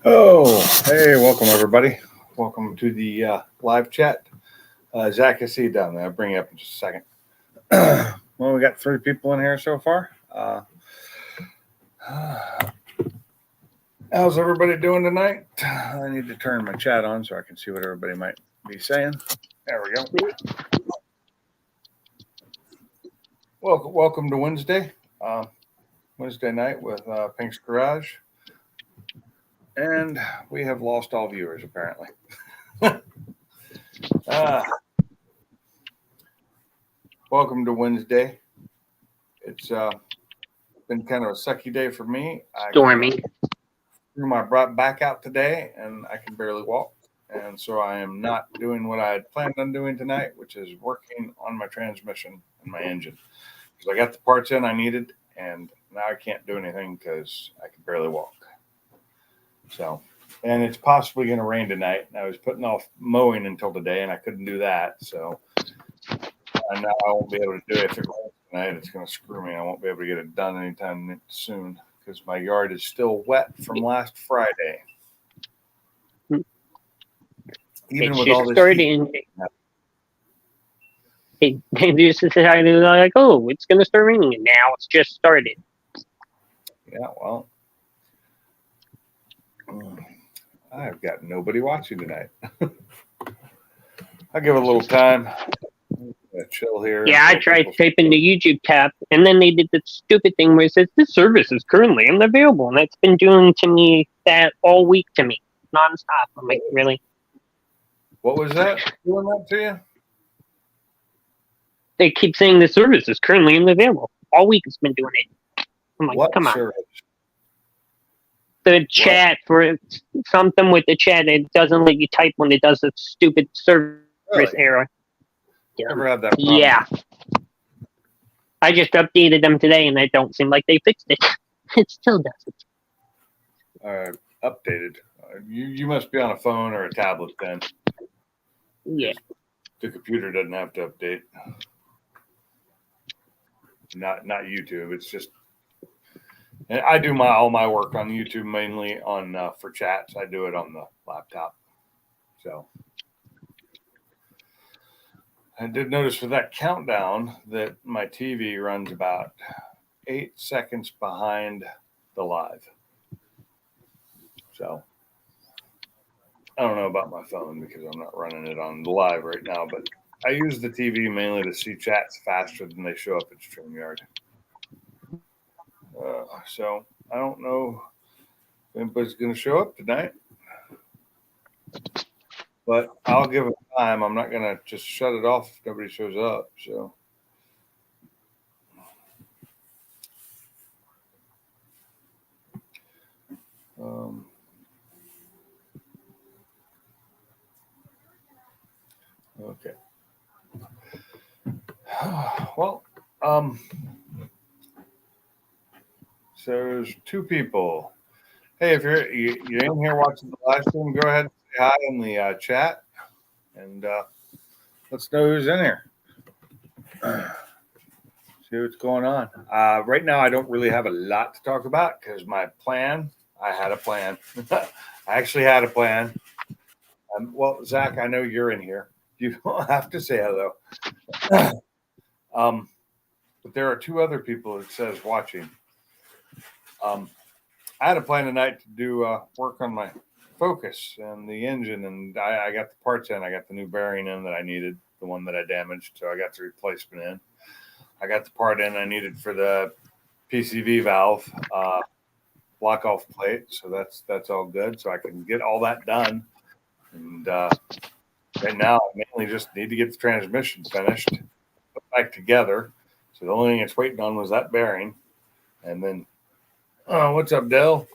Oh, hey, welcome everybody. Welcome to the live chat. Zach, I see you down there. I'll bring you up in just a second. Well, we got 3 people in here so far. How's everybody doing tonight? I need to turn my chat on so I can see what everybody might be saying. There we go. Welcome to Wednesday. Wednesday night with Pink's Garage. And we have lost all viewers, apparently. Welcome to Wednesday. It's been kind of a sucky day for me. Stormy. Threw my back out today, and I can barely walk. And so I am not doing what I had planned on doing tonight, which is working on my transmission and my engine. Because I got the parts in I needed, and now I can't do anything because I can barely walk. So, and it's possibly going to rain tonight. And I was putting off mowing until today, and I couldn't do that. So I know I won't be able to do it if it rains tonight. It's going to screw me. I won't be able to get it done anytime soon because my yard is still wet from last Friday. Even with all this heat. They just decided like, oh, it's going to start raining, and now it's just started. Yeah, well, I've got nobody watching tonight. I'll give it a little time. Chill here. Yeah, I tried typing the YouTube tab, and then they did the stupid thing where it says this service is currently unavailable, and that's been doing to me that all week to me, nonstop. I'm like, really? What was that doing that to you? They keep saying the service is currently unavailable. All week it's been doing it. I'm like, what come on. Service? The chat for something with the chat, it doesn't let you type when it does a stupid service error. Yeah. Never had that problem. Yeah. I just updated them today, and it don't seem like they fixed it. It still doesn't. Updated. You must be on a phone or a tablet then. Yeah. The computer doesn't have to update. Not YouTube. It's just. And I do all my work on YouTube mainly on for chats. I do it on the laptop. So I did notice for that countdown that my TV runs about 8 seconds behind the live. So I don't know about my phone because I'm not running it on the live right now, but I use the TV mainly to see chats faster than they show up at StreamYard. So I don't know if anybody's going to show up tonight, but I'll give it time. I'm not going to just shut it off if nobody shows up. So. Okay. Well, so there's 2 people. Hey, if you're in here watching the live stream, go ahead and say hi in the chat, and let's know who's in here. See what's going on. Right now, I don't really have a lot to talk about because I had a plan. I actually had a plan. Well, Zach, I know you're in here. You don't have to say hello. But there are 2 other people it says watching. I had a plan tonight to do work on my Focus and the engine, and I got the parts in. I got the new bearing in that I needed, the one that I damaged, so I got the replacement in. I got the part in I needed for the PCV valve block off plate, so that's all good. So I can get all that done, and right now I mainly just need to get the transmission finished, put back together. So the only thing it's waiting on was that bearing, and then what's up, Dell?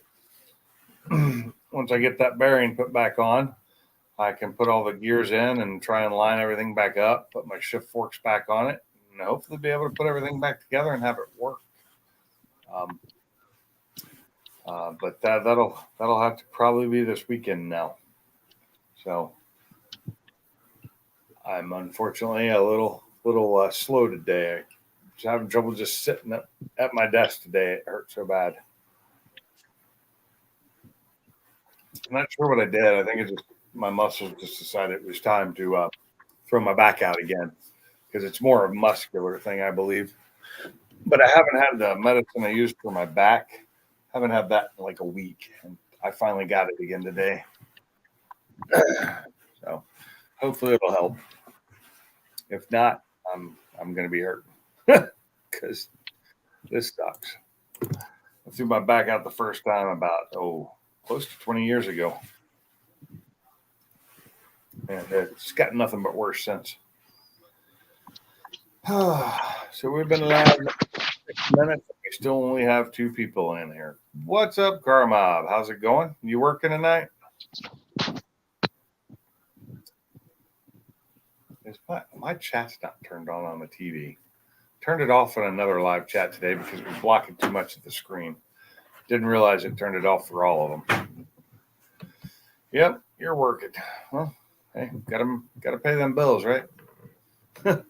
Once I get that bearing put back on, I can put all the gears in and try and line everything back up, put my shift forks back on it, and hopefully be able to put everything back together and have it work. But that'll have to probably be this weekend now. So I'm unfortunately a little slow today. I'm just having trouble just sitting at my desk today. It hurts so bad. I'm not sure what I did. I think it just my muscles just decided it was time to throw my back out again because it's more of a muscular thing, I believe. But I haven't had the medicine I used for my back. Haven't had that in like a week, and I finally got it again today. So hopefully it'll help. If not, I'm gonna be hurt because this sucks. I threw my back out the first time about close to 20 years ago, and it's got nothing but worse since. So we've been live 6 minutes. We still only have 2 people in here. What's up, Carmob? How's it going? You working tonight? Is my chat's not turned on the TV? Turned it off on another live chat today because we're blocking too much of the screen. Didn't realize it turned it off for all of them. Yep, you're working. Well, hey, gotta pay them bills, right? I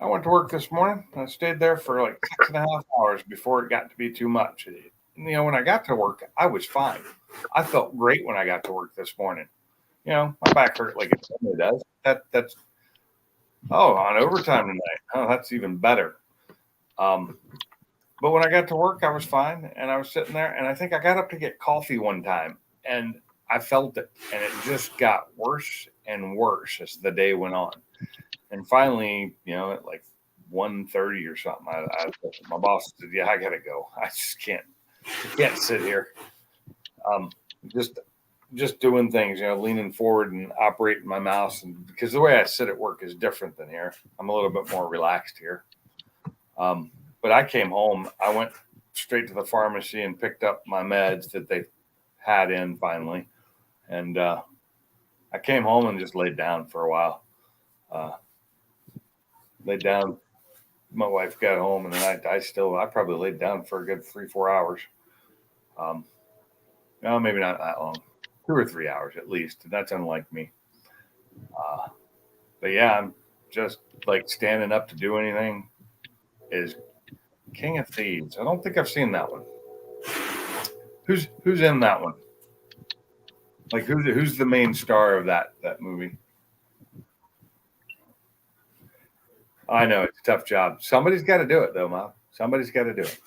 went to work this morning. I stayed there for like 6.5 hours before it got to be too much. When I got to work, I was fine. I felt great when I got to work this morning. My back hurt like it normally does. That's on overtime tonight. Oh, that's even better. But when I got to work, I was fine, and I was sitting there, and I think I got up to get coffee one time, and I felt it, and it just got worse and worse as the day went on. And finally, at like 1:30 or something, my boss said, "Yeah, I gotta go. I just can't sit here." Just doing things, leaning forward and operating my mouse, and because the way I sit at work is different than here. I'm a little bit more relaxed here. But I came home. I went straight to the pharmacy and picked up my meds that they had in finally, and I came home and just laid down for a while. Laid down. My wife got home, and then I probably laid down for a good 3-4 hours. No, maybe not that long. 2 or 3 hours at least. That's unlike me. But yeah, I'm just like standing up to do anything is King of Thieves. I don't think I've seen that one. Who's in that one? Like who's the main star of that movie? I know it's a tough job. Somebody's got to do it though, Mom. Somebody's got to do it.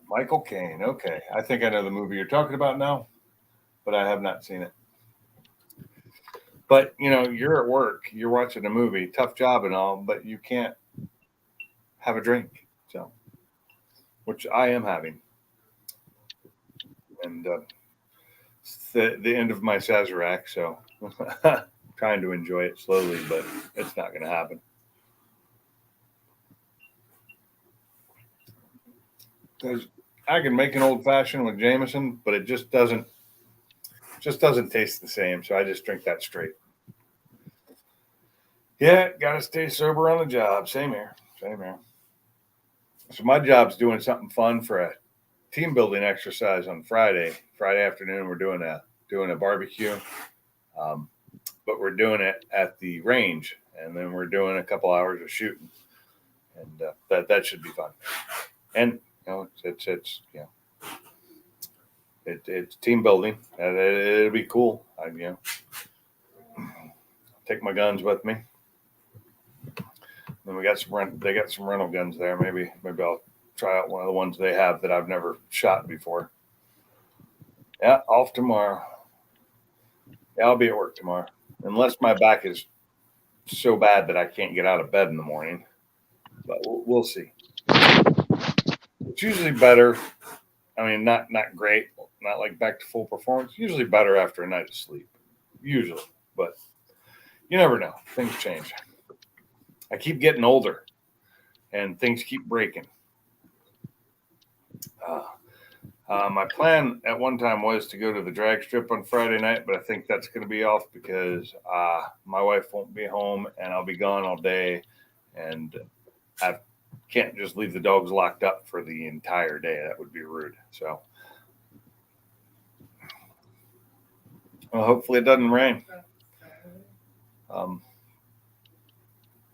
Michael Caine. Okay. I think I know the movie you're talking about now, but I have not seen it. But, you're at work, you're watching a movie, tough job and all, but you can't have a drink. So, which I am having. And it's the end of my Sazerac, so trying to enjoy it slowly, but it's not going to happen. Because I can make an old fashioned with Jameson, but it just doesn't taste the same. So I just drink that straight. Yeah, got to stay sober on the job. Same here. So my job's doing something fun for a team building exercise on Friday. Friday afternoon, we're doing a barbecue, but we're doing it at the range, and then we're doing a couple hours of shooting, and that should be fun. And it's team building. It'll be cool. Take my guns with me. And they got some rental guns there. Maybe I'll try out one of the ones they have that I've never shot before. Yeah, off tomorrow. Yeah, I'll be at work tomorrow. Unless my back is so bad that I can't get out of bed in the morning. But we'll see. It's usually better. I mean, not great. Not like back to full performance. Usually better after a night of sleep. Usually. But you never know. Things change. I keep getting older, and things keep breaking. My plan at one time was to go to the drag strip on Friday night, but I think that's going to be off because my wife won't be home, and I'll be gone all day, and I can't just leave the dogs locked up for the entire day. That would be rude. So, well, hopefully it doesn't rain. Um,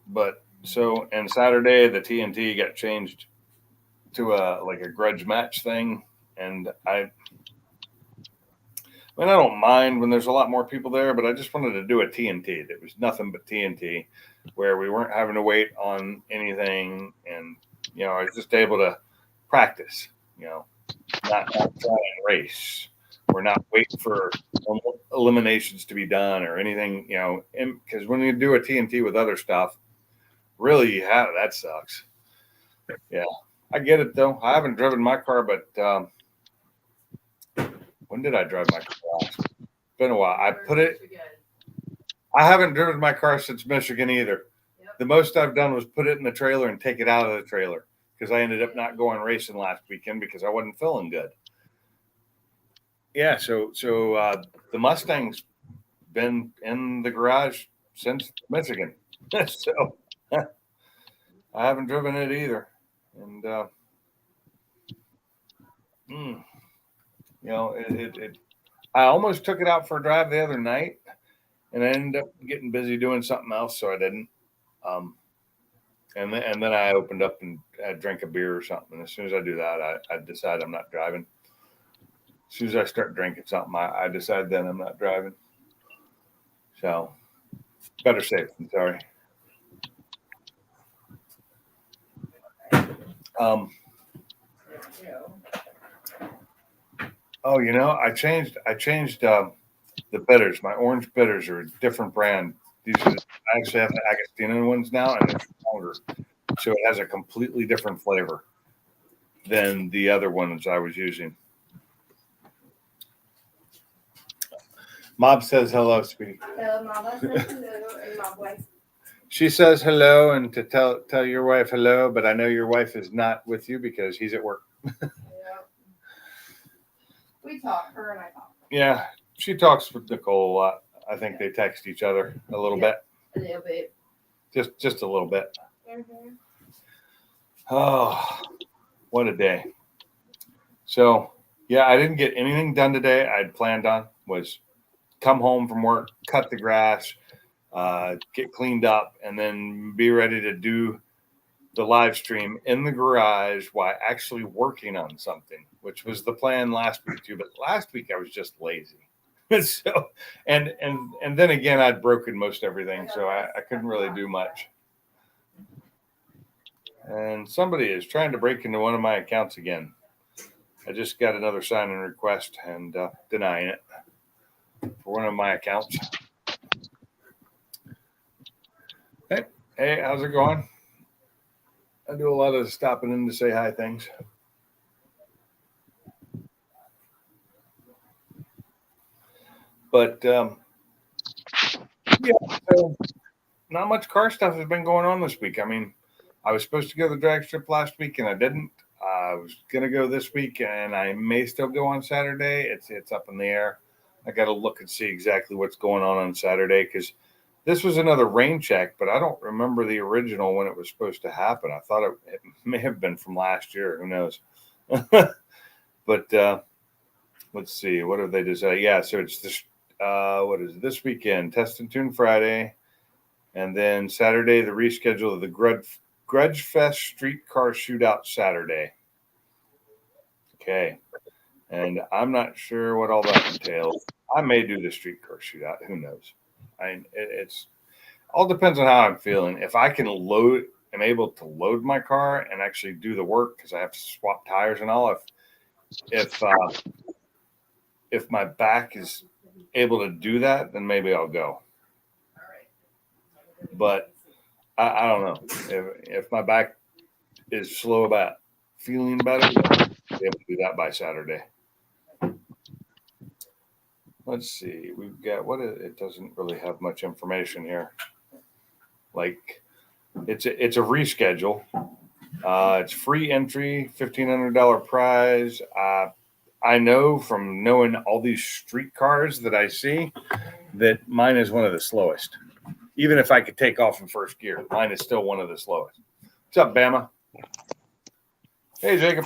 but so, and Saturday the TNT got changed to like a grudge match thing, and I mean, I don't mind when there's a lot more people there, but I just wanted to do a TNT that was nothing but TNT, where we weren't having to wait on anything, and I was just able to practice. Not try and race. We're not waiting for eliminations to be done or anything. Because when you do a TNT with other stuff, really, that sucks. Yeah, I get it though. I haven't driven my car, but when did I drive my car last? It's been a while. I haven't driven my car since Michigan either. Yep. The most I've done was put it in the trailer and take it out of the trailer because I ended up not going racing last weekend because I wasn't feeling good. Yeah, so the Mustang's been in the garage since Michigan, so I haven't driven it either, and I almost took it out for a drive the other night, and I ended up getting busy doing something else, so I didn't. And then I opened up and drank a beer or something. And as soon as I do that, I decide I'm not driving. As soon as I start drinking something, I decide then I'm not driving. So better safe than sorry. I changed the bitters. My orange bitters are a different brand. I actually have the Agostino ones now, and they're stronger. So it has a completely different flavor than the other ones I was using. Mob says hello, sweetie. Hello, Mama. And my wife. She says hello, and to tell your wife hello, but I know your wife is not with you because he's at work. Yeah. We talk, her and I talk. Yeah, she talks with Nicole a lot. I think they text each other a little bit. A little bit. Just a little bit. Mm-hmm. Oh, what a day. So, yeah, I didn't get anything done today. I'd planned on was come home from work, cut the grass, get cleaned up, and then be ready to do the live stream in the garage while actually working on something, which was the plan last week too. But last week I was just lazy. So, and then again, I'd broken most everything, so I couldn't really do much. And somebody is trying to break into one of my accounts again. I just got another sign-in request and denying it for one of my accounts. Hey, how's it going? I do a lot of stopping in to say hi things. But yeah, so not much car stuff has been going on this week. I mean, I was supposed to go to the drag strip last week and I didn't. I was going to go this week and I may still go on Saturday. It's up in the air. I got to look and see exactly what's going on Saturday because this was another rain check, but I don't remember the original when it was supposed to happen. I thought it may have been from last year. Who knows? But let's see. What have they decided? Yeah, so it's this. What is it? This weekend? Test and Tune Friday, and then Saturday the reschedule of the Grudge Fest Streetcar Shootout Saturday. Okay, and I'm not sure what all that entails. I may do the streetcar shootout. Who knows? It's all depends on how I'm feeling. If I am able to load my car and actually do the work because I have to swap tires and all. If my back is able to do that, then maybe I'll go. But I don't know if my back is slow about feeling better. I'll be able to do that by Saturday. Let's see. We've got it doesn't really have much information here. Like it's a reschedule. It's free entry, $1,500 prize. I know from knowing all these street cars that I see that mine is one of the slowest. Even if I could take off in first gear, mine is still one of the slowest. What's up, Bama? Hey, Jacob.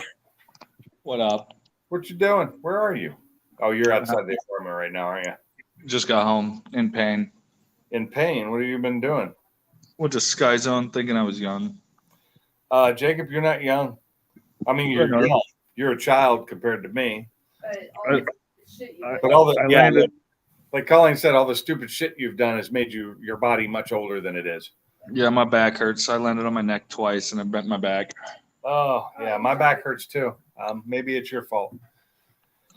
What up? What you doing? Where are you? Oh, you're outside the apartment right now, aren't you? Just got home in pain. in pain. What have you been doing? Went to Sky Zone thinking I was young. Jacob, you're not young. I mean, you're I know. young. You're a child compared to me. But all the shit you But all the I yeah, landed- like Colleen said, all the stupid shit you've done has made your body much older than it is. Yeah, my back hurts. I landed on my neck twice and I bent my back. Oh yeah, my back hurts too. Maybe it's your fault.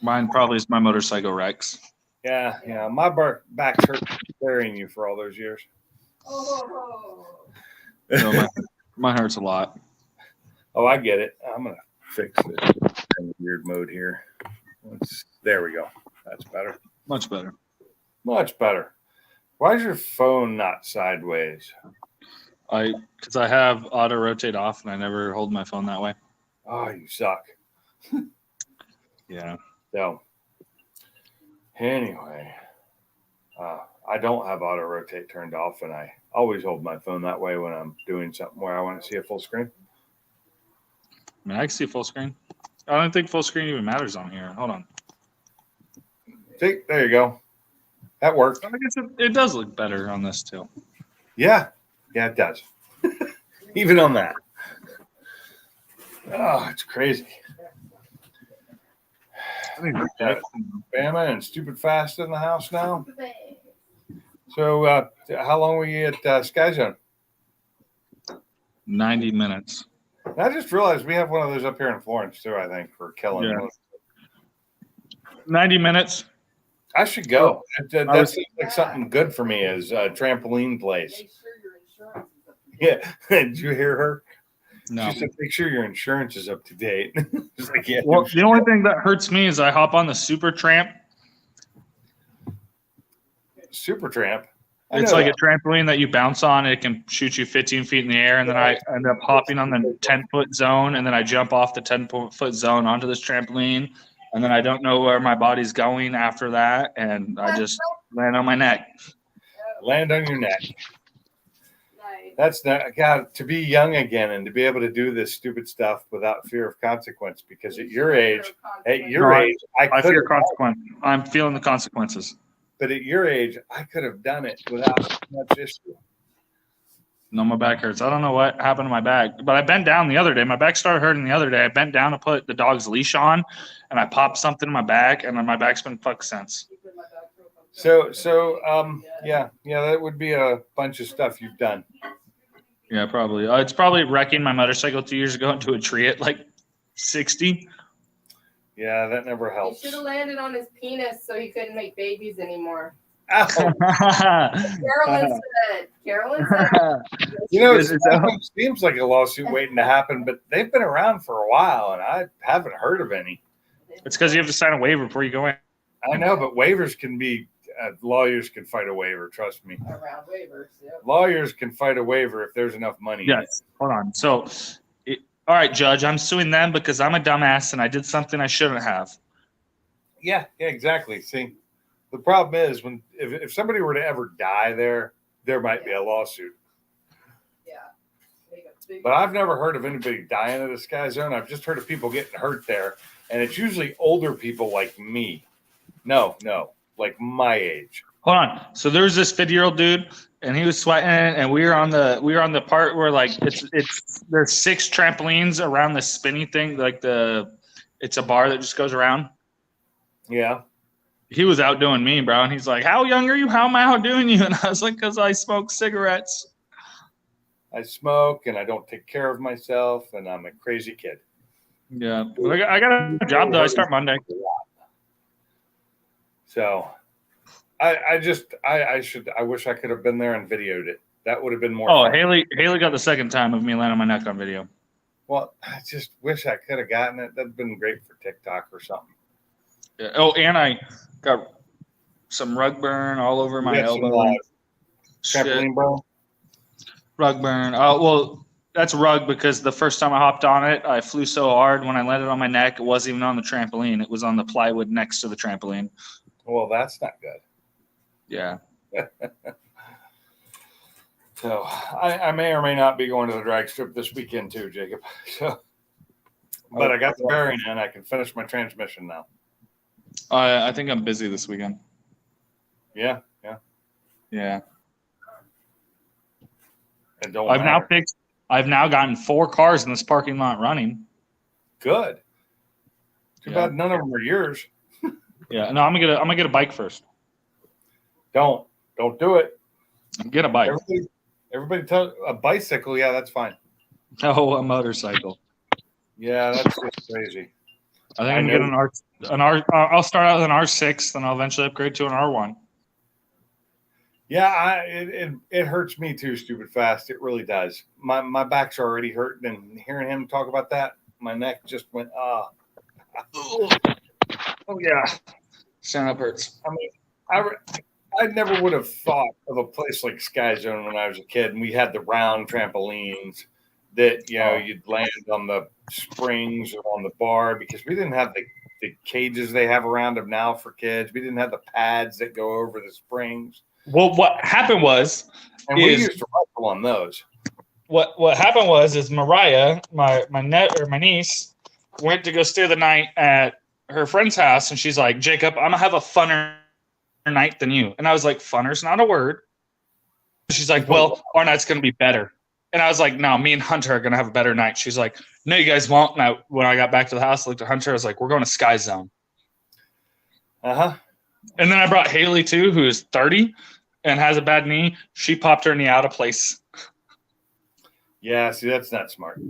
Mine probably is my motorcycle wrecks. Yeah. My back's hurt carrying you for all those years. Oh. So mine hurts a lot. Oh, I get it. I'm gonna fix this in weird mode here. There we go. That's better. Much better. Much better. Why is your phone not sideways? Because I have auto rotate off and I never hold my phone that way. Oh, you suck. Yeah. So, anyway, I don't have auto rotate turned off, and I always hold my phone that way when I'm doing something where I want to see a full screen. I mean, I can see full screen. I don't think full screen even matters on here. Hold on. See, there you go. That worked. I guess it does look better on this too. Yeah, it does. Even on that. Oh, it's crazy. Got Bama and Stupid Fast in the house now. So, how long were you at Sky Zone? 90 minutes. I just realized we have one of those up here in Florence too. I think for killing. Yeah. 90 minutes. I should go. That was- seems like something good for me as a trampoline place. Make sure your insurance is up to date. Yeah. Did you hear her? No. She said, make sure your insurance is up to date. It's like, yeah. Well, the only thing that hurts me is I hop on the Super Tramp. Super Tramp. I It's know like that. a trampoline that you bounce on. It can shoot you 15 feet in the air, and then I end up hopping on the 10-foot zone, and then I jump off the 10-foot zone onto this trampoline, and then I don't know where my body's going after that, and I just land on my neck. Land on your neck. Nice. That's not, God, to be young again and to be able to do this stupid stuff without fear of consequence. Because at your age, I I could fear have, consequence. I'm feeling the consequences. but at your age, I could have done it without much issue. No, my back hurts. I don't know what happened to my back, but I bent down the other day. My back started hurting the other day. I bent down to put the dog's leash on, and I popped something in my back, and then my back's been fucked since. So, yeah, that would be a bunch of stuff you've done. Yeah, probably. It's probably wrecking my motorcycle 2 years ago into a tree at like 60. Yeah, that never He helps. should have landed on his penis so he couldn't make babies anymore. Ow. Carolyn said. You know, Is it so? it seems like a lawsuit waiting to happen, but they've been around for a while, and I haven't heard of any. It's because you have to sign a waiver before you go in. I know, but waivers can be lawyers can fight a waiver. Trust me, Around waivers. Yep. lawyers can fight a waiver if there's enough money. in it. Yes. Hold on. So, all right, Judge, I'm suing them because I'm a dumbass and I did something I shouldn't have. Yeah, exactly. See, the problem is when if somebody were to ever die there might be a lawsuit. Yeah. Make a big- But I've never heard of anybody dying at a Sky Zone. I've just heard of people getting hurt there, and it's usually older people like me. No, like my age. Hold on. So there was this 50-year-old dude, and he was sweating, and we were on the part where like it's there's 6 trampolines around the spinny thing, like it's a bar that just goes around. Yeah. He was outdoing me, bro, and he's like, "How young are you? How am I outdoing you?" And I was like, "Because I smoke cigarettes." I smoke and I don't take care of myself, and I'm a crazy kid. Yeah, but I got a job though. I start Monday. So I wish I could have been there and videoed it. That would have been more Oh, fun. Haley got the second time of me landing on my neck on video. Well, I just wish I could have gotten it. That'd been great for TikTok or something. Yeah. Oh, and I got some rug burn all over my You got some, elbow. Shit. trampoline, bro. Rug burn. Oh, well, that's rug because the first time I hopped on it, I flew so hard when I landed on my neck, it wasn't even on the trampoline. It was on the plywood next to the trampoline. Well, that's not good. Yeah. So I may or may not be going to the drag strip this weekend too, Jacob. So, but I got the bearing in. I can finish my transmission now. I think I'm busy this weekend. Yeah. Yeah. It don't I've matter. now gotten 4 cars in this parking lot running. Good. Too Yeah. bad none of them are yours. Yeah, no, I'm gonna get a bike first. Don't do it. Get a bike. Everybody tell a bicycle. Yeah, that's fine. Oh, a motorcycle. Yeah, that's just crazy. I think I I'm gonna get an R. I'll start out with an R6, then I'll eventually upgrade to an R1. Yeah, it hurts me too, stupid fast. It really does. My back's already hurting, and hearing him talk about that, my neck just went Oh yeah, stand up hurts. I mean, I never would have thought of a place like Sky Zone when I was a kid, and we had the round trampolines that you'd land on the springs or on the bar, because we didn't have the cages they have around them now for kids. We didn't have the pads that go over the springs. Well, what happened was, And we used to wrestle on those. what happened was Mariah, my niece, went to go stay the night at her friend's house, and she's like, Jacob, I'm gonna have a funner night than you. And I was like, funner's not a word. She's like, well, our night's gonna be better. And I was like, no, me and Hunter are gonna have a better night. She's like, no, you guys won't. And when I got back to the house, I looked at Hunter, I was like, we're going to Sky Zone. Uh-huh. And then I brought Haley too, who is 30 and has a bad knee. She popped her knee out of place. Yeah, see, that's not smart.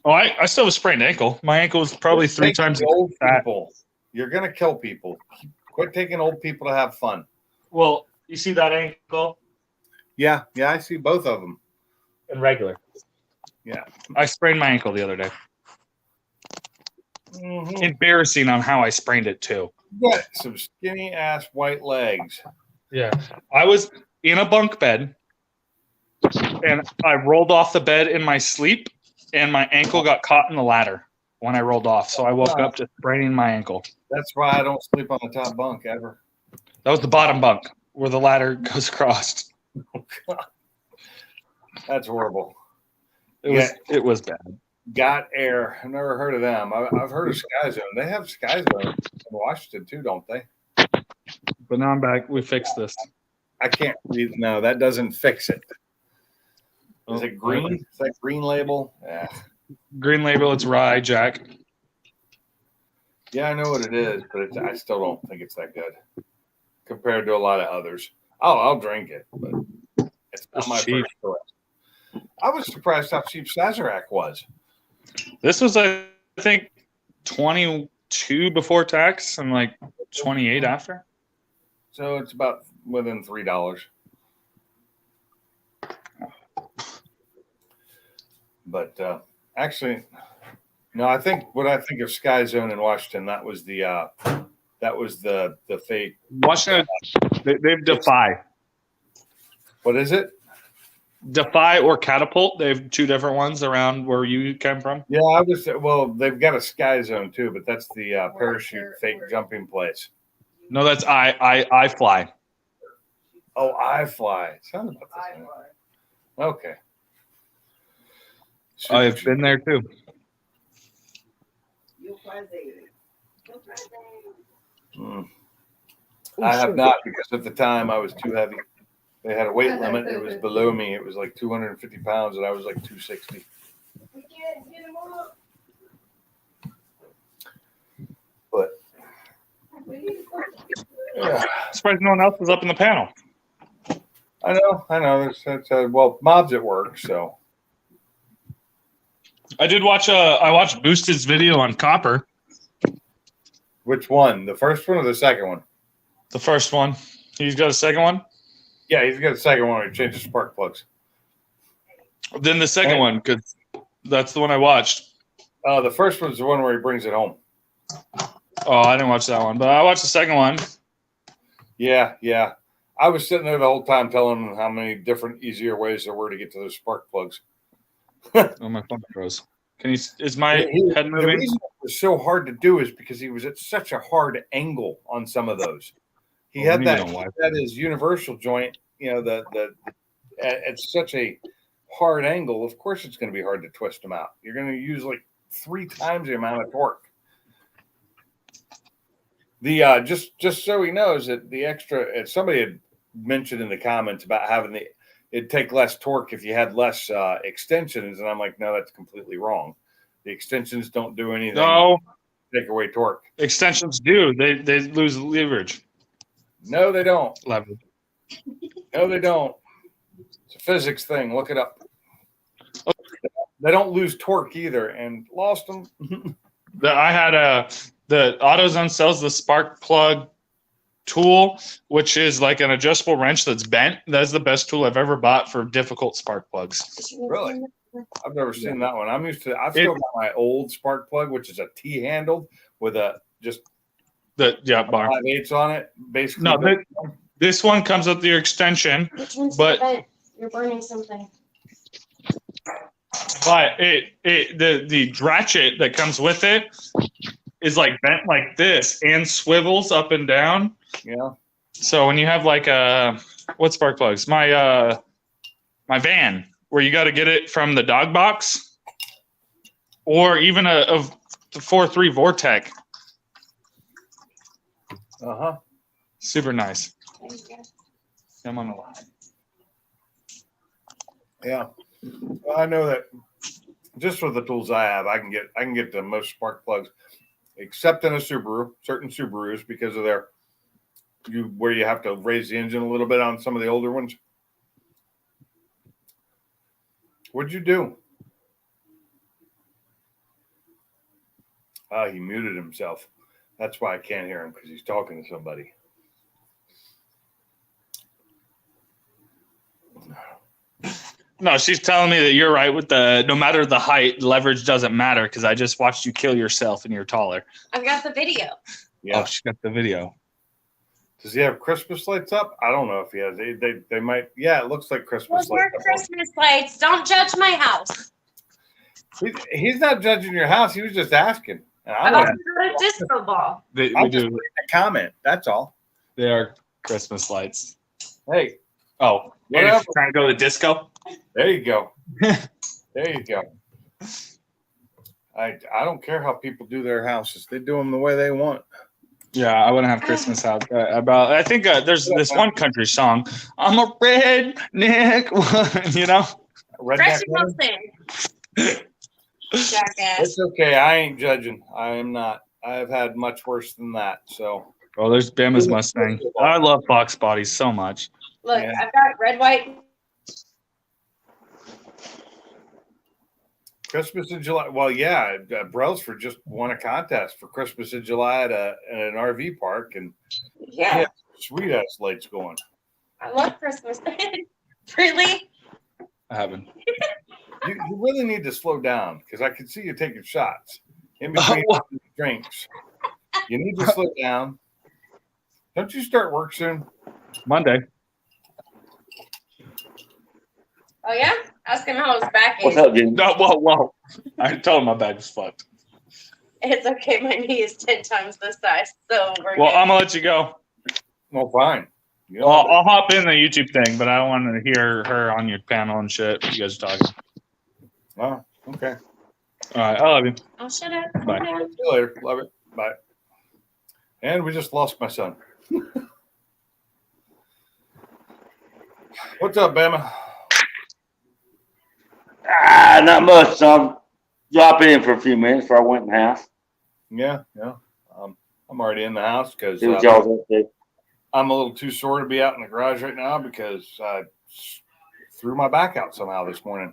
Oh, I still have a sprained ankle. My ankle was probably 3 times old fat. people. You're gonna kill people. Quit taking old people to have fun. Well, you see that ankle? Yeah, I see both of them. And regular. Yeah. I sprained my ankle the other day. Mm-hmm. Embarrassing on how I sprained it too. Got some skinny ass white legs. Yeah. I was in a bunk bed and I rolled off the bed in my sleep and my ankle got caught in the ladder when I rolled off. So I woke up just spraining my ankle. That's why I don't sleep on the top bunk ever. That was the bottom bunk where the ladder goes across. That's horrible. It was bad. Got Air. I've never heard of them. I've heard of Sky Zone. They have Sky Zone in Washington too, don't they? But now I'm back. We fixed this. I can't read. No, that doesn't fix it. Is it green? Is that green label? Yeah. Green label, it's rye, Jack. Yeah, I know what it is, but I still don't think it's that good compared to a lot of others. Oh, I'll drink it, but it's not It's my cheap. first choice. I was surprised how cheap Sazerac was. This was, I think, 22 before tax and like 28 after. So it's about within $3. But actually, no, I think what I think of Sky Zone in Washington, that was the fake. Washington, they've Defy. What is it? Defy or Catapult. They have 2 different ones around where you came from. Yeah, they've got a Sky Zone too, but that's the parachute fake jumping place. No, that's I Fly. Oh, I Fly. Sounds about the same. Okay. I've been there too. I have not, because at the time I was too heavy. They had a weight limit. It was below me. It was like 250 pounds, and I was like 260. But yeah, Surprised no one else was up in the panel. I know. Well, Mob's at work, so I did watch. I watched Boosted's video on copper. which one? The first one or the second one? The first one. He's got a second one. Yeah, he's got a second one where he changes spark plugs. Then the second one, because that's the one I watched. The first one's the one where he brings it home. Oh, I didn't watch that one, but I watched the second one. Yeah. I was sitting there the whole time telling him how many different, easier ways there were to get to those spark plugs. Oh, my phone froze. Can you? Is my head The moving? reason it was so hard to do is because he was at such a hard angle on some of those. He Oh, had maybe that. don't like That is universal joint. At such a hard angle. Of course, it's going to be hard to twist them out. You're going to use like 3 times the amount of torque. The just so he knows that the extra. Somebody had mentioned in the comments about having it'd take less torque if you had less extensions. And I'm like, no, that's completely wrong. The extensions don't do anything. No, Take away torque. extensions do. They lose leverage. No, they don't. Leverage. No, they don't. It's a physics thing. Look it up. They don't lose torque either, and lost them. I had the AutoZone sells the spark plug tool, which is like an adjustable wrench that's bent. That's the best tool I've ever bought for difficult spark plugs. Really? I've never seen that one. I've still got my old spark plug, which is a T-handled with a just The bar. 5/8 on it. Basically, No, this one comes with your extension, Which one's but- bent? You're burning something. but the ratchet that comes with it is like bent like this and swivels up and down. yeah. So when you have like what spark plugs? My van, where you got to get it from the dog box, or even a 4.3 Vortec. Uh-huh. Super nice. There you go. I'm on the line. Yeah. Well, I know that just with the tools I have, I can get the most spark plugs, except in a Subaru, certain Subarus, because of where you have to raise the engine a little bit on some of the older ones. What'd you do? He muted himself. That's why I can't hear him, because he's talking to somebody. No, she's telling me that you're right with no matter the height, leverage doesn't matter because I just watched you kill yourself and you're taller. I've got the video. Yeah. Oh, she got the video. Does he have Christmas lights up? I don't know if he has. They might. Yeah, it looks like Christmas Those were lights. Christmas lights. Don't judge my house. He's not judging your house. He was just asking. And I I want got a disco ball. They I'm just do. putting a comment. That's all. They are Christmas lights. Hey, Oh, and Whatever. if you're trying to go to disco? there you go. There you go. I don't care how people do their houses. They do them the way they want. Yeah, I wouldn't have Christmas out about. I think there's this one country song. I'm a redneck, you know. Redneck Fresh woman? Wilson. Jackass. It's okay. I ain't judging. I am not. I've had much worse than that. So Oh, there's Bama's Mustang. I love Fox bodies so much. Look, Yeah. I've got red, white. Christmas in July. Well, yeah, Brailsford just won a contest for Christmas in July at an RV park, and Yeah, Yeah. sweet ass lights going. I love Christmas. Really? I haven't. You really need to slow down because I can see you taking shots in between drinks. You need to slow down. Don't you start work soon? Monday. Oh yeah? Ask him how his back is. What's up, Jim? No, whoa. I told him my bag was fucked. It's okay. My knee is 10 times the size, so we're Well, good. I'm gonna let you go. Well, fine. You know, Well, I'll hop in the YouTube thing, but I don't want to hear her on your panel and shit. You guys are talking. oh, okay. All right, I love you. Oh, shut up. Bye. Calm down. See you later. Love it. Bye. And we just lost my son. What's up, Bama? Not much. So I'm dropping in for a few minutes before I went in the house. Yeah. I'm already in the house because See what y'all's up to. I'm a little too sore to be out in the garage right now because I threw my back out somehow this morning.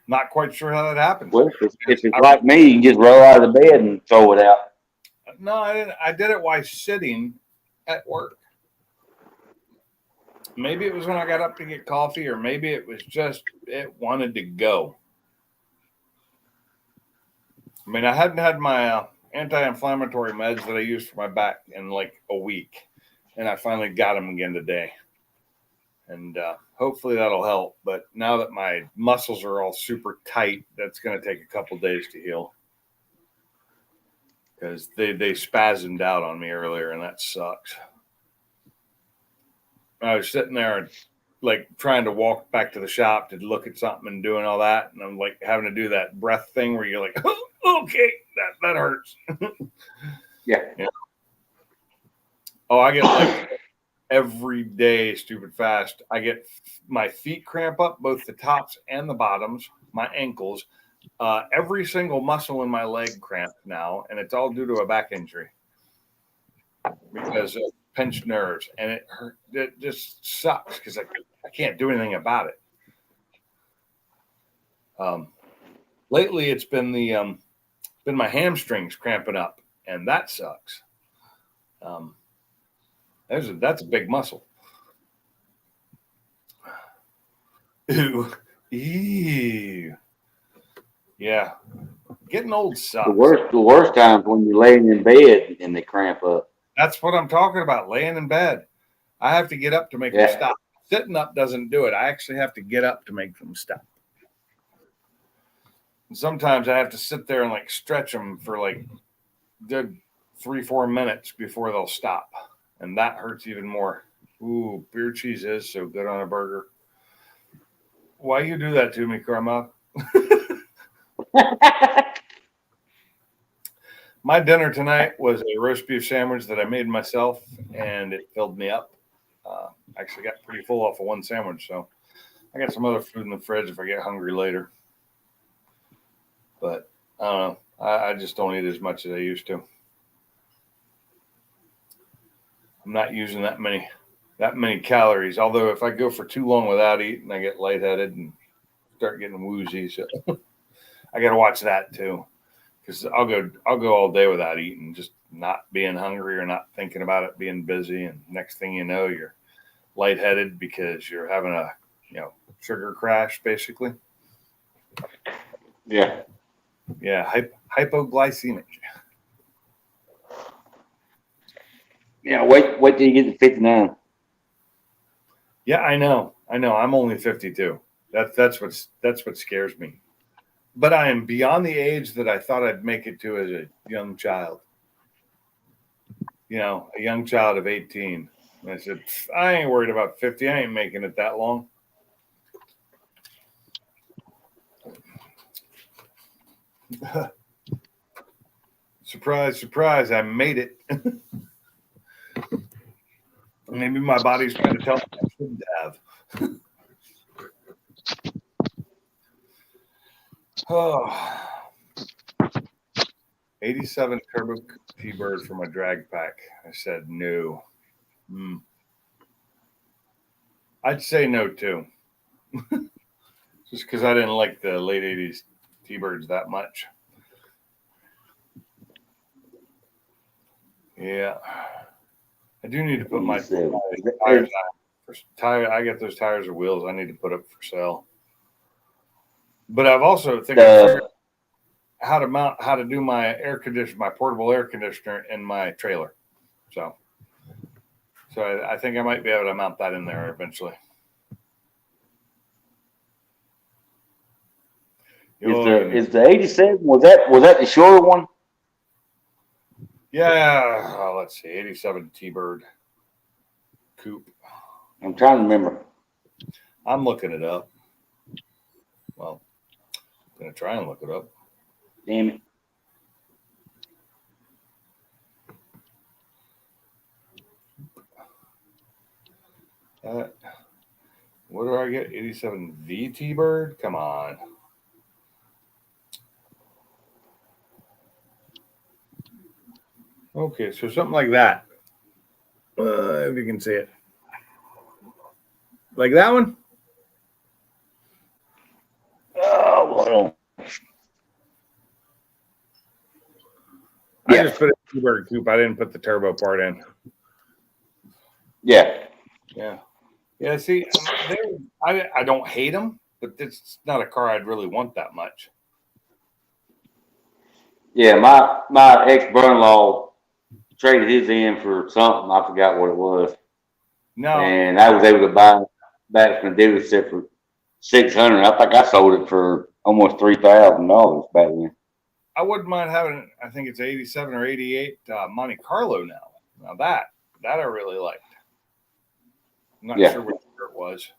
Not quite sure how that happened. Well, if it's like me, you can just roll out of the bed and throw it out. No, I didn't. I did it while sitting at work. Maybe it was when I got up to get coffee, or maybe it was just it wanted to go. I mean, I hadn't had my anti-inflammatory meds that I use for my back in like a week, and I finally got them again today. And hopefully that'll help. But now that my muscles are all super tight, that's going to take a couple days to heal. Because they spasmed out on me earlier, and that sucks. I was sitting there, like trying to walk back to the shop to look at something and doing all that, and I'm like having to do that breath thing where you're like, oh, okay, that hurts. Yeah. Oh, I get like every day, stupid fast. I get my feet cramp up, both the tops and the bottoms, my ankles, every single muscle in my leg cramp now, and it's all due to a back injury because of pinched nerves, and it hurt. It just sucks because I can't do anything about it. Lately, it's been been my hamstrings cramping up, and that sucks. That's a big muscle. Ooh, ew. Yeah, getting old sucks. The worst times when you're laying in bed and they cramp up. That's what I'm talking about. Laying in bed, I have to get up to make them Yeah. stop. Sitting up doesn't do it. I actually have to get up to make them stop. And sometimes I have to sit there and like stretch them for like good 3-4 minutes before they'll stop, and that hurts even more. Ooh, beer cheese is so good on a burger. Why you do that to me, Karma? My dinner tonight was a roast beef sandwich that I made myself, and it filled me up. Actually got pretty full off of one sandwich, so I got some other food in the fridge if I get hungry later. But I don't know. I just don't eat as much as I used to. I'm not using that many calories. Although if I go for too long without eating, I get lightheaded and start getting woozy. So I got to watch that too, because I'll go all day without eating, just not being hungry or not thinking about it, being busy, and next thing you know, you're lightheaded because you're having a sugar crash, basically. Yeah. Yeah, hypoglycemic. Yeah, wait till you get to 59. Yeah, I know. I'm only 52. That's what scares me. But I am beyond the age that I thought I'd make it to as a young child. A young child of 18. And I said, I ain't worried about 50. I ain't making it that long. Surprise, surprise, I made it. Maybe my body's trying to tell me I shouldn't have. Oh, 87 Turbo T-Bird for my drag pack. I said no. I'd say no too. Just because I didn't like the late 80s T-Birds that much. Yeah. I do need to put my tires on. I get those tires or wheels I need to put up for sale. But I've also figured out how to do my air conditioner, my portable air conditioner in my trailer. So I think I might be able to mount that in there eventually. Is the 87, was that the shorter one? Yeah, let's see, 87 T-Bird coupe. I'm trying to remember. I'm looking it up. Well, I'm gonna try and look it up. Damn it. What do I get? 87 V T-Bird? Come on. Okay, so something like that. If you can see it. Like that one? Oh, hold on. I Yeah. just put a T-Bird coupe. I didn't put the turbo part in. Yeah. Yeah, see, I don't hate them, but it's not a car I'd really want that much. Yeah, my ex-brother-in-law traded his in for something. I forgot what it was. No, And I was able to buy it back from the dealership for $600. I think I sold it for almost $3,000 back then. I wouldn't mind having, I think it's 87 or 88 Monte Carlo now. Now that I really liked. I'm not sure what year it was.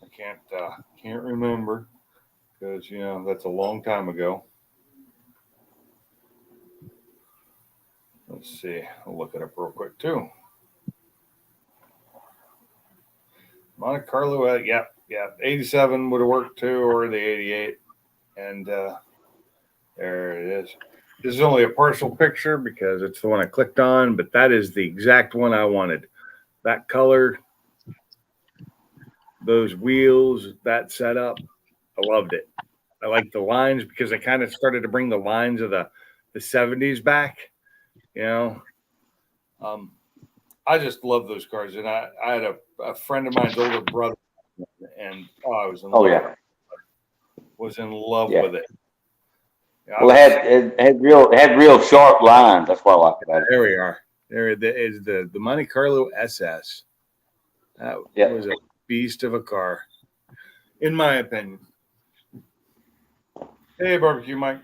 I can't remember because that's a long time ago. Let's see. I'll look it up real quick too. Monte Carlo, yeah. 87 would have worked too, or the 88. And there it is. This is only a partial picture because it's the one I clicked on, but that is the exact one I wanted. That color, those wheels, that setup, I loved it. I like the lines because I kind of started to bring the lines of the 70s back, you know. I just love those cars. And I had a friend of mine's older brother, and I was in love. Oh yeah. Was in love Yeah. with it. Yeah, Well, it had real sharp lines. That's what I like about it. there we are. There is the Monte Carlo SS. That Yeah. was a beast of a car, in my opinion. Hey, Barbecue Mike.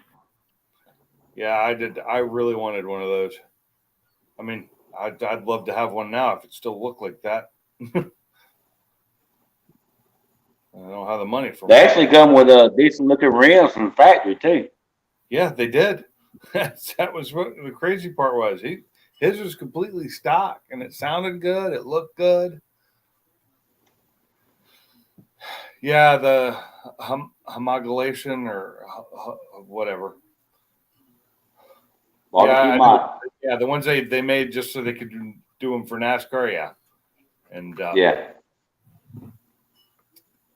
Yeah, I did. I really wanted one of those. I mean, I'd love to have one now if it still looked like that. I don't have the money for They one. actually come with a decent looking rims from the factory too. Yeah, they did. That was what the crazy part was. His was completely stock, and it sounded good. It looked good. Yeah, the homologation or whatever. Barbecue Yeah, Mike. Yeah, the ones they made just so they could do them for NASCAR. Yeah, and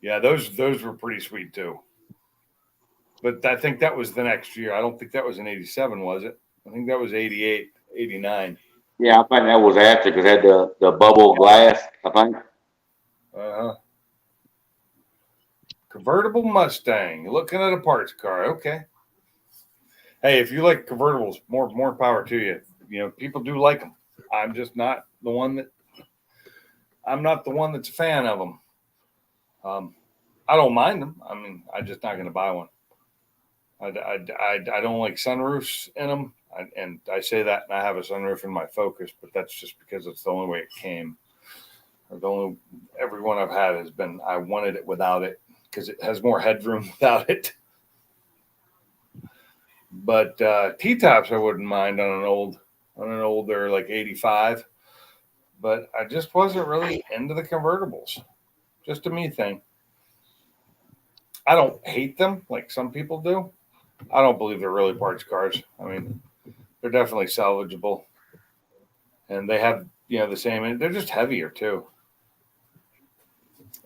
yeah, those were pretty sweet too. But I think that was the next year. I don't think that was in 87, was it? I think that was 88, 89. Yeah, I think that was after because it had the bubble glass, I think. Uh-huh. Convertible Mustang. You're looking at a parts car. Okay. Hey, if you like convertibles, more power to you. You know, people do like them. I'm just not the one that's a fan of them. I don't mind them. I mean, I'm just not going to buy one. I don't like sunroofs in them. And I say that, and I have a sunroof in my Focus, but that's just because it's the only way it came. Or every one I've had has been, I wanted it without it because it has more headroom without it. But T-tops I wouldn't mind on an older like 85. But I just wasn't really into the convertibles. Just a me thing. I don't hate them like some people do. I don't believe they're really parts cars. I mean, they're definitely salvageable. And they have, the same, they're just heavier too.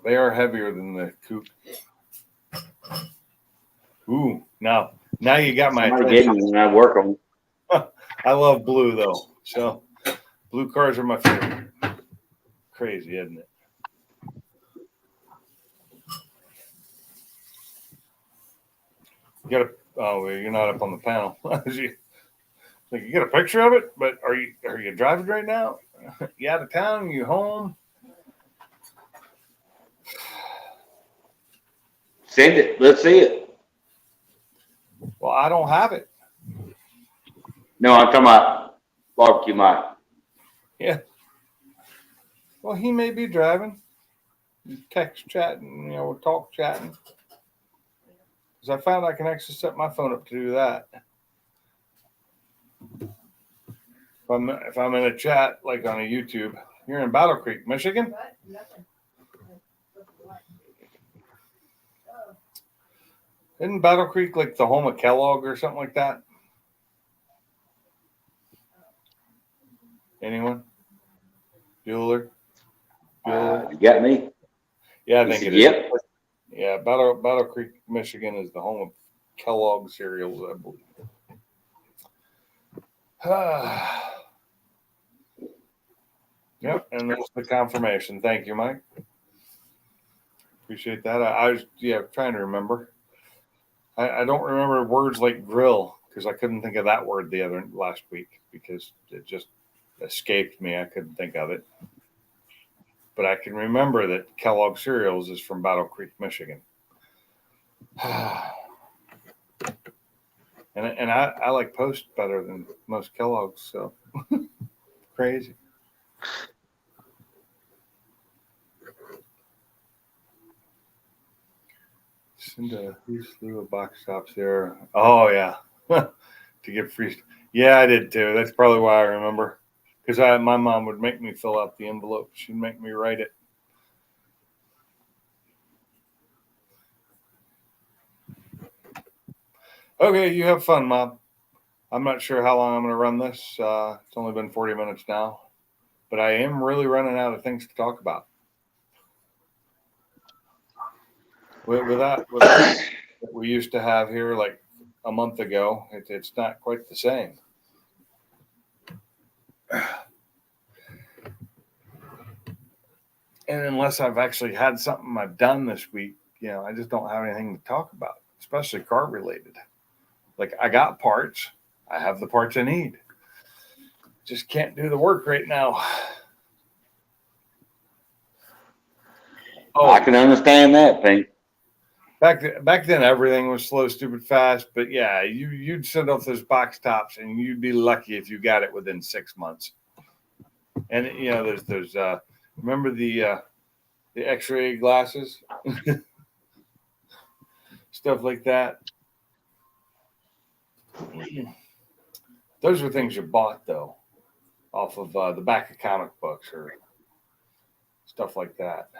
They are heavier than the coupe. Ooh, now you got my Somebody gave me when I work on. I love blue though. So blue cars are my favorite. Crazy, isn't it? You're not up on the panel. You get a picture of it, but are you driving right now? You out of town? You home? Send it. Let's see it. Well, I don't have it. No, I'm talking about Barbecue Mike. Yeah. Well, he may be driving. Text chatting, we're talk chatting. Because I found I can actually set my phone up to do that. If I'm in a chat, like on a YouTube, you're in Battle Creek, Michigan? What? Nothing. Isn't Battle Creek like the home of Kellogg or something like that? Anyone? Bueller? You got me? Yeah, I He think said, it is. yep. Yeah, Battle Creek, Michigan is the home of Kellogg cereals, I believe. Yep, and there's the confirmation. Thank you, Mike. Appreciate that. I was trying to remember. I don't remember words like grill because I couldn't think of that word last week because it just escaped me. I couldn't think of it. But I can remember that Kellogg cereals is from Battle Creek, Michigan. And I like Post better than most Kellogg's, so crazy. Cinda, who slew a box tops there? Oh yeah, to get free. Yeah, I did too. That's probably why I remember. Because my mom would make me fill out the envelope. She'd make me write it. Okay, you have fun, Mom. I'm not sure how long I'm going to run this. It's only been 40 minutes now, but I am really running out of things to talk about. With that we used to have here like a month ago, it's not quite the same. And unless I've actually had something I've done this week, I just don't have anything to talk about, especially car related. Like I got parts. I have the parts I need. Just can't do the work right now. I can understand that, Pink. Back then, everything was slow, stupid, fast. But yeah, you'd send off those box tops, and you'd be lucky if you got it within 6 months. And there's remember the X-ray glasses, stuff like that. Those were things you bought though, off of the back of comic books or stuff like that.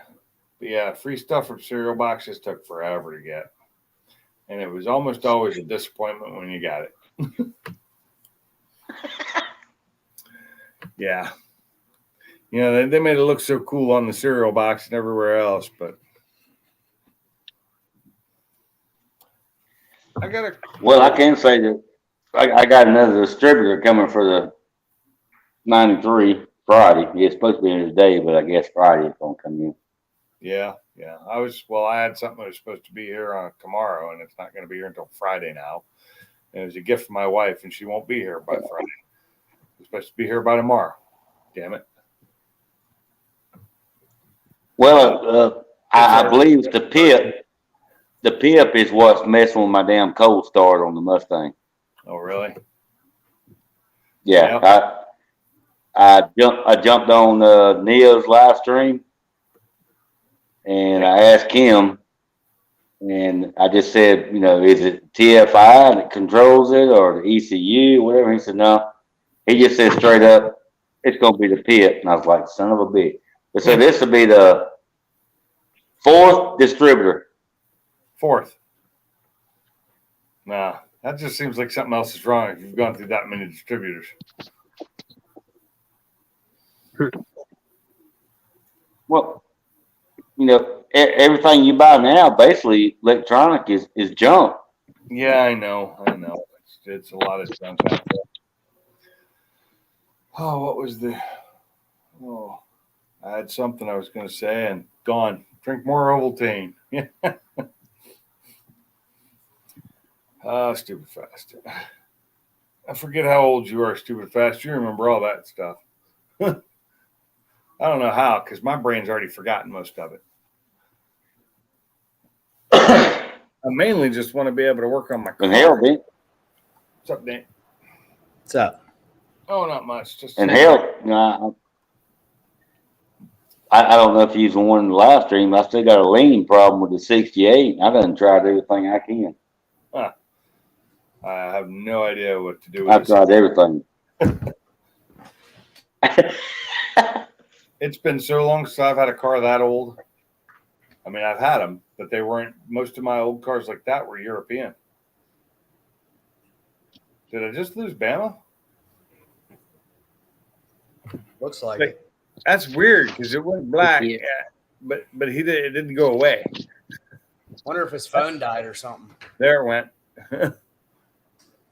But yeah, free stuff from cereal boxes took forever to get. And it was almost always a disappointment when you got it. Yeah. They made it look so cool on the cereal box and everywhere else, but Well, I can say that I got another distributor coming for the 93 Friday. It's supposed to be in today, but I guess Friday it's going to come in. Yeah. I had something that was supposed to be here on tomorrow, and it's not going to be here until Friday now. And it was a gift from my wife, and she won't be here by Friday. It's supposed to be here by tomorrow. Damn it. Well, I believe the PIP is what's messing with my damn cold start on the Mustang. Oh, really? Yeah, Yep. I jumped on Neil's live stream, and I asked him, and I just said, is it TFI that controls it or the ECU, whatever? He said no. He just said straight up, it's going to be the PIP, and I was like, son of a bitch. So this will be the 4th distributor. 4th. Nah, that just seems like something else is wrong if you've gone through that many distributors. Well, everything you buy now, basically electronic is junk. Yeah, I know. It's a lot of junk out there. Oh, what was I had something I was going to say and gone. Drink more Ovaltine. Stupid fast. I forget how old you are, stupid fast. You remember all that stuff. I don't know how, because my brain's already forgotten most of it. I mainly just want to be able to work on my car. And hell, Vince. What's up, Dan? What's up? Oh, not much. Just And hell, I don't know if you was the one in the live stream. I still got a lean problem with the 68. I done tried everything I can. I have no idea what to do with I've tried everything. It's been so long since I've had a car that old. I mean, I've had them, but they weren't. Most of my old cars like that were European. Did I just lose Bama? Looks like Like- it. That's weird because it went black, Yeah. but it didn't go away. Wonder if his phone died or something. There it went.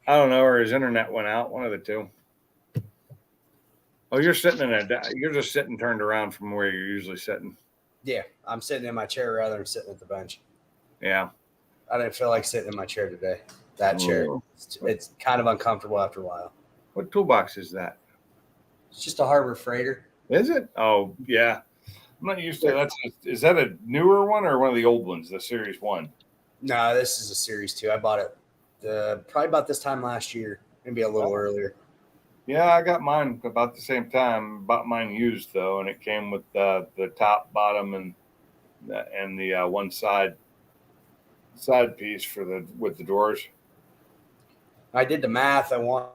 I don't know, or his internet went out. One of the two. Oh, you're just sitting turned around from where you're usually sitting. Yeah, I'm sitting in my chair rather than sitting at the bench. Yeah. I didn't feel like sitting in my chair today. That chair. It's kind of uncomfortable after a while. What toolbox is that? It's just a Harbor Freighter. Is it? Oh, yeah. I'm not used to that. Is that a newer one or one of the old ones, the Series 1? No, this is a Series 2. I bought it probably about this time last year, maybe a little earlier. Yeah, I got mine about the same time. Bought mine used, though, and it came with the top, bottom, and the one side piece with the doors. I did the math. I want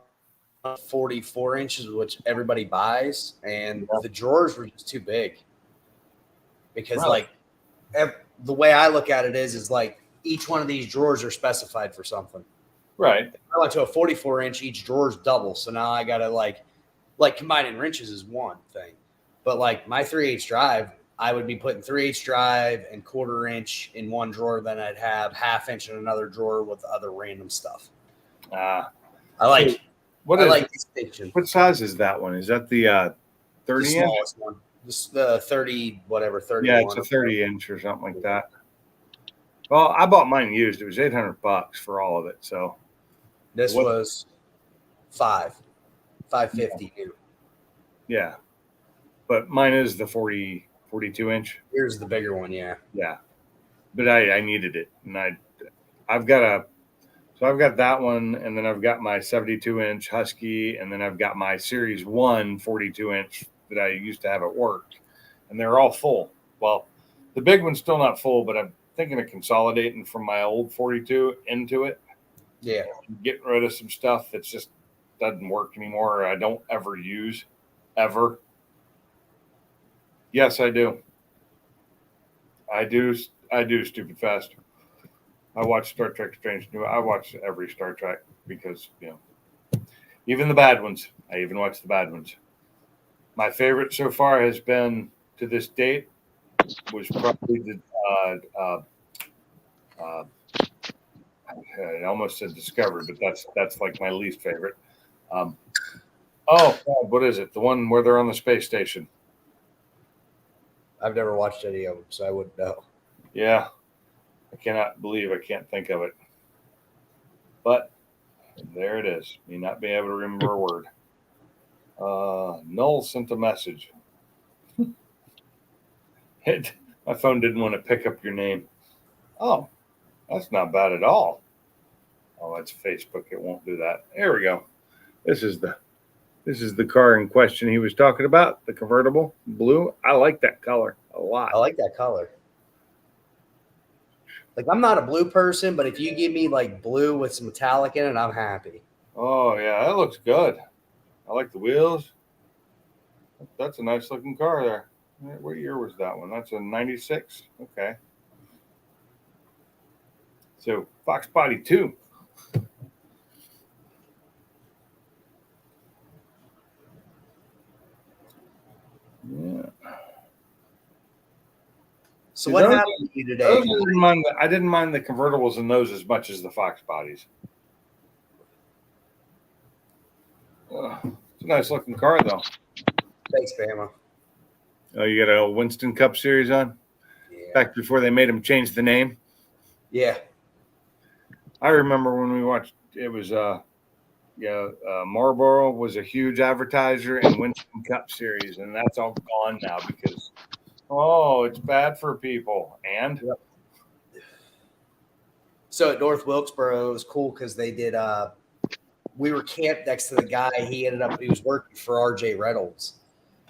44 inches, which everybody buys, and the drawers were just too big. Because Really? the way I look at it is like each one of these drawers are specified for something. Right. I went to a 44-inch, each drawer's double. So now I got to like combining wrenches is one thing. But like my 3/8 drive, I would be putting 3/8 drive and 1/4 inch in one drawer. Then I'd have 1/2 inch in another drawer with other random stuff. Uh, I like, what I is like it? distinction. What size is that one? Is that the The 30 inch? smallest one. The 30, whatever, 31. Yeah, it's a 30 inch or something like that. Well, I bought mine used. It was $800 for all of it. So This What- was $550 new. yeah, but mine is the 42 inch. Here's the bigger one, yeah. Yeah, but I needed it, and I've got that one, and then I've got my 72 inch Husky, and then I've got my Series 1 42 inch that I used to have at work, and they're all full. Well, the big one's still not full, but I'm thinking of consolidating from my old 42 into it, Yeah. getting rid of some stuff that's just doesn't work anymore, or I don't ever use ever. Yes, I do. I do, stupid fast. I watch Star Trek Strange New. I watch every Star Trek because, even the bad ones. I even watch the bad ones. My favorite so far has been, to this date, was probably the I almost said Discovery, but that's like my least favorite. Oh God, what is it? The one where they're on the space station. I've never watched any of them, so I wouldn't know. Yeah, I cannot believe I can't think of it. But there it is. Me not being able to remember a word. Null sent a message. My phone didn't want to pick up your name. Oh, that's not bad at all. Oh, that's Facebook. It won't do that. There we go. This is the car in question he was talking about, the convertible blue. I like that color a lot. I like that color. Like, I'm not a blue person, but if you give me like blue with some metallic in it, I'm happy. Oh yeah, that looks good. I like the wheels. That's a nice looking car there. What year was that one? That's a 96. Okay. So Fox Body 2. Yeah. So See, what those- happened to you today? I didn't mind the convertibles in those as much as the Fox bodies. It's a nice looking car though. Thanks, Bama. Oh, you got a Winston Cup series on? Yeah. Back before they made him change the name. Yeah. I remember when we watched. It was Marlboro was a huge advertiser and Winston Cup series, and that's all gone now because it's bad for people. And So at North Wilkesboro, it was cool because they did. We were camped next to the guy. He was working for RJ Reynolds.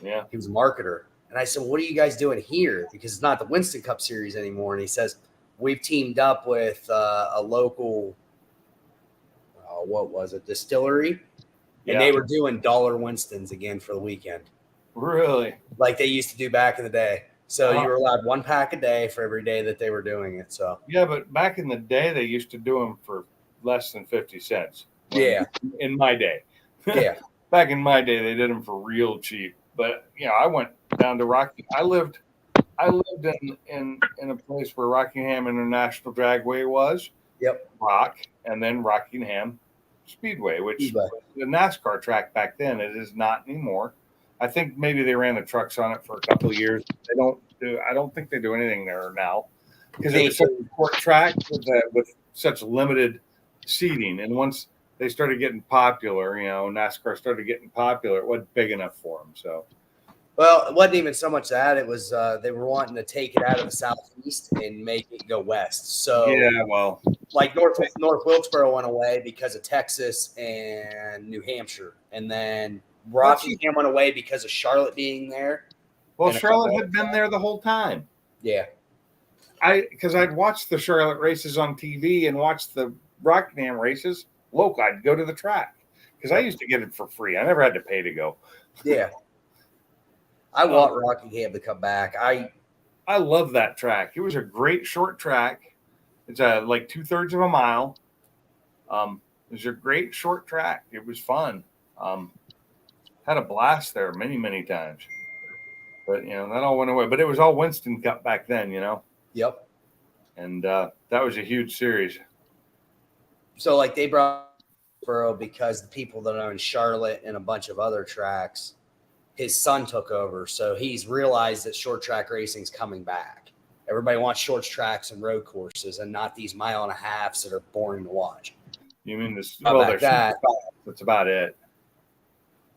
yeah, He was a marketer. And I said, "What are you guys doing here? Because it's not the Winston Cup series anymore." And he says, "We've teamed up with a local, what was it, distillery, and they were doing dollar Winstons again for the weekend, really. like they used to do back in the day. So Uh-huh. you were allowed 1 pack a day for every day that they were doing it. So Yeah, but back in the day, they used to do them for less than 50 cents. yeah, In my day. yeah, Back in my day, they did them for real cheap. But I went down to Rocky. I lived in a place where Rockingham International Dragway was. Yep. Rock, and then Rockingham Speedway, which Speedway. was the NASCAR track back then. It is not anymore. I think maybe they ran the trucks on it for a couple of years. I don't think they do anything there now because it was such a short track with such limited seating. And once they started getting popular, NASCAR started getting popular, it wasn't big enough for them. So Well, it wasn't even so much that. It was they were wanting to take it out of the southeast and make it go west. So yeah, well, like North Wilkesboro went away because of Texas and New Hampshire, and then Rockingham went away because of Charlotte being there. And a Charlotte couple had been there the whole time. Yeah, Because I'd watch the Charlotte races on TV and watch the Rockingham races local. I'd go to the track because I used to get it for free. I never had to pay to go. yeah. I want Rockingham to come back. I love that track. It was a great short track. It's like 2/3 of a mile. was a great short track. It was fun. Had a blast there many times. But, that all went away. But it was all Winston Cup back then, Yep. And that was a huge series. So like they brought Borough because the people that own Charlotte and a bunch of other tracks, his son took over. So he's realized that short track racing's coming back. Everybody wants short tracks and road courses and not these 1.5 miles that are boring to watch. You mean this? How Well, about that? that's about it.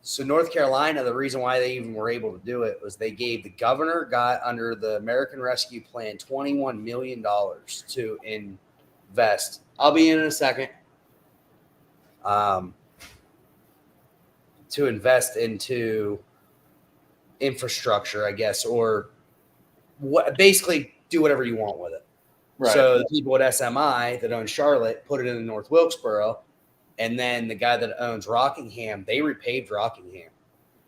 So North Carolina, the reason why they even were able to do it was they gave the governor got under the American Rescue Plan $21 million to invest. I'll be in a second. To invest into infrastructure, I guess, or basically do whatever you want with it. Right. So the people at SMI that own Charlotte put it in North Wilkesboro, and then the guy that owns Rockingham, they repaved Rockingham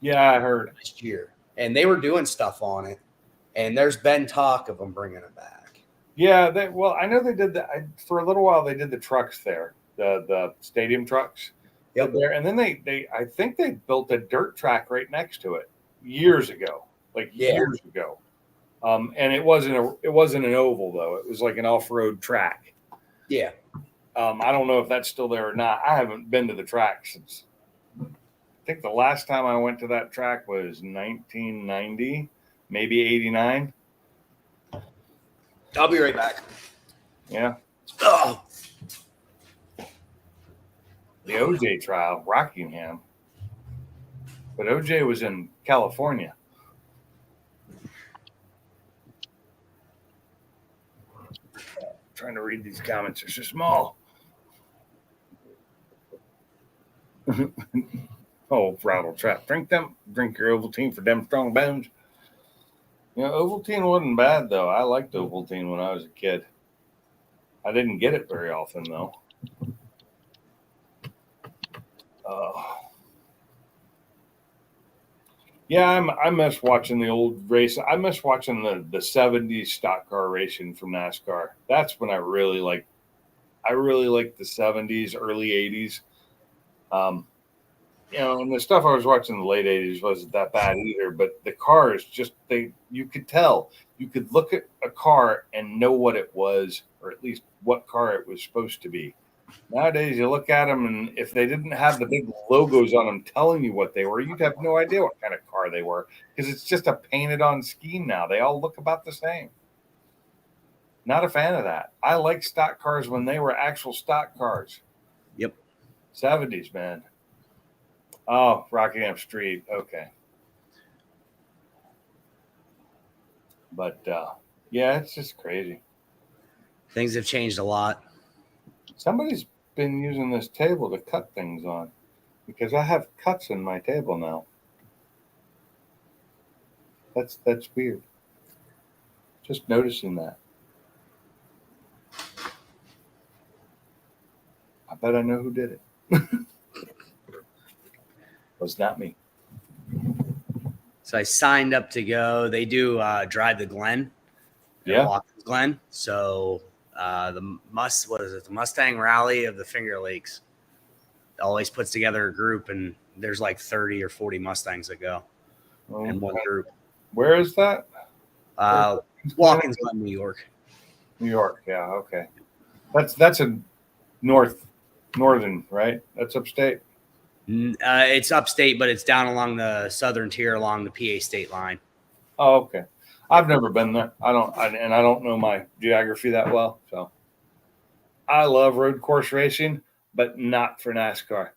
Yeah, I heard. last year, and they were doing stuff on it. And there's been talk of them bringing it back. Yeah, well, I know they did that for a little while. They did the trucks there, the stadium trucks. Yep. There, and then they I think they built a dirt track right next to it years ago, years ago. And it wasn't an oval though. It was like an off-road track. Yeah. I don't know if that's still there or not. I haven't been to the track since. I think the last time I went to that track was 1990, maybe 89. I'll be right back. Yeah. Oh. The OJ trial, Rockingham. But OJ was in California. Trying to read these comments. They're so small. Oh, Rattle Trap. Drink your Ovaltine for them strong bones. Ovaltine wasn't bad, though. I liked Ovaltine when I was a kid. I didn't get it very often, though. Yeah, I miss watching the old race. I miss watching the 70s stock car racing from NASCAR. That's when I really liked the 70s, early 80s. And the stuff I was watching in the late 80s wasn't that bad either, but the cars you could tell. You could look at a car and know what it was, or at least what car it was supposed to be. Nowadays, you look at them, and if they didn't have the big logos on them telling you what they were, you'd have no idea what kind of car they were, because it's just a painted-on scheme now. They all look about the same. Not a fan of that. I like stock cars when they were actual stock cars. Yep. 70s, man. Oh, Rockingham Street. Okay. But, yeah, it's just crazy. Things have changed a lot. Somebody's been using this table to cut things on, because I have cuts in my table now. That's weird. Just noticing that. I bet I know who did it. Was not me. So I signed up to go. They do Drive the Glen. Yeah. Watkins Glen. So the Mustang Rally of the Finger Lakes always puts together a group, and there's like 30 or 40 Mustangs that go in one group. Where is that? Watkins Glen, New York. New York. Yeah. Okay. That's a northern, right? That's upstate. It's upstate, but it's down along the southern tier along the PA state line. Oh, okay. I've never been there. I don't know my geography that well. So I love road course racing, but not for NASCAR.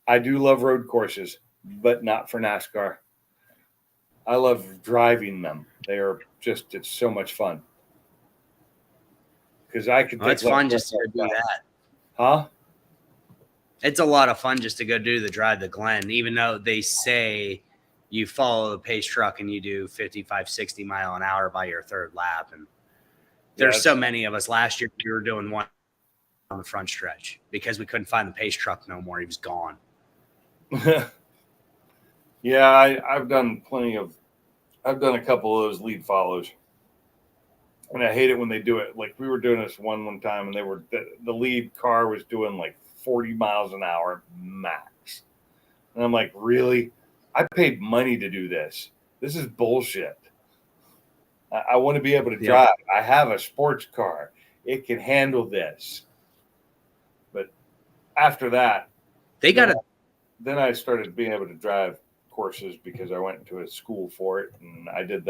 I do love road courses, but not for NASCAR. I love driving them. They are just, it's so much fun. Because I could It's fun just to do that. Huh? It's a lot of fun just to go do the Drive the Glen, even though they say you follow the pace truck and you do 55, 60 mile an hour by your third lap. And there's so many of us. Last year, we were doing one on the front stretch because we couldn't find the pace truck no more. He was gone. Yeah, I've done I've done a couple of those lead follows. And I hate it when they do it. Like we were doing this one time, and the lead car was doing like 40 miles an hour max. And I'm like, really? I paid money to do this. This is bullshit. I want to be able to Yeah. drive. I have a sports car. It can handle this. But after that, They got to. then I started being able to drive courses because I went to a school for it, and I did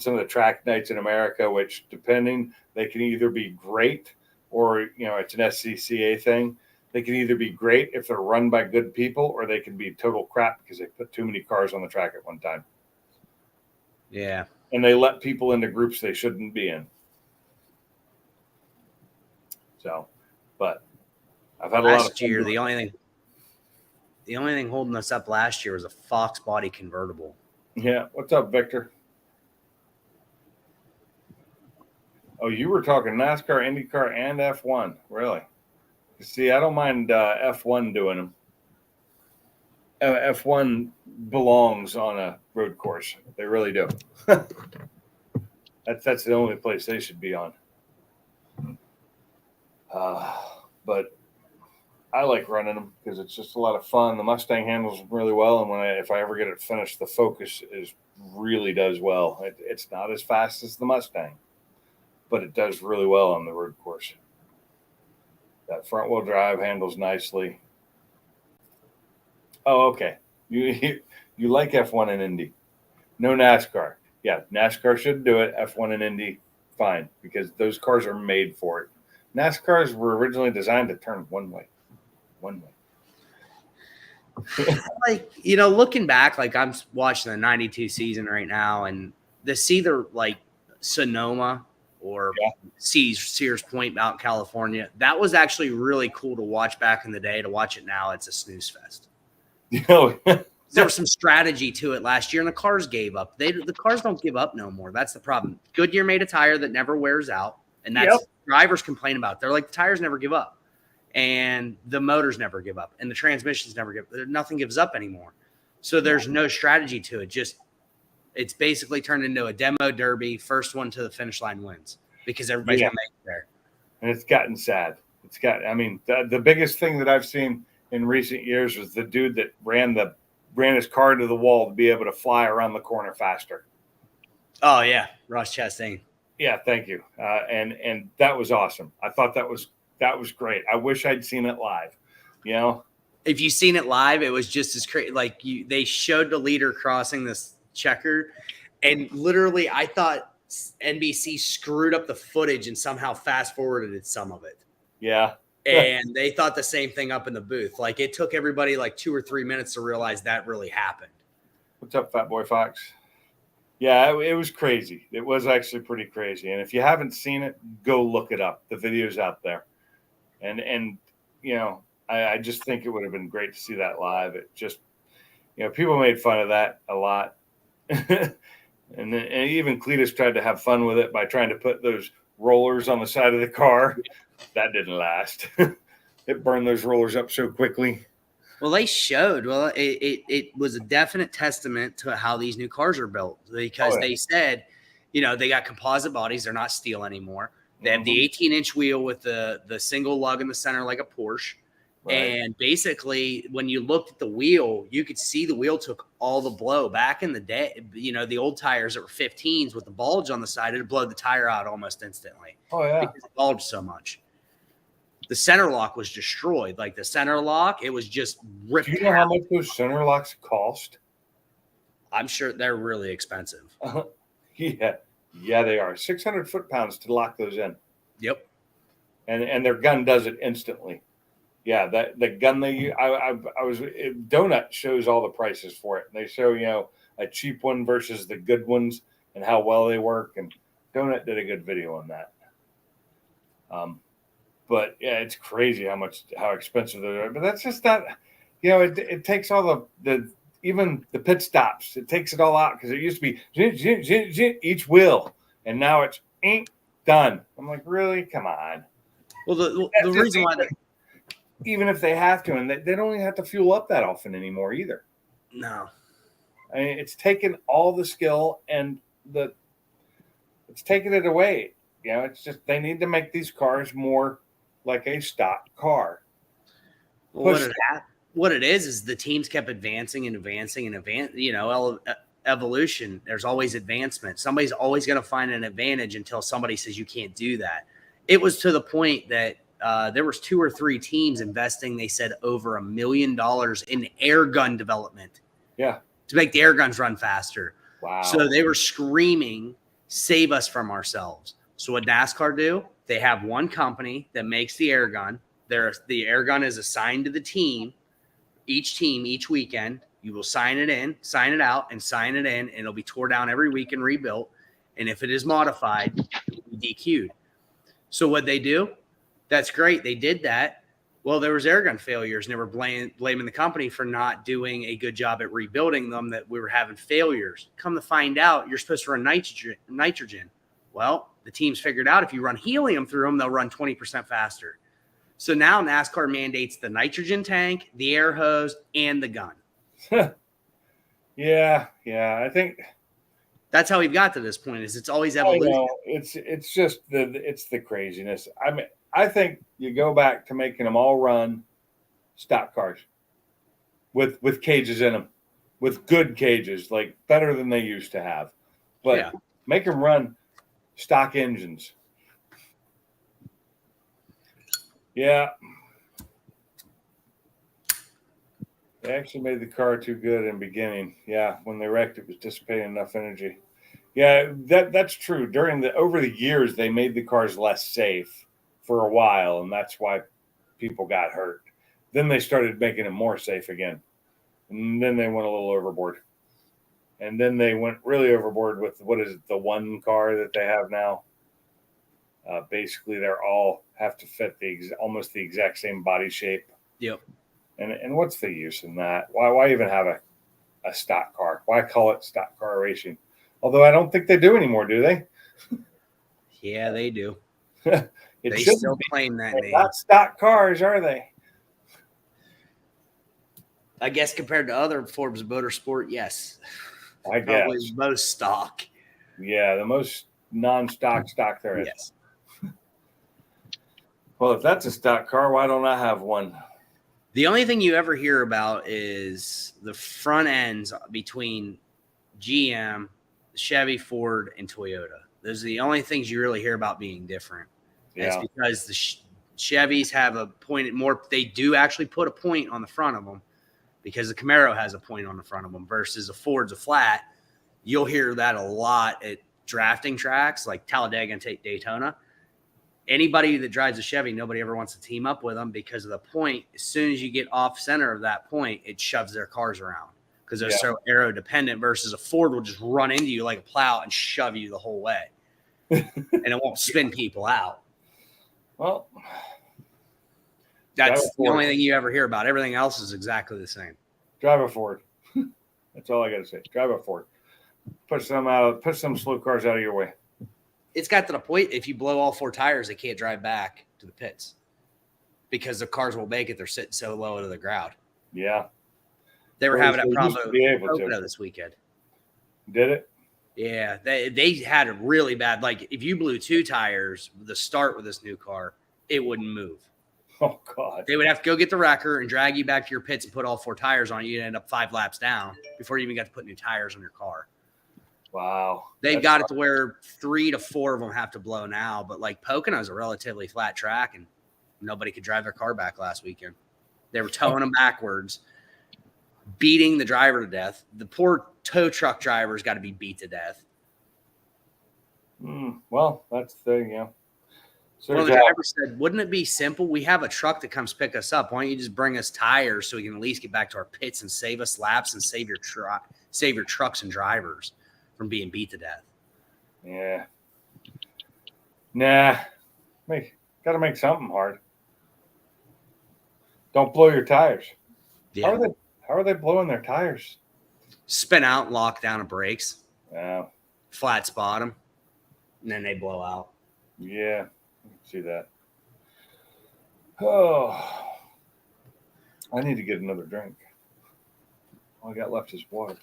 some of the track nights in America, which depending, they can either be great or it's an SCCA thing. They can either be great if they're run by good people, or they can be total crap because they put too many cars on the track at one time, Yeah. and they let people into groups they shouldn't be in. So, but I've had a lot of Last fun year, doing the it. only thing holding us up last year was a Fox body convertible. Yeah. What's up, Victor? Oh, you were talking NASCAR, IndyCar, and F1. Really? See, I don't mind F1 doing them. F1 belongs on a road course. They really do. That's the only place they should be on. But I like running them because it's just a lot of fun. The Mustang handles them really well, and if I ever get it finished, the Focus really does well. It's not as fast as the Mustang, but it does really well on the road course. That front wheel drive handles nicely. Oh, okay. You like F1 and Indy. No NASCAR. Yeah, NASCAR should do it. F1 and Indy, fine, because those cars are made for it. NASCARs were originally designed to turn one way. Like, looking back, like I'm watching the 92 season right now, and this either like Sonoma or Sears Point out in California, that was actually really cool to watch back in the day. To watch it now, it's a snooze fest. There was some strategy to it last year, and the cars gave up. The cars don't give up no more. That's the problem. Goodyear made a tire that never wears out, and that's drivers complain about. They're like, the tires never give up, and the motors never give up, and the transmissions never give up. Nothing gives up anymore. So there's no strategy to it. Just it's basically turned into a demo derby. First one to the finish line wins because everybody's gonna make it there. And it's gotten sad. The biggest thing that I've seen in recent years was the dude that ran his car to the wall to be able to fly around the corner faster. Oh yeah, Ross Chastain. Yeah, thank you. And that was awesome. I thought that was great. I wish I'd seen it live. If you've seen it live, it was just as crazy. Like they showed the leader crossing this checker, and literally, I thought NBC screwed up the footage and somehow fast forwarded some of it. Yeah. And they thought the same thing up in the booth. Like it took everybody like 2 or 3 minutes to realize that really happened. What's up, Fat Boy Fox? Yeah, it was crazy. It was actually pretty crazy. And if you haven't seen it, go look it up. The video's out there. And I just think it would have been great to see that live. It just, people made fun of that a lot. and even Cletus tried to have fun with it by trying to put those rollers on the side of the car. That didn't last. It burned those rollers up so quickly. Well, they showed. Well, it was a definite testament to how these new cars are built because they said, they got composite bodies. They're not steel anymore. They have the 18-inch wheel with the single lug in the center like a Porsche. Right. And basically, when you looked at the wheel, you could see the wheel took all the blow. Back in the day, the old tires that were 15s with the bulge on the side, it'd blow the tire out almost instantly. Oh, yeah. Because it bulged so much. The center lock was destroyed. Like the center lock, it was just ripped. Do you know how much those center locks cost? I'm sure they're really expensive. Yeah, they are. 600 foot-pounds to lock those in. Yep. And their gun does it instantly. Yeah, the gun they use. Donut shows all the prices for it. They show a cheap one versus the good ones and how well they work. And Donut did a good video on that. But yeah, it's crazy how expensive they are. But that's just that. It takes all even the pit stops. It takes it all out because it used to be each wheel, and now it's ain't done. I'm like, really? Come on. Well, the reason why even if they have to, and they don't even have to fuel up that often anymore either. No. I mean, it's taken all the skill and it's taken it away. It's just they need to make these cars more like a stock car. Well, push. what it is the teams kept advancing and advancing and evolution. There's always advancement. Somebody's always going to find an advantage until somebody says you can't do that. It was to the point that there was 2 or 3 teams investing, they said, over $1 million in air gun development. Yeah. To make the air guns run faster. Wow. So they were screaming, save us from ourselves. So what NASCAR do? They have one company that makes the air gun. The air gun is assigned to the team. Each team, each weekend, you will sign it in, sign it out, and sign it in, and it'll be tore down every week and rebuilt. And if it is modified, it will be DQ'd. So what they do? That's great. They did that. Well, there was air gun failures, and they were blaming the company for not doing a good job at rebuilding them, that we were having failures. Come to find out, you're supposed to run nitrogen. Well, the teams figured out if you run helium through them, they'll run 20% faster. So now NASCAR mandates the nitrogen tank, the air hose, and the gun. Yeah. I think That's how we've got to this point. Is it's always I evolution. know, it's just the craziness. I mean, I think you go back to making them all run stock cars with cages in them, with good cages, like better than they used to have. But Yeah. make them run stock engines. Yeah. They actually made the car too good in the beginning. Yeah, when they wrecked, it was dissipating enough energy. Yeah, that's true. Over the years, they made the cars less safe for a while, and that's why people got hurt. Then they started making them more safe again, and then they went a little overboard. And then they went really overboard with the one car that they have now. Basically, they're all have to fit almost the exact same body shape. Yep. And what's the use in that? Why even have a stock car? Why call it stock car racing? Although I don't think they do anymore, do they? Yeah, they do. It They shouldn't still be. claim that They're name. not stock cars, are they? I guess compared to other forms of motorsport, yes. I guess. Probably most stock. Yeah, the most non-stock stock there is. Yes. Well, if that's a stock car, why don't I have one? The only thing you ever hear about is the front ends between GM, Chevy, Ford, and Toyota. Those are the only things you really hear about being different. Yeah. It's because the Chevys have a point more. They do actually put a point on the front of them because the Camaro has a point on the front of them versus a Ford's a flat. You'll hear that a lot at drafting tracks like Talladega and Daytona. Anybody that drives a Chevy, nobody ever wants to team up with them because of the point. As soon as you get off center of that point, it shoves their cars around because they're so aero dependent versus a Ford will just run into you like a plow and shove you the whole way. And it won't spin people out. Well, That's drive a the Ford. only thing you ever hear about. Everything else is exactly the same. Drive a Ford. That's all I got to say. Drive a Ford. Push some slow cars out of your way. It's got to the point if you blow all 4 tires, they can't drive back to the pits because the cars won't make it. They're sitting so low to the ground. Yeah. They were Well, having they a used problem to be able with to. Pocono this weekend. Did it? Yeah, they had a really bad. Like if you blew 2 tires, the start with this new car, it wouldn't move. Oh God. They would have to go get the wrecker and drag you back to your pits and put all 4 tires on you. You'd end up 5 laps down before you even got to put new tires on your car. Wow. They've That's got it to where 3 to 4 of them have to blow now. But like Pocono's a relatively flat track, and nobody could drive their car back last weekend. They were towing them backwards, beating the driver to death. The poor tow truck driver's got to be beat to death. Well, that's the thing, yeah. So One of the drivers said, wouldn't it be simple? We have a truck that comes pick us up. Why don't you just bring us tires so we can at least get back to our pits and save us laps and save your trucks and drivers from being beat to death? Yeah. Nah. Gotta make something hard. Don't blow your tires. Yeah. How are they blowing their tires? Spin out, lock down the brakes, Oh, flat spot them, and then they blow out. yeah. I can see that. Oh. I need to get another drink. All I got left is water.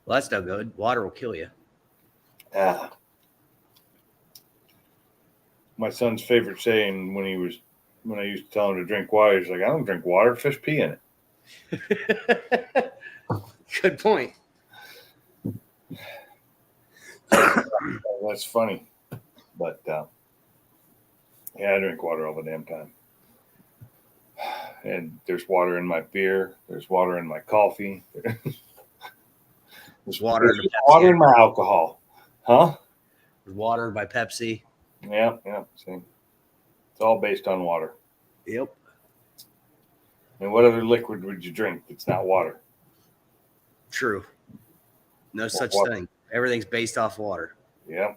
Well, that's no good. Water will kill you. Ah. My son's favorite saying when he was when I used to tell him to drink water, he's like, I don't drink water. Fish pee in it. Good point. That's funny. But yeah, I drink water all the damn time. And there's water in my beer. There's water in my coffee. There's water in the Pepsi. Water in my alcohol. Huh? There's water by Pepsi. Yeah, yeah. See, it's all based on water. Yep. And what other liquid would you drink that's not water? True. No such water. thing. Everything's based off water. Yeah.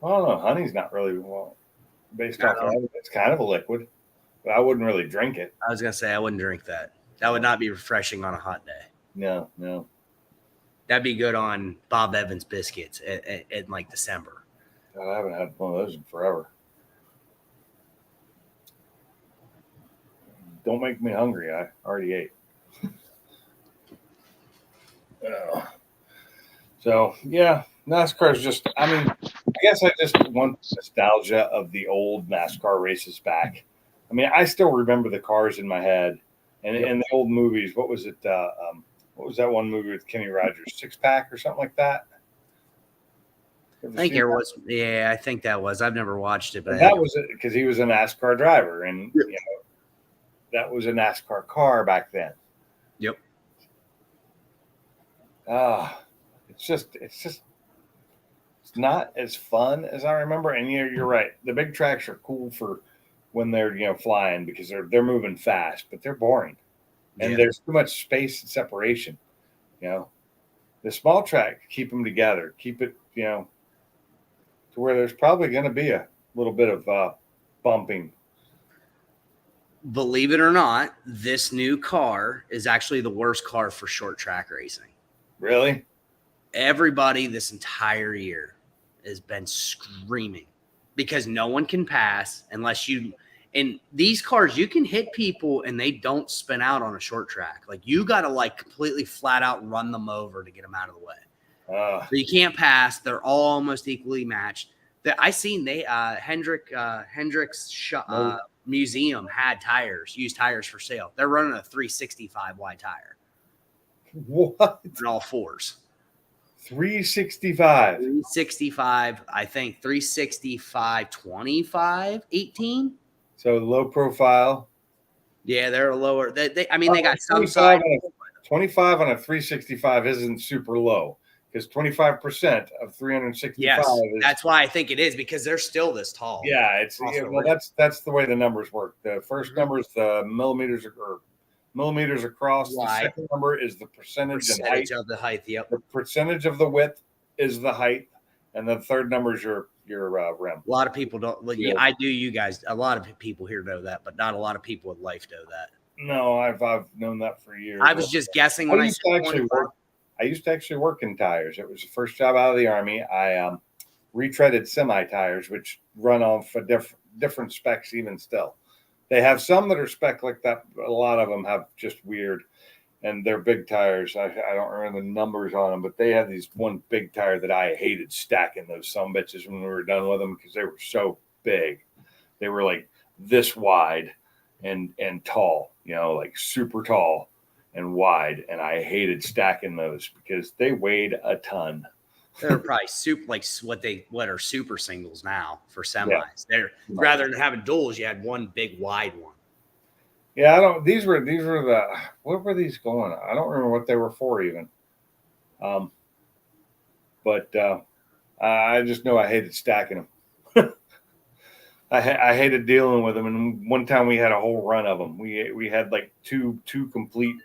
I don't know. Honey's not really based off of it. It's kind of a liquid, but I wouldn't really drink it. I was gonna say I wouldn't drink that. That would not be refreshing on a hot day. No, no. That'd be good on Bob Evans biscuits in like December. God, I haven't had one of those in forever. Don't make me hungry. I already ate. So, yeah, NASCAR is just, I mean, I guess I just want nostalgia of the old NASCAR races back. I mean, I still remember the cars in my head and the old movies. What was it? What was that one movie with Kenny Rogers? Six Pack or something like that? I think there was. Yeah, I think that was. I've never watched it, but that was it because he was a NASCAR driver, and you know, that was a NASCAR car back then. Yep. It's not as fun as I remember. And you're right. The big tracks are cool for when they're flying because they're moving fast, but they're boring, and there's too much space and separation. The small track, keep them together, keep it to where there's probably going to be a little bit of bumping. Believe it or not, this new car is actually the worst car for short track racing. Really? Everybody this entire year has been screaming because no one can pass unless you. In these cars, you can hit people and they don't spin out on a short track. Like you got to completely flat out run them over to get them out of the way. So you can't pass. They're all almost equally matched. I seen Hendrick's museum had used tires for sale. They're running a 365 wide tire. What? In all fours. 365. 365, I think 365, 25, 18. So low profile. Yeah, they're lower. They got some 25 on a 365 isn't super low because 25% of 365. Yes, that's why I think it is because they're still this tall. Yeah, that's the way the numbers work. The first number is the millimeters across. Wide. The second number is the percentage of the height. Yep. The percentage of the width is the height, and the third number is your rim. A lot of people don't. Yeah. I do. You guys, a lot of people here know that, but not a lot of people in life know that. No, I've known that for years. I was just guessing when I used to actually work in tires. It was the first job out of the Army. I retreaded semi tires, which run off a different specs even still. They have some that are spec like that, but a lot of them have just weird, and they're big tires. I don't remember the numbers on them, but they have these one big tire that I hated stacking those sumbitches when we were done with them because they were so big. They were like this wide and tall, like super tall and wide. And I hated stacking those because they weighed a ton. They're probably what are super singles now for semis. They're rather than having duals, you had one big wide one. Yeah, these were what were these going? I don't remember what they were for even. But I just know I hated stacking them. I hated dealing with them. And one time we had a whole run of them. We had like two complete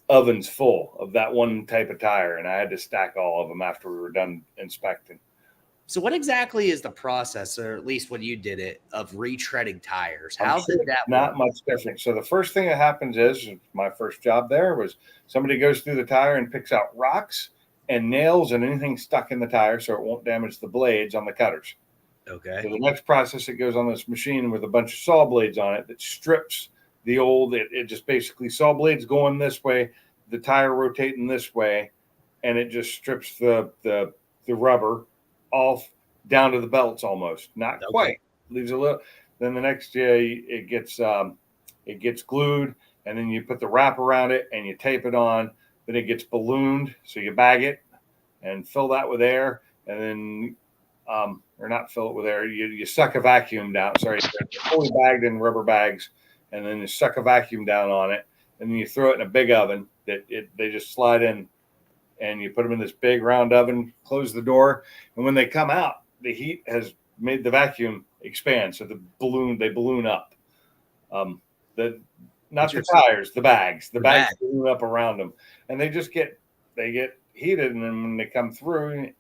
ovens full of that one type of tire, and I had to stack all of them after we were done inspecting. So what exactly is the process, or at least when you did it, of retreading tires? How did that work? Not much different. So the first thing that happens is my first job there was somebody goes through the tire and picks out rocks and nails and anything stuck in the tire so it won't damage the blades on the cutters. Okay. So the next process, it goes on this machine with a bunch of saw blades on it that strips the old, it just basically saw blades going this way, the tire rotating this way, and it just strips the rubber off down to the belts almost. Not quite, leaves a little. Then the next day it gets glued, and then you put the wrap around it and you tape it on. Then it gets ballooned, so you bag it and fill that with air, and then or not fill it with air. You suck a vacuum down. Sorry, it's fully bagged in rubber bags, and then you suck a vacuum down on it, and then you throw it in a big oven they just slide in, and you put them in this big round oven. Close the door, and when they come out, the heat has made the vacuum expand, so they balloon up. The not the tires, the bags bag. balloon up around them, and they get heated, and then when they come through,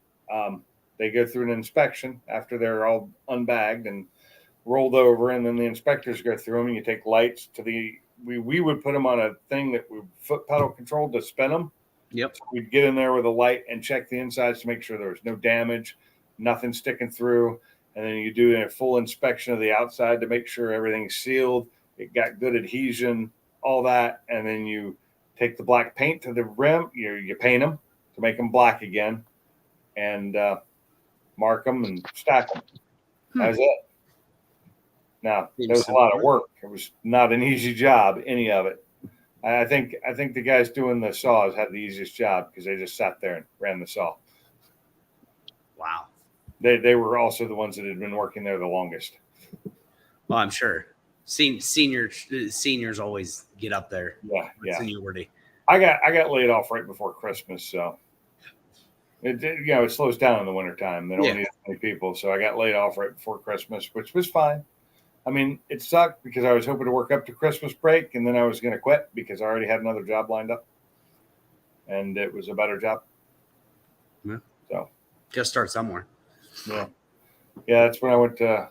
they go through an inspection after they're all unbagged and rolled over, and then the inspectors go through them, and you take lights to we would put them on a thing that we foot pedal controlled to spin them. Yep. So we'd get in there with a light and check the insides to make sure there was no damage, nothing sticking through, and then you do a full inspection of the outside to make sure everything's sealed, it got good adhesion, all that, and then you take the black paint to the rim, you paint them to make them black again, and mark them and stack them. That's it. Now, there was a lot of work. It was not an easy job, any of it. I think the guys doing the saws had the easiest job because they just sat there and ran the saw. Wow. They were also the ones that had been working there the longest. Well, I'm sure. Seniors always get up there. Yeah, yeah. Seniority. I got laid off right before Christmas, so it slows down in the wintertime. They don't need as many people, so I got laid off right before Christmas, which was fine. I mean, it sucked because I was hoping to work up to Christmas break, and then I was going to quit because I already had another job lined up, and it was a better job. Yeah. So, just start somewhere. Yeah, that's when I went to.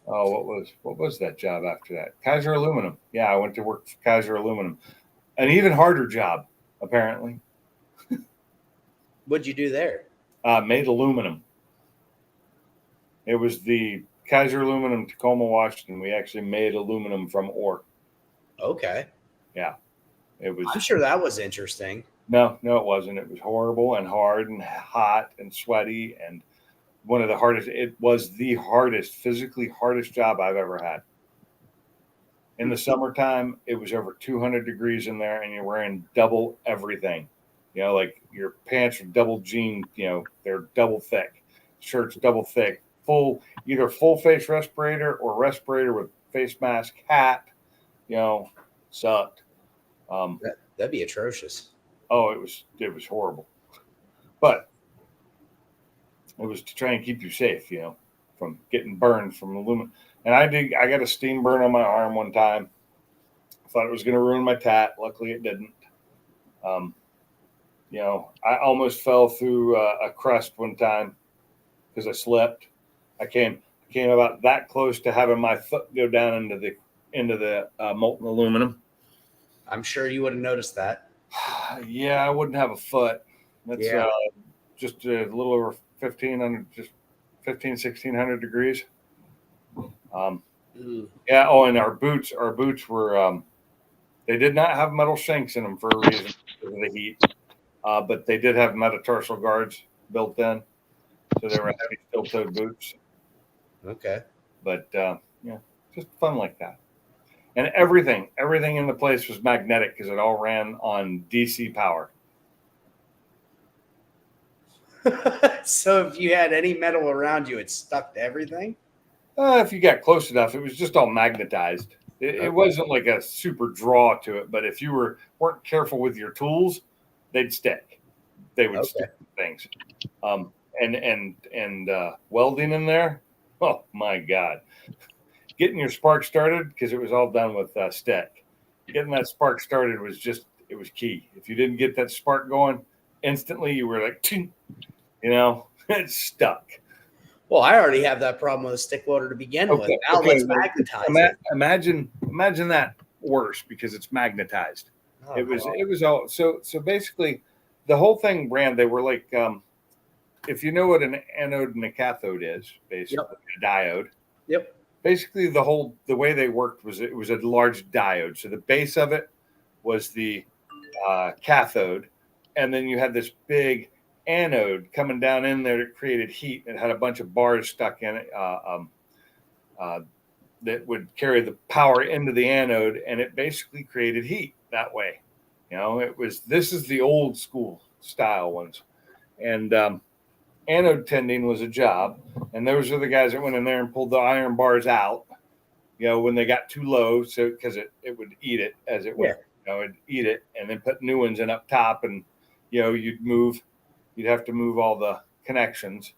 Oh, what was that job after that? Kaiser Aluminum. Yeah, I went to work for Kaiser Aluminum, an even harder job apparently. What'd you do there? Made aluminum. It was the Kaiser Aluminum, Tacoma, Washington. We actually made aluminum from ore. Okay. Yeah, it was. I'm sure that was interesting. No, it wasn't. It was horrible and hard and hot and sweaty and one of the hardest. It was the hardest, physically hardest job I've ever had. In the summertime, it was over 200 degrees in there, and you're wearing double everything. Like your pants are double jean. They're double thick. Shirts double thick. Either full face respirator or respirator with face mask, hat. Sucked. That'd be atrocious. Oh, it was horrible, but it was to try and keep you safe, from getting burned from aluminum. And I got a steam burn on my arm one time. I thought it was going to ruin my tat. Luckily, it didn't. I almost fell through a crust one time because I slipped. I came about that close to having my foot go down into the molten aluminum. I'm sure you would have noticed that. Yeah, I wouldn't have a foot. That's just a little over 1,500, just 1,1600 degrees. Yeah. Oh, and our boots were, they did not have metal shanks in them for a reason because of the heat. But they did have metatarsal guards built in. So they were heavy steel-toed boots. Okay. But, just fun like that. And everything in the place was magnetic because it all ran on DC power. So if you had any metal around you, it stuck to everything? If you got close enough, it was just all magnetized. It wasn't like a super draw to it, but if you weren't careful with your tools, they'd stick. They would stick to things. And welding in there, oh my God. Getting your spark started, because it was all done with stick. Getting that spark started was key. If you didn't get that spark going instantly, you were like, it's stuck. Well, I already have that problem with a stick loader to begin with. Now let's magnetize it. Imagine that worse because it's magnetized. Oh, it was all so basically the whole thing ran. They were like, if you know what an anode and a cathode is, basically a diode. Yep. Basically, the way they worked was it was a large diode. So the base of it was the cathode, and then you had this big anode coming down in there that created heat. It had a bunch of bars stuck in it, that would carry the power into the anode, and it basically created heat that way. This is the old school style ones. And anode tending was a job. And those are the guys that went in there and pulled the iron bars out, when they got too low. So, because it would eat it as it went, it'd eat it and then put new ones in up top. And, you'd have to move all the connections.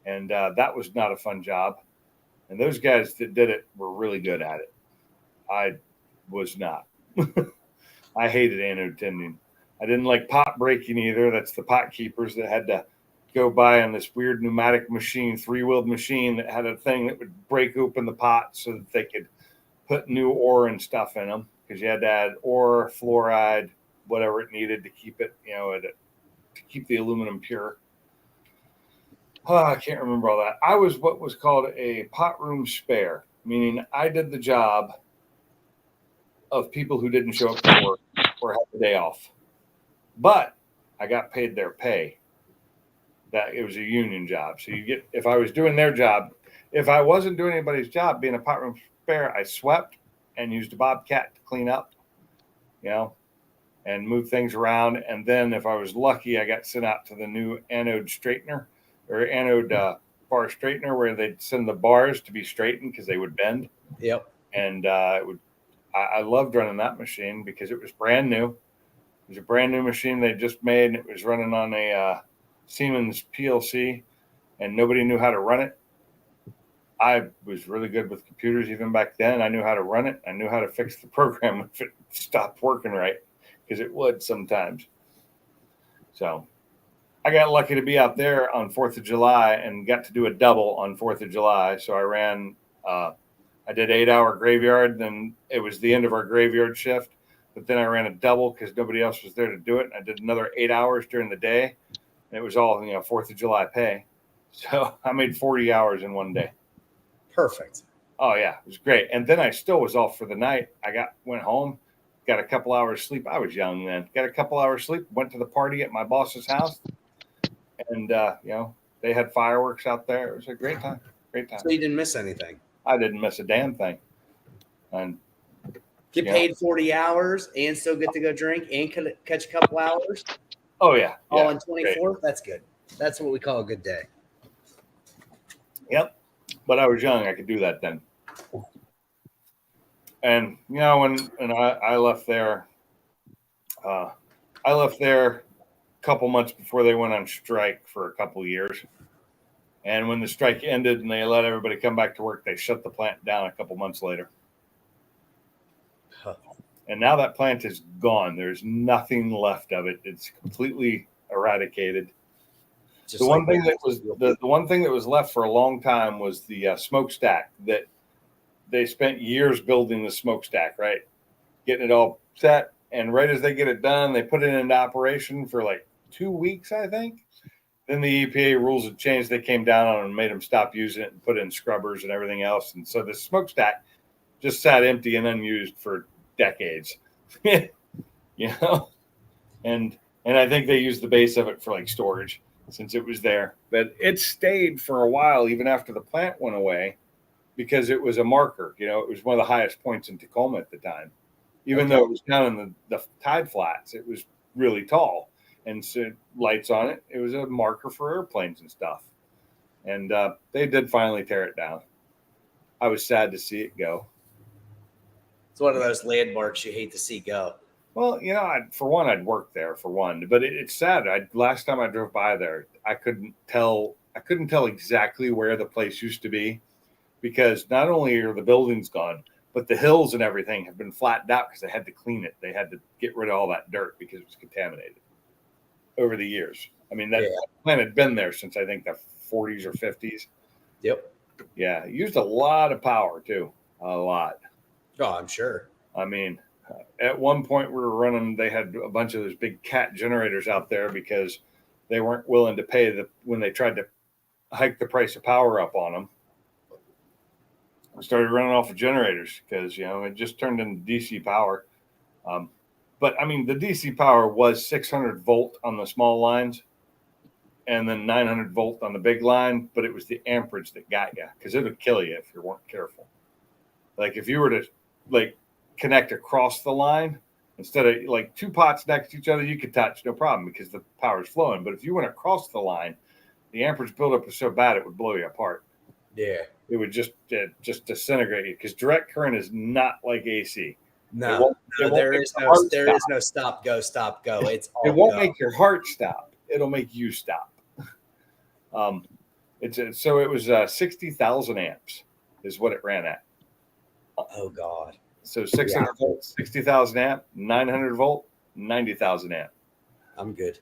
And that was not a fun job. And those guys that did it were really good at it. I was not. I hated anode tending. I didn't like pot breaking either. That's the pot keepers that had to go by on this weird pneumatic machine, 3-wheeled machine that had a thing that would break open the pots so that they could put new ore and stuff in them, because you had to add ore, fluoride, whatever it needed to keep it, to keep the aluminum pure. I can't remember all that. I was what was called a pot room spare, meaning I did the job of people who didn't show up to work or had the day off. But I got paid their pay. That it was a union job. So if I was doing their job, if I wasn't doing anybody's job being a pot room spare, I swept and used a Bobcat to clean up, and move things around. And then if I was lucky, I got sent out to the new anode straightener or anode bar straightener, where they'd send the bars to be straightened because they would bend. Yep. And I loved running that machine because it was brand new. It was a brand new machine they just made, and it was running on a Siemens PLC, and nobody knew how to run it. I was really good with computers even back then. I knew how to run it. I knew how to fix the program if it stopped working right, because it would sometimes. So I got lucky to be out there on 4th of July and got to do a double on 4th of July. So I ran, I did 8-hour graveyard. Then it was the end of our graveyard shift. But then I ran a double because nobody else was there to do it. And I did another 8 hours during the day. And it was all, 4th of July pay. So I made 40 hours in one day. Perfect. Oh, yeah. It was great. And then I still was off for the night. Went home, got a couple hours sleep. I was young then. Got a couple hours sleep, went to the party at my boss's house. And, they had fireworks out there. It was a great time. Great time. So you didn't miss anything. I didn't miss a damn thing. And Get paid 40 hours and still get to go drink and catch a couple hours. oh, yeah. All Yeah. in 24. That's good. That's what we call a good day. Yep. But I was young. I could do that then. And, when I left there, a couple months before they went on strike for a couple years. And when the strike ended and they let everybody come back to work, they shut the plant down a couple months later. Huh. And now that plant is gone. There's nothing left of it. It's completely eradicated. Just The one thing that was left for a long time was the smokestack that they spent years building the smokestack, right? Getting it all set. And right as they get it done, they put it into operation for like 2 weeks, I think. Then the EPA rules had changed. They came down on it and made them stop using it and put in scrubbers and everything else. And so the smokestack just sat empty and unused for decades, And I think they used the base of it for like storage since it was there. But it stayed for a while, even after the plant went away, because it was a marker. It was one of the highest points in Tacoma at the time. Even though it was down in the tide flats, it was really tall. And so lights on it. It was a marker for airplanes and stuff. And they did finally tear it down. I was sad to see it go. It's one of those landmarks you hate to see go. Well, I'd worked there for one, but it's sad. Last time I drove by there, I couldn't tell exactly where the place used to be, because not only are the buildings gone, but the hills and everything have been flattened out because they had to clean it. They had to get rid of all that dirt because it was contaminated over the years. I mean, that plant had been there since I think the 40s or 50s. Yep. Yeah, it used a lot of power too. A lot. Oh, I'm sure. I mean, at one point they had a bunch of those big cat generators out there because they weren't willing to pay when they tried to hike the price of power up on them. I started running off of generators because, it just turned into DC power. But I mean, the DC power was 600 volt on the small lines. and then 900 volt on the big line, but it was the amperage that got you because it would kill you if you weren't careful. Like if you were to like connect across the line instead of like two pots next to each other, you could touch no problem because the power's flowing. But if you went across the line, the amperage buildup was so bad it would blow you apart. Yeah. It would just disintegrate you because direct current is not like AC. No, there is no stop go. It's all It won't go. make your heart stop. It'll make you stop. So it was 60,000 amps is what it ran at. Oh God. So 600 volts, 60,000 amp, 900 volt, 90,000 amp. I'm good.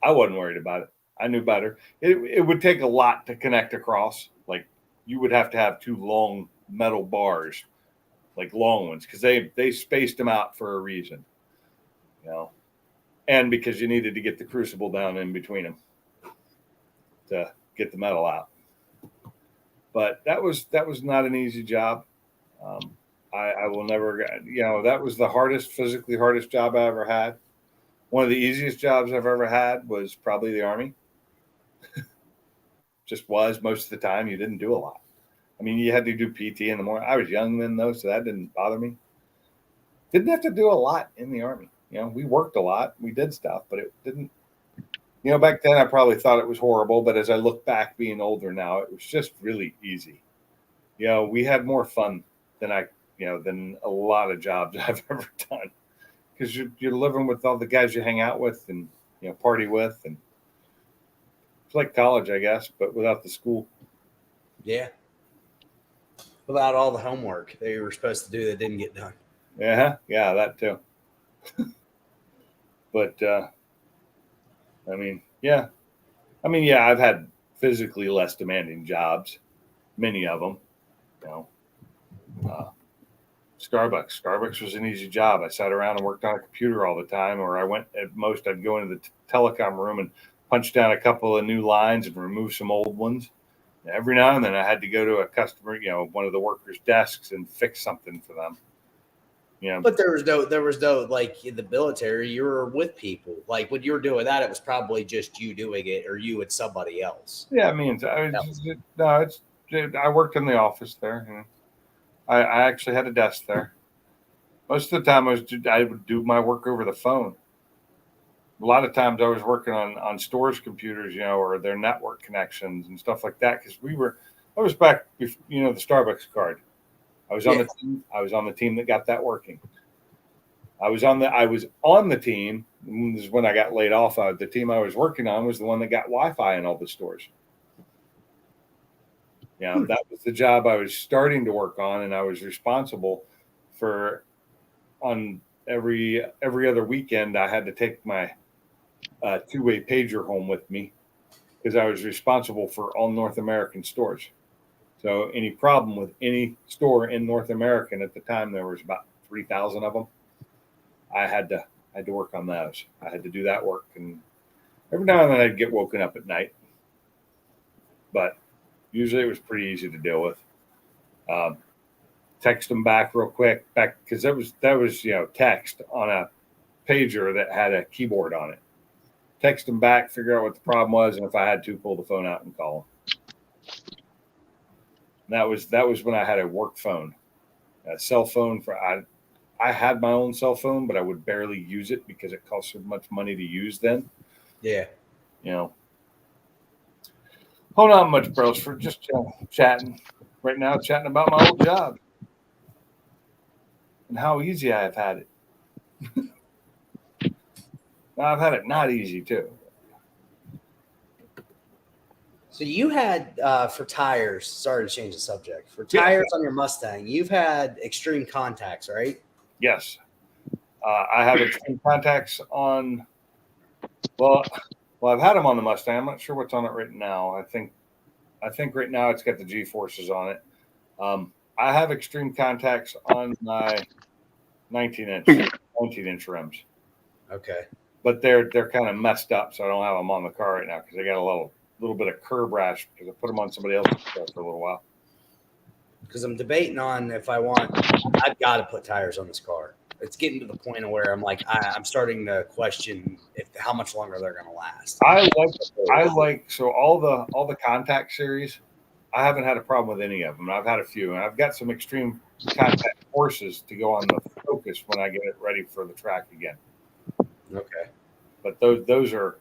I wasn't worried about it. I knew better. It would take a lot to connect across. Like you would have to have two long metal bars, like long ones, because they spaced them out for a reason, you know, and because you needed to get the crucible down in between them to get the metal out. But that was not an easy job. I will never, you know, that was the physically hardest job I ever had. One of the easiest jobs I've ever had was probably the Army. Just was most of the time. You didn't do a lot. I mean, you had to do PT in the morning. I was young then, though, so that didn't bother me. Didn't have to do a lot in the Army. You know, we worked a lot. We did stuff, but it didn't. You know, back then I probably thought it was horrible, but as I look back, being older now, it was just really easy. You know, we had more fun than than a lot of jobs I've ever done, because you're living with all the guys you hang out with and party with, and it's like college, I guess, but without the school. Yeah. Without all the homework that you were supposed to do that didn't get done. Yeah, that too. But I've had physically less demanding jobs, many of them. Starbucks was an easy job. I sat around and worked on a computer all the time, or I'd go into the telecom room and punch down a couple of new lines and remove some old ones. Every now and then I had to go to a customer, one of the workers' desks and fix something for them. But there was no like in the military, you were with people. Like when you were doing that, it was probably just you doing it, or you and somebody else. Yeah, I worked in the office there. I actually had a desk there. Most of the time I would do my work over the phone. A lot of times I was working on stores' computers, or their network connections and stuff like that. Because I was back, the Starbucks card. I was on the team. I was on the team that got that working. I was on the team. This is when I got laid off. The team I was working on was the one that got Wi-Fi in all the stores. That was the job I was starting to work on, and I was responsible for. On every other weekend, I had to take my two-way pager home with me because I was responsible for all North American stores. So any problem with any store in North America, and at the time there was about 3,000 of them, I had to work on those. I had to do that work, and every now and then I'd get woken up at night, but usually it was pretty easy to deal with. Text them back real quick, because that was text on a pager that had a keyboard on it. Text them back, figure out what the problem was, and if I had to, pull the phone out and call them. And that was when I had a work phone, a cell phone. I had my own cell phone, but I would barely use it because it cost so much money to use then. Yeah. Hold on much, bros, for just chatting right now, chatting about my old job and how easy I have had it. Now I've had it not easy too. So you had for tires. Sorry to change the subject. For tires on your Mustang, you've had extreme contacts, right? Yes, I have extreme contacts on. Well, I've had them on the Mustang. I'm not sure what's on it right now. I think right now it's got the G-forces on it. I have extreme contacts on my 19-inch rims. Okay. But they're kind of messed up, so I don't have them on the car right now because they got a little bit of curb rash because I put them on somebody else's car for a little while. Because I'm debating on if I've got to put tires on this car. it's getting to the point of where I'm like, I'm starting to question how much longer they're going to last. I like so all the contact series. I haven't had a problem with any of them. I've had a few, and I've got some extreme contact forces to go on the Focus when I get it ready for the track again. Okay. But those are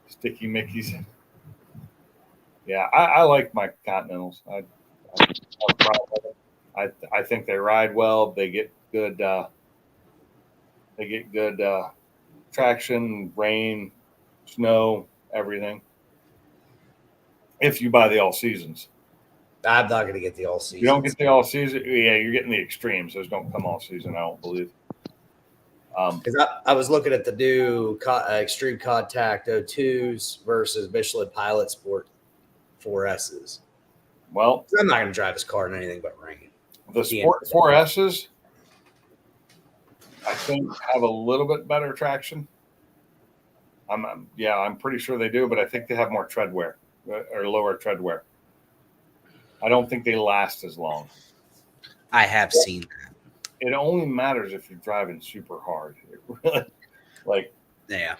sticky Mickeys. Yeah, I like my Continentals. I have a problem with it. I think they ride well. They get good. Traction, rain, snow, everything. If you buy the all seasons, I'm not going to get the all season. you don't get the all season. Yeah, you're getting the extremes. Those don't come all season. I don't believe. Because I was looking at the new Extreme Contact O2s versus Michelin Pilot Sport 4Ss. Well, I'm not going to drive this car in anything but rain. the Sport 4Ss, I think, have a little bit better traction. I'm pretty sure they do, but I think they have more tread wear or lower tread wear. I don't think they last as long. I have seen that. It only matters if you're driving super hard. It really, like, Yeah.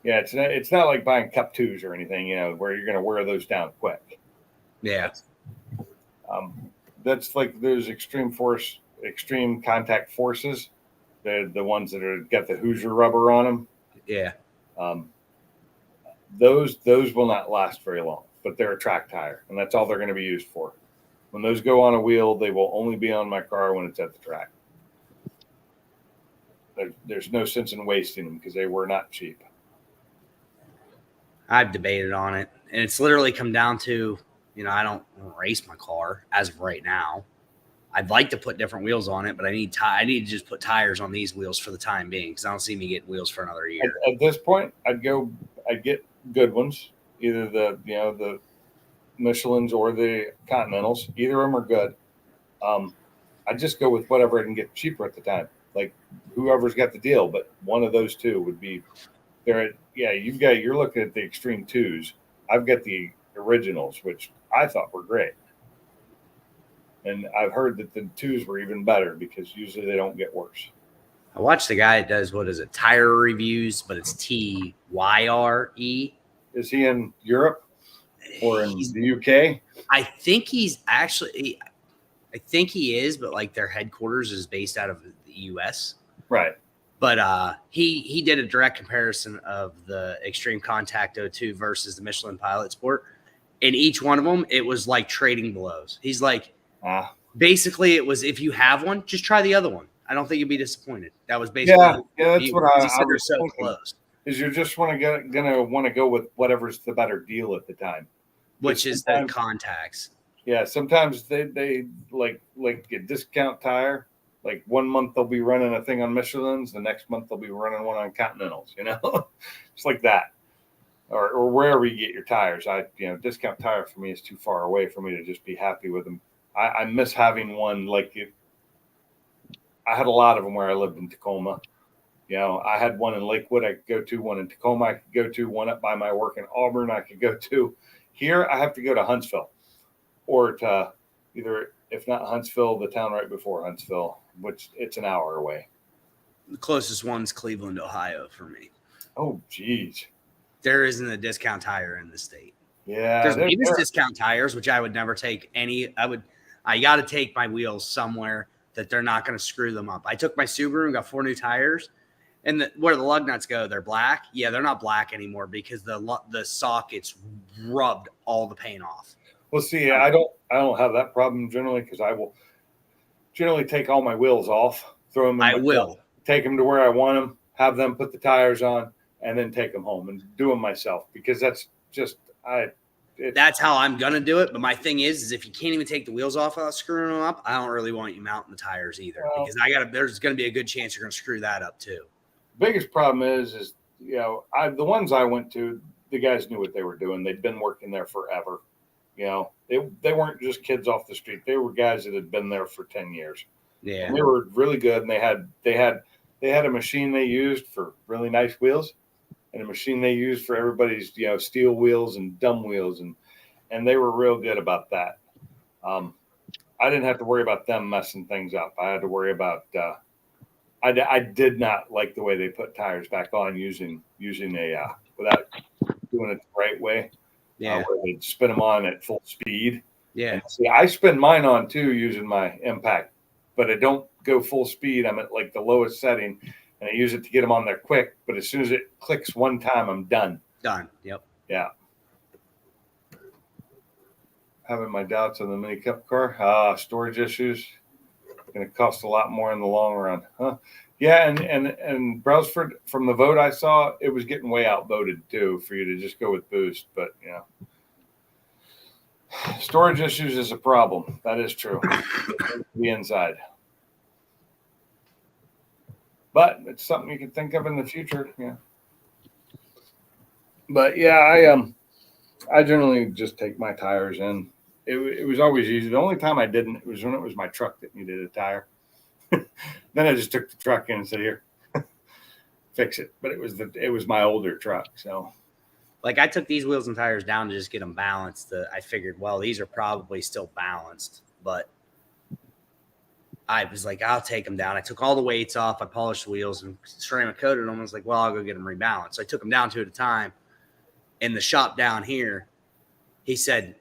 it's not like buying Cup 2s or anything, where you're going to wear those down quick. Yeah. That's like those extreme contact forces. They're the ones that are got the Hoosier rubber on them. Yeah. Those will not last very long, but they're a track tire, and that's all they're going to be used for. When those go on a wheel, they will only be on my car when it's at the track. There's no sense in wasting them because they were not cheap. I've debated on it, and it's literally come down to, I don't race my car as of right now. I'd like to put different wheels on it, but I need to just put tires on these wheels for the time being because I don't see me getting wheels for another year. At this point, I'd get good ones, either the Michelins or the Continentals. Either of them are good. I'd just go with whatever I can get cheaper at the time, like whoever's got the deal. But one of those two would be there. Yeah, you're looking at the Extreme 2s. I've got the originals, which I thought were great. And I've heard that the 2s were even better because usually they don't get worse. I watched the guy that does, tire reviews, but it's TYRE. Is he in Europe or in the UK? I think he is, but their headquarters is based out of the US. Right. But he did a direct comparison of the Extreme Contact O2 versus the Michelin Pilot Sport. In each one of them, it was like trading blows. He's like, basically, it was if you have one, just try the other one. I don't think you'd be disappointed. That was basically that's what I was so thinking. close. Is you're just gonna want to go with whatever's the better deal at the time, which is the contacts. Yeah, sometimes they like a discount tire. Like 1 month they'll be running a thing on Michelin's, the next month they'll be running one on Continentals. It's like that, or wherever you get your tires. Discount tire for me is too far away for me to just be happy with them. I miss having one I had a lot of them where I lived in Tacoma. I had one in Lakewood I could go to, one in Tacoma I could go to, one up by my work in Auburn I could go to. Here I have to go to Huntsville or to either, if not Huntsville, the town right before Huntsville, which it's an hour away. The closest one's Cleveland, Ohio for me. Oh, geez. There isn't a discount tire in the state. Yeah. There's Davis discount tires, which I would never take any. I got to take my wheels somewhere that they're not going to screw them up. I took my Subaru and got 4 new tires, and where the lug nuts go, they're black. Yeah, they're not black anymore because the sockets rubbed all the paint off. Well, see, I don't have that problem generally because I will generally take all my wheels off, throw them. Take them to where I want them, have them put the tires on, and then take them home and do them myself because that's just that's how I'm gonna do it. But my thing is if you can't even take the wheels off without screwing them up, I don't really want you mounting the tires either because there's gonna be a good chance you're gonna screw that up too. Biggest problem is the ones I went to, the guys knew what they were doing. They'd been working there forever. They weren't just kids off the street. They were guys that had been there for 10 years. Yeah, and they were really good, and they had a machine they used for really nice wheels, and a machine they used for everybody's steel wheels and dumb wheels, and they were real good about that. I didn't have to worry about them messing things up. I had to worry about I did not like the way they put tires back on using a without doing it the right way. Yeah. Where they'd spin them on at full speed. Yeah. And see, I spin mine on too using my impact, but I don't go full speed. I'm at like the lowest setting, and I use it to get them on there quick. But as soon as it clicks one time, I'm done. Done. Yep. Yeah. Having my doubts on the mini cup car. Storage issues. Going to cost a lot more in the long run, huh? Yeah, and Brailsford, from the vote I saw, it was getting way outvoted too for you to just go with boost. But storage issues is a problem. That is true. The inside, but it's something you can think of in the future. Yeah. But yeah, I generally just take my tires in. It was always easy. The only time I didn't, it was when it was my truck that needed a tire. Then I just took the truck in and said, "Here, fix it." But it was my older truck, so. Like I took these wheels and tires down to just get them balanced. I figured, well, these are probably still balanced, but I was like, I'll take them down. I took all the weights off. I polished the wheels and ceramic coated them. I was like, well, I'll go get them rebalanced. So I took them down two at a time. In the shop down here, he said,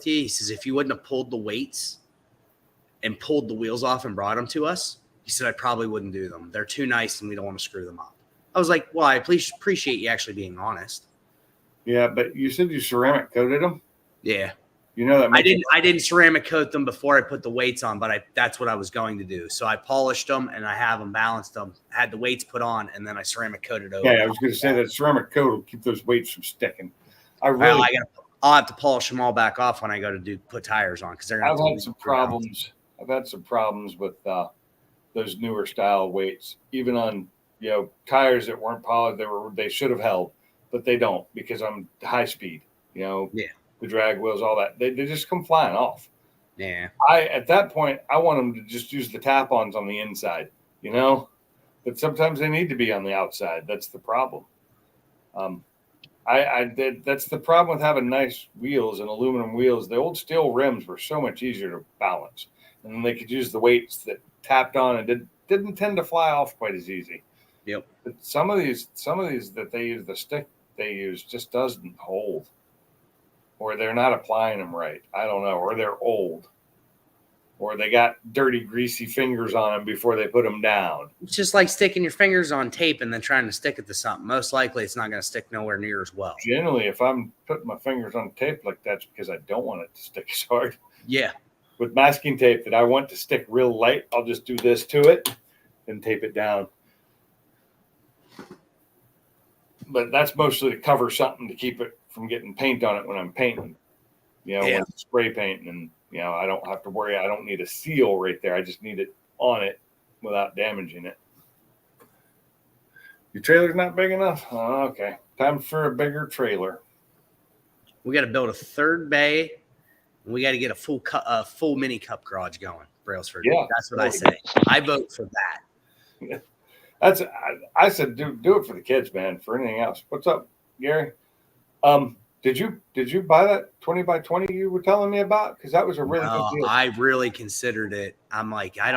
if you wouldn't have pulled the weights and pulled the wheels off and brought them to us, he said, I probably wouldn't do them. They're too nice and we don't want to screw them up. I was like, well, I appreciate you actually being honest. Yeah, but you said you ceramic coated them. Yeah. You know that I didn't ceramic coat them before I put the weights on, but that's what I was going to do. So I polished them and I have them balanced them, had the weights put on, and then I ceramic coated over. Yeah, I was going to say that ceramic coat will keep those weights from sticking. I'll have to polish them all back off when I go to put tires on because they're. I've had some problems. I've had some problems with those newer style weights, even on tires that weren't polished. They should have held, but they don't because I'm high speed. Yeah. The drag wheels, all that, they just come flying off. Yeah. At that point, I want them to just use the tap-ons on the inside, but sometimes they need to be on the outside. That's the problem. That's the problem with having nice wheels and aluminum wheels. The old steel rims were so much easier to balance, and then they could use the weights that tapped on and didn't tend to fly off quite as easy. Yep. But some of these that they use, the stick they use just doesn't hold. Or they're not applying them right. I don't know. Or they're old. Or they got dirty, greasy fingers on them before they put them down. It's just like sticking your fingers on tape and then trying to stick it to something. Most likely it's not going to stick nowhere near as well. Generally, if I'm putting my fingers on tape like that, it's because I don't want it to stick as hard. Yeah. With masking tape that I want to stick real light, I'll just do this to it and tape it down. But that's mostly to cover something to keep it from getting paint on it when I'm painting, when I'm spray painting, and I don't have to worry. I don't need a seal right there. I just need it on it without damaging it. Your trailer's not big enough? Oh, okay. Time for a bigger trailer. We got to build a third bay, and we got to get a full mini cup garage going, Brailsford. Yeah, that's what I say. I vote for that. Yeah. I said do it for the kids, man. For anything else, what's up, Gary? Did you buy that 20 by 20 you were telling me about? Because that was a really good deal. I really considered it. I'm like, I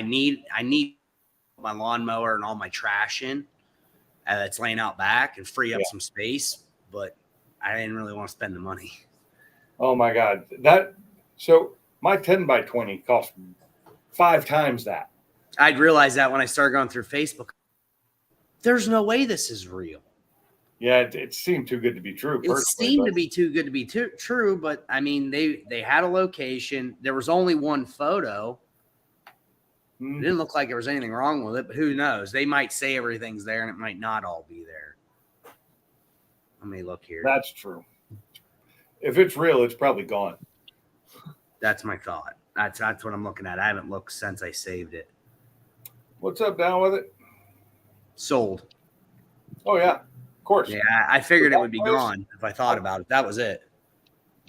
need my lawnmower and all my trash in that's laying out back and free up some space, but I didn't really want to spend the money. Oh my God. So my 10 by 20 cost 5 times that. I'd realized that when I started going through Facebook. There's no way this is real. Yeah, it seemed too good to be true. It seemed to be too good to be true, but I mean, they had a location. There was only one photo. It didn't look like there was anything wrong with it, but who knows? They might say everything's there, and it might not all be there. Let me look here. That's true. If it's real, it's probably gone. That's my thought. That's what I'm looking at. I haven't looked since I saved it. What's up, down with it? Sold. Oh yeah, of course. Yeah, I figured it would be gone if I thought about it. That was it.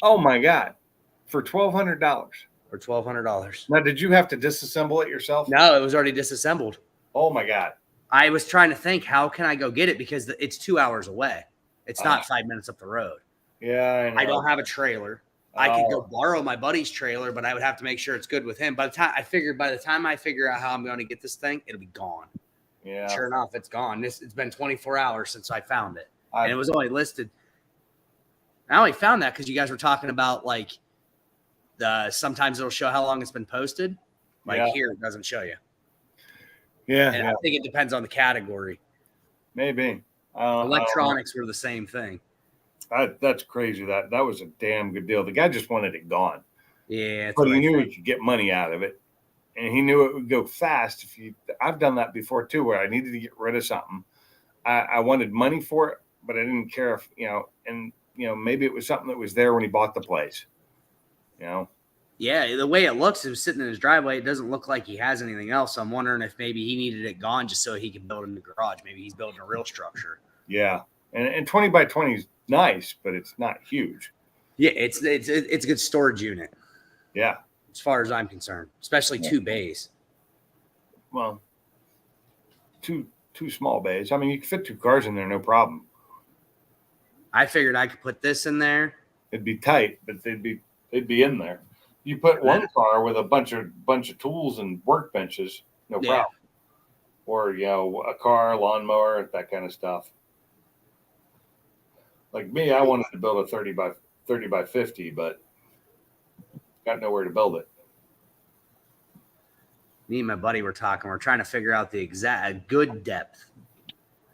Oh my God, for $1,200. For $1,200. Now, did you have to disassemble it yourself? No, it was already disassembled. Oh my God. I was trying to think, how can I go get it? Because it's 2 hours away. It's not 5 minutes up the road. Yeah, I know. I don't have a trailer. I could go borrow my buddy's trailer, but I would have to make sure it's good with him. By the time I figure out how I'm going to get this thing, it'll be gone. Yeah. Sure enough, it's gone. It's been 24 hours since I found it, and I, it was only listed. I only found that because you guys were talking about like sometimes it'll show how long it's been posted. Like Yeah. here, it doesn't show you. yeah, And yeah, I think it depends on the category. maybe. Electronics were the same thing. That's crazy. That was a damn good deal. The guy just wanted it gone, Yeah, that's but what he I knew think. he could get money out of it, and he knew it would go fast. I've done that before too, where I needed to get rid of something. I wanted money for it, but I didn't care if maybe it was something that was there when he bought the place. Yeah, the way it looks, it was sitting in his driveway. It doesn't look like he has anything else. So I'm wondering if maybe he needed it gone just so he could build in the garage. Maybe he's building a real structure. Yeah, and 20 by 20 is nice, but it's not huge. Yeah, it's a good storage unit Yeah, as far as I'm concerned, especially 2 bays. well, two small bays. I mean, you can fit 2 cars in there, no problem. I figured I could put this in there. It'd be tight, but they'd be in there. You put one car with a bunch of tools and workbenches, no Yeah. problem. Or a car, lawnmower, that kind of stuff. Like me, I wanted to build a 30 by 50, but got nowhere to build it. Me and my buddy were talking. We're trying to figure out the exact good depth,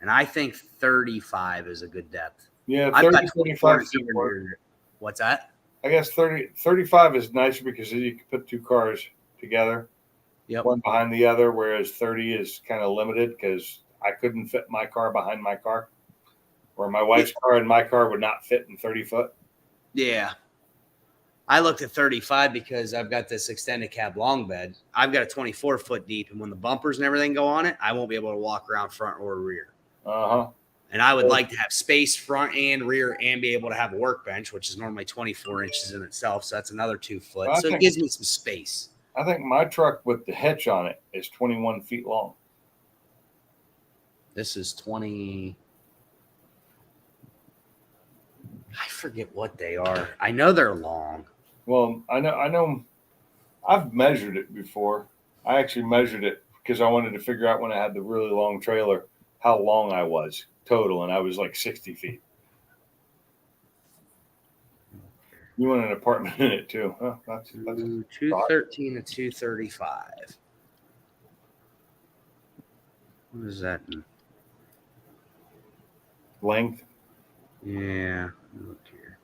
and I think 35 is a good depth. Yeah, I've 30, got 25 24 should work. here. What's that? I guess 35 is nicer because you can put 2 cars together, Yep. one behind the other, whereas 30 is kind of limited because I couldn't fit my car behind my car, or my wife's car and my car would not fit in 30 foot. Yeah. I looked at 35 because I've got this extended cab long bed. I've got a 24 foot deep, and when the bumpers and everything go on it, I won't be able to walk around front or rear. Uh-huh. And I would like to have space front and rear and be able to have a workbench, which is normally 24 inches in itself. So that's another 2 foot. Well, I So it think- gives me some space. I think my truck with the hitch on it is 21 feet long. This is 20. I forget what they are. I know they're long. Well, I know I've measured it before. I actually measured it because I wanted to figure out when I had the really long trailer how long I was total, and I was like 60 feet. You want an apartment in it too, huh? That's 213 to 235. What is that? length. Yeah. Look here.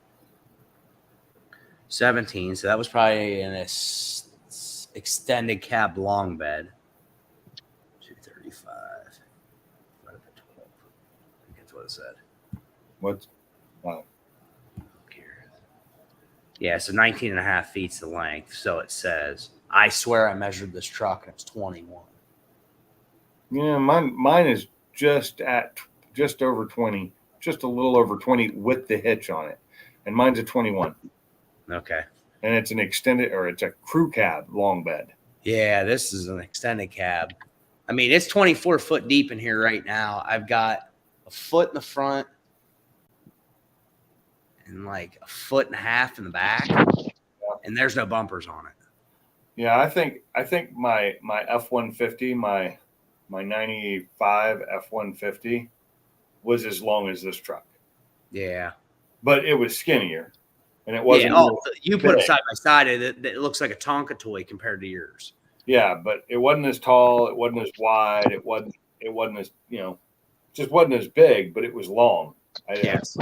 17. So that was probably an extended cab long bed. 235. Divided by 12. I think that's what it said. What's Look here. Yeah, so 19 and a half feet's the length. So it says, I swear I measured this truck and it's 21. yeah, mine is just over 20, just a little over 20 with the hitch on it, and mine's a 21. Okay. And it's an extended, or it's a crew cab long bed. Yeah, this is an extended cab. I mean, it's 24 foot deep in here right now. I've got a foot in the front and like a foot and a half in the back, and there's no bumpers on it. Yeah, I think my F-150, my 95 F-150 was as long as this truck, Yeah. but it was skinnier, and it wasn't. Yeah. Oh, you put them big. side by side. It looks like a Tonka toy compared to yours. Yeah, but it wasn't as tall. It wasn't as wide. It wasn't as just wasn't as big, but it was long. Yes.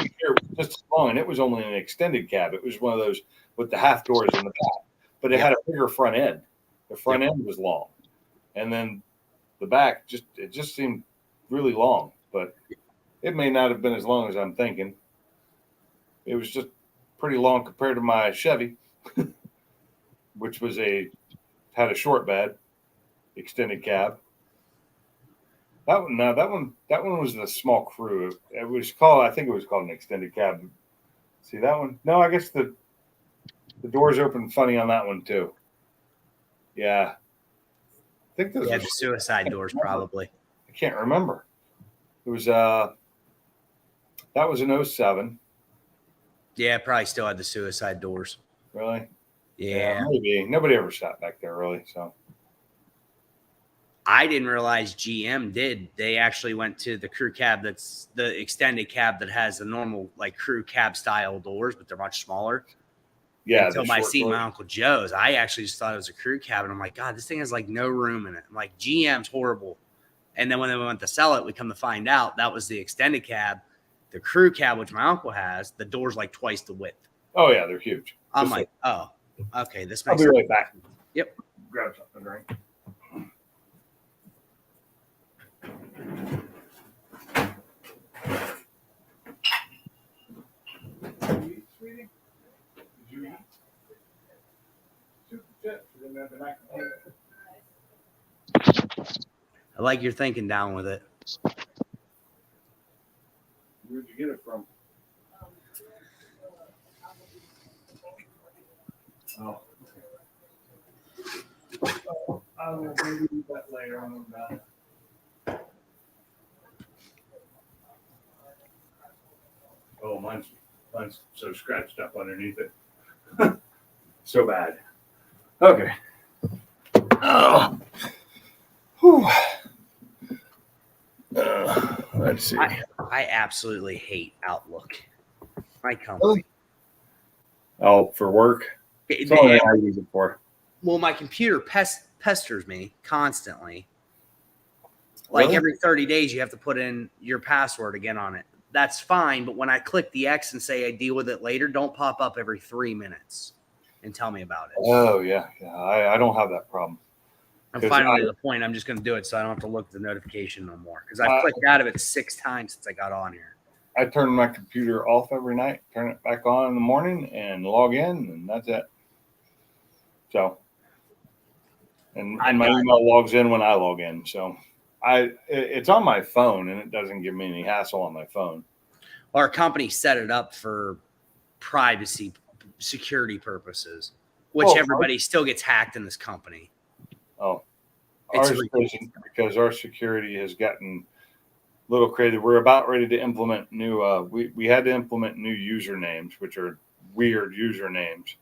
Just as long, and it was only an extended cab. It was one of those with the half doors in the back, but it had a bigger front end. The front end was long, and then the back just seemed really long, but it may not have been as long as I'm thinking. It was just pretty long compared to my Chevy, which had a short bed, extended cab. That one was the small crew. I think it was called an extended cab. See that one? No, I guess the doors open funny on that one too. Yeah. I think those Yeah, are, the suicide doors probably. I can't remember. It was that was an 07. Yeah, probably still had the suicide doors. Really? Yeah. Maybe. Nobody ever sat back there really. So I didn't realize GM did. They actually went to the crew cab that's the extended cab that has the normal like crew cab style doors, but they're much smaller. yeah. Until the I short see doors. my Uncle Joe's, I actually just thought it was a crew cab, and I'm like, God, this thing has like no room in it. I'm like, GM's horrible. And then when they went to sell it, we come to find out that was the extended cab. The crew cab, which my uncle has, the door's like twice the width. Oh yeah, they're huge. I'm Just like, oh, okay, this I'll makes be sense. right back. Yep. Grab something to drink. Did you eat, sweetie? Did you eat? Super chips. You didn't have the mac and cheese. I like your thinking down with it. Where'd you get it from? Oh. I will maybe eat that later on. Oh, mine's so scratched up underneath it. So bad. Okay. Oh. Whew. Let's see. I absolutely hate Outlook. My company. Oh, for work? That's all I use it for. Well, my computer pesters me constantly. Like Really? every 30 days, you have to put in your password again on it. That's fine, but when I click the X and say I deal with it later, don't pop up every 3 minutes and tell me about it. Oh, yeah. I don't have that problem. I'm 'cause finally I- to the point I'm just going to do it so I don't have to look at the notification no more. Because I've clicked out of it 6 times since I got on here. I turn my computer off every night, turn it back on in the morning, and log in, and that's it. So, and my email logs in when I log in. So, it's on my phone, and it doesn't give me any hassle on my phone. Our company set it up for privacy security purposes, which Oh, everybody still gets hacked in this company. Oh, It's ours ridiculous. doesn't, because our security has gotten a little crazy. We're about ready to implement new. We had to implement new usernames, which are weird usernames,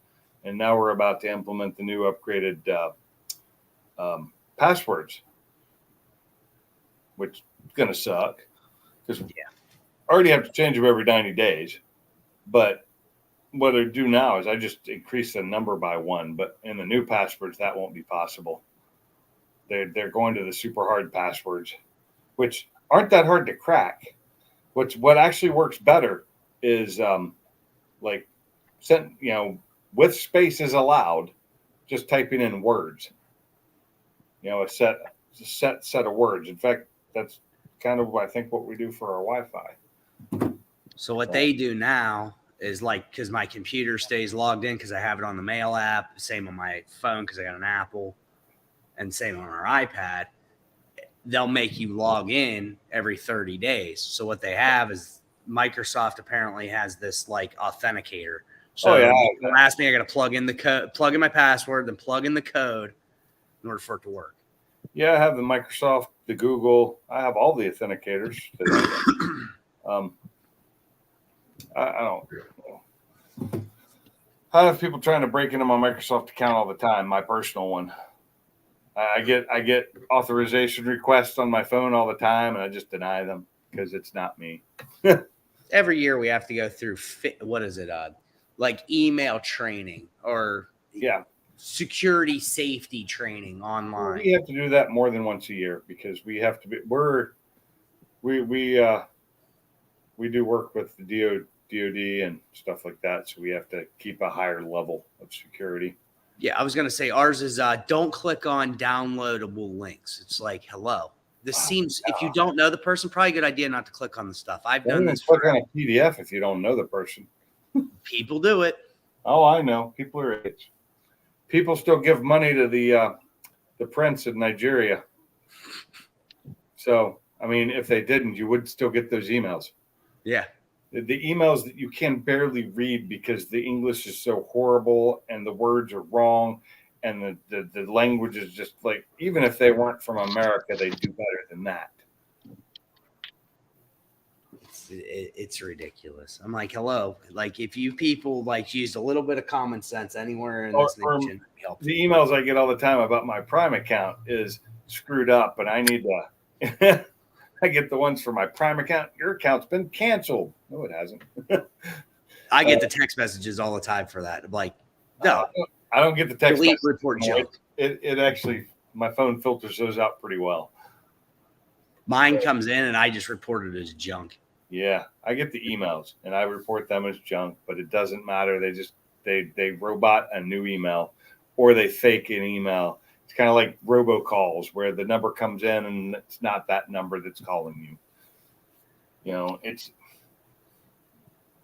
and now we're about to implement the new upgraded passwords, which is going to suck because I already have to change them every 90 days. But what I do now is I just increase the number by 1. But in the new passwords, that won't be possible. They're going to the super hard passwords, which aren't that hard to crack. What actually works better is like with spaces allowed, just typing in words. A set of words. In fact, that's kind of I think what we do for our Wi-Fi. So what they do now is like, because my computer stays logged in because I have it on the mail app, same on my phone because I got an Apple, and same on our iPad, they'll make you log in every 30 days. So what they have is Microsoft apparently has this like authenticator. So last me, I got to plug in the code, plug in my password, then plug in the code in order for it to work. Yeah, I have the Microsoft, the Google. I have all the authenticators. I don't know. I have people trying to break into my Microsoft account all the time, my personal one. I get authorization requests on my phone all the time, and I just deny them because it's not me. Every year we have to go through what is it? Like email training or security safety training online. We have to do that more than once a year because we have to be. We do work with the DoD and stuff like that, so we have to keep a higher level of security. Yeah, I was going to say ours is don't click on downloadable links. It's like, hello. This seems, if you don't know the person, probably a good idea not to click on the stuff. I've done this. Click on a PDF if you don't know the person. People do it. Oh, I know. People are idiots. People still give money to the prince in Nigeria. So, I mean, if they didn't, you would still get those emails. Yeah. The emails that you can barely read because the English is so horrible and the words are wrong and the language is just like, even if they weren't from America, they do better than that. it's ridiculous. I'm like, hello, like if you people like used a little bit of common sense anywhere in this Or- nation, it'd be helpful. The emails I get all the time about my Prime account is screwed up, and I need to. I get the ones for my Prime account. Your account's been canceled. No, it hasn't. I get the text messages all the time for that. I'm like, no, I don't get the text. delete message. report junk. It actually, my phone filters those out pretty well. Mine comes in and I just report it as junk. Yeah, I get the emails and I report them as junk, but it doesn't matter. They robot a new email, or they fake an email. It's kind of like robocalls where the number comes in and it's not that number that's calling you. You know, it's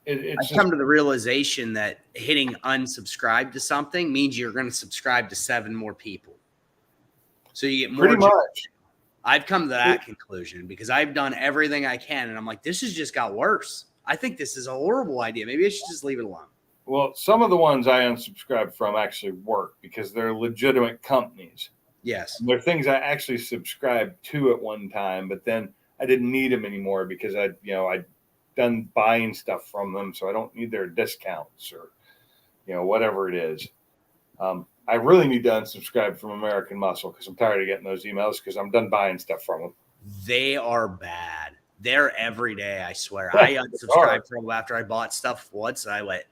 I've come to the realization that hitting unsubscribe to something means you're going to subscribe to 7 more people. So you get more. pretty much. I've come to that conclusion because I've done everything I can, and I'm like, this has just got worse. I think this is a horrible idea. Maybe I should just leave it alone. Well, some of the ones I unsubscribed from actually work because they're legitimate companies. Yes. And they're things I actually subscribed to at one time, but then I didn't need them anymore because I'd done buying stuff from them, so I don't need their discounts or whatever it is. I really need to unsubscribe from American Muscle because I'm tired of getting those emails because I'm done buying stuff from them. They are bad. They're every day, I swear. I unsubscribed from them after I bought stuff once, and I went,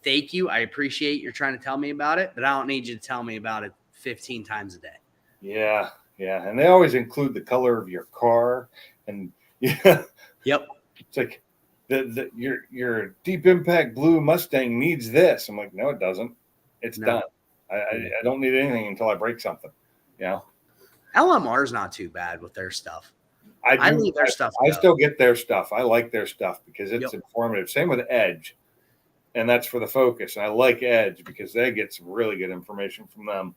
thank you. I appreciate you're trying to tell me about it, but I don't need you to tell me about it 15 times a day. Yeah, and they always include the color of your car, and yeah, Yep. it's like your Deep Impact blue Mustang needs this. I'm like, no, it doesn't. It's No. done. I don't need anything until I break something. LMR is not too bad with their stuff. I do. leave their stuff I go. still get their stuff. I like their stuff because it's Yep. informative. Same with Edge, and that's for the Focus. And I like Edge because they get some really good information from them.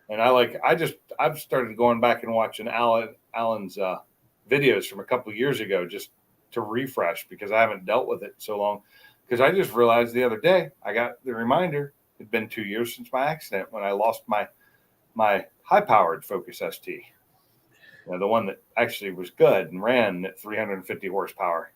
And I've started going back and watching Alan's videos from a couple of years ago just to refresh because I haven't dealt with it so long. Because I just realized the other day I got the reminder. It'd been 2 years since my accident when I lost my high-powered Focus ST. The one that actually was good and ran at 350 horsepower.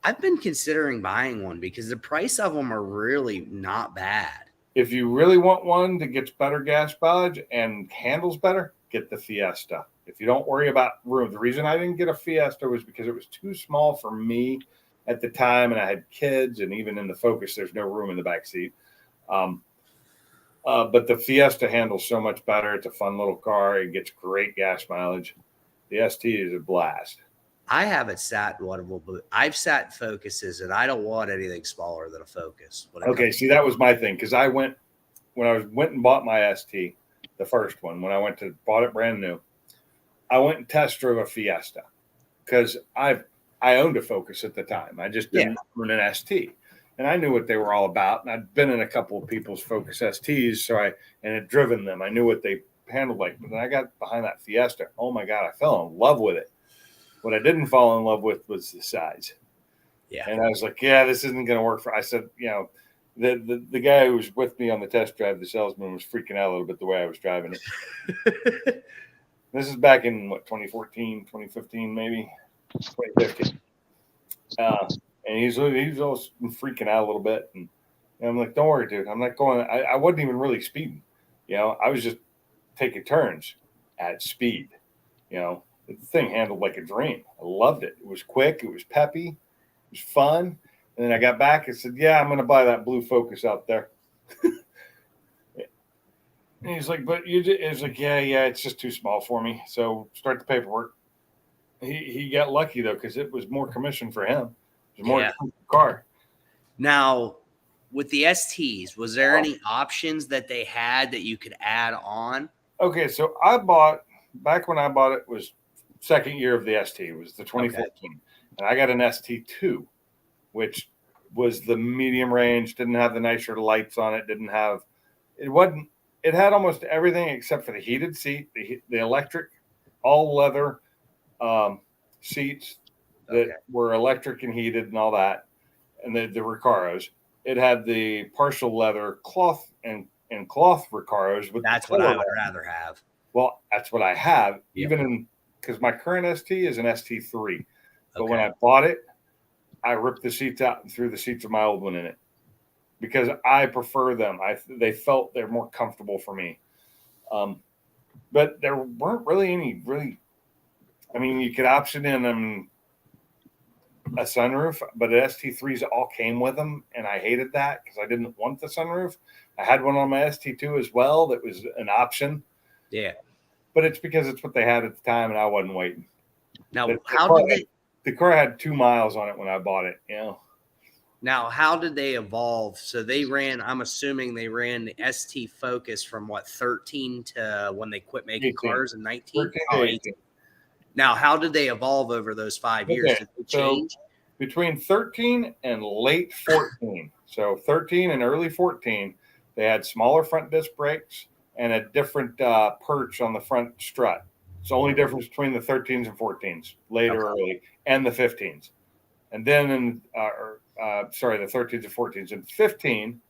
I've been considering buying one because the price of them are really not bad. If you really want one that gets better gas mileage and handles better, get the Fiesta. If you don't worry about room, the reason I didn't get a Fiesta was because it was too small for me at the time, and I had kids, and even in the Focus, there's no room in the back seat. But the Fiesta handles so much better. It's a fun little car. It gets great gas mileage. The ST is a blast. I haven't sat in one of them, but I've sat in Focuses, and I don't want anything smaller than a Focus. Okay, see, that was my thing because I went and bought my ST, the first one, when I bought it brand new. I went and test drove a Fiesta because I owned a Focus at the time. I just didn't own an ST. And I knew what they were all about. And I'd been in a couple of people's Focus STs, and had driven them. I knew what they handled like. But then I got behind that Fiesta. Oh my God, I fell in love with it. What I didn't fall in love with was the size. Yeah. And I was like, yeah, this isn't going to work I said, the guy who was with me on the test drive, the salesman, was freaking out a little bit the way I was driving it. This is back in 2014, 2015, maybe 2015. And he's also freaking out a little bit. And I'm like, don't worry, dude. I'm not going. I wasn't even really speeding. I was just taking turns at speed. The thing handled like a dream. I loved it. It was quick. It was peppy. It was fun. And then I got back and said, yeah, I'm going to buy that blue Focus out there. And he's like, but it's like, yeah, it's just too small for me. So start the paperwork. He got lucky though, because it was more commission for him. It was more expensive car. Now, with the STs, was there any options that they had that you could add on? Okay, so back when I bought it was second year of the ST. It was the 2014. Okay. And I got an ST2, which was the medium range, didn't have the nicer lights on it, it had almost everything except for the heated seat, the electric, all leather seats that were electric and heated and all that, and the Recaros. It had the partial leather cloth and cloth Recaros. That's what I would rather have. Well, that's what I have, even because my current ST is an ST3. But when I bought it, I ripped the seats out and threw the seats of my old one in it because I prefer them. They felt they're more comfortable for me. But there weren't really any really. I mean, you could option in them a sunroof, but the ST3s all came with them, and I hated that because I didn't want the sunroof. I had one on my ST2 as well that was an option, Yeah. but it's because it's what they had at the time, and I wasn't waiting. Now, The how car, did they? the car had 2 miles on it when I bought it. You know, Now, how did they evolve? So they ran. I'm assuming they ran the ST Focus from what 13 to when they quit making 18. cars in 19. 13 to Oh, 18. 18. Now, how did they evolve over those 5 years? Okay, Did they so- change? Between 13 and late 14, so 13 and early 14, they had smaller front disc brakes and a different perch on the front strut. It's the only difference between the 13s and 14s, later early, and the 15s. And then in, the 13s and 14s. In 15,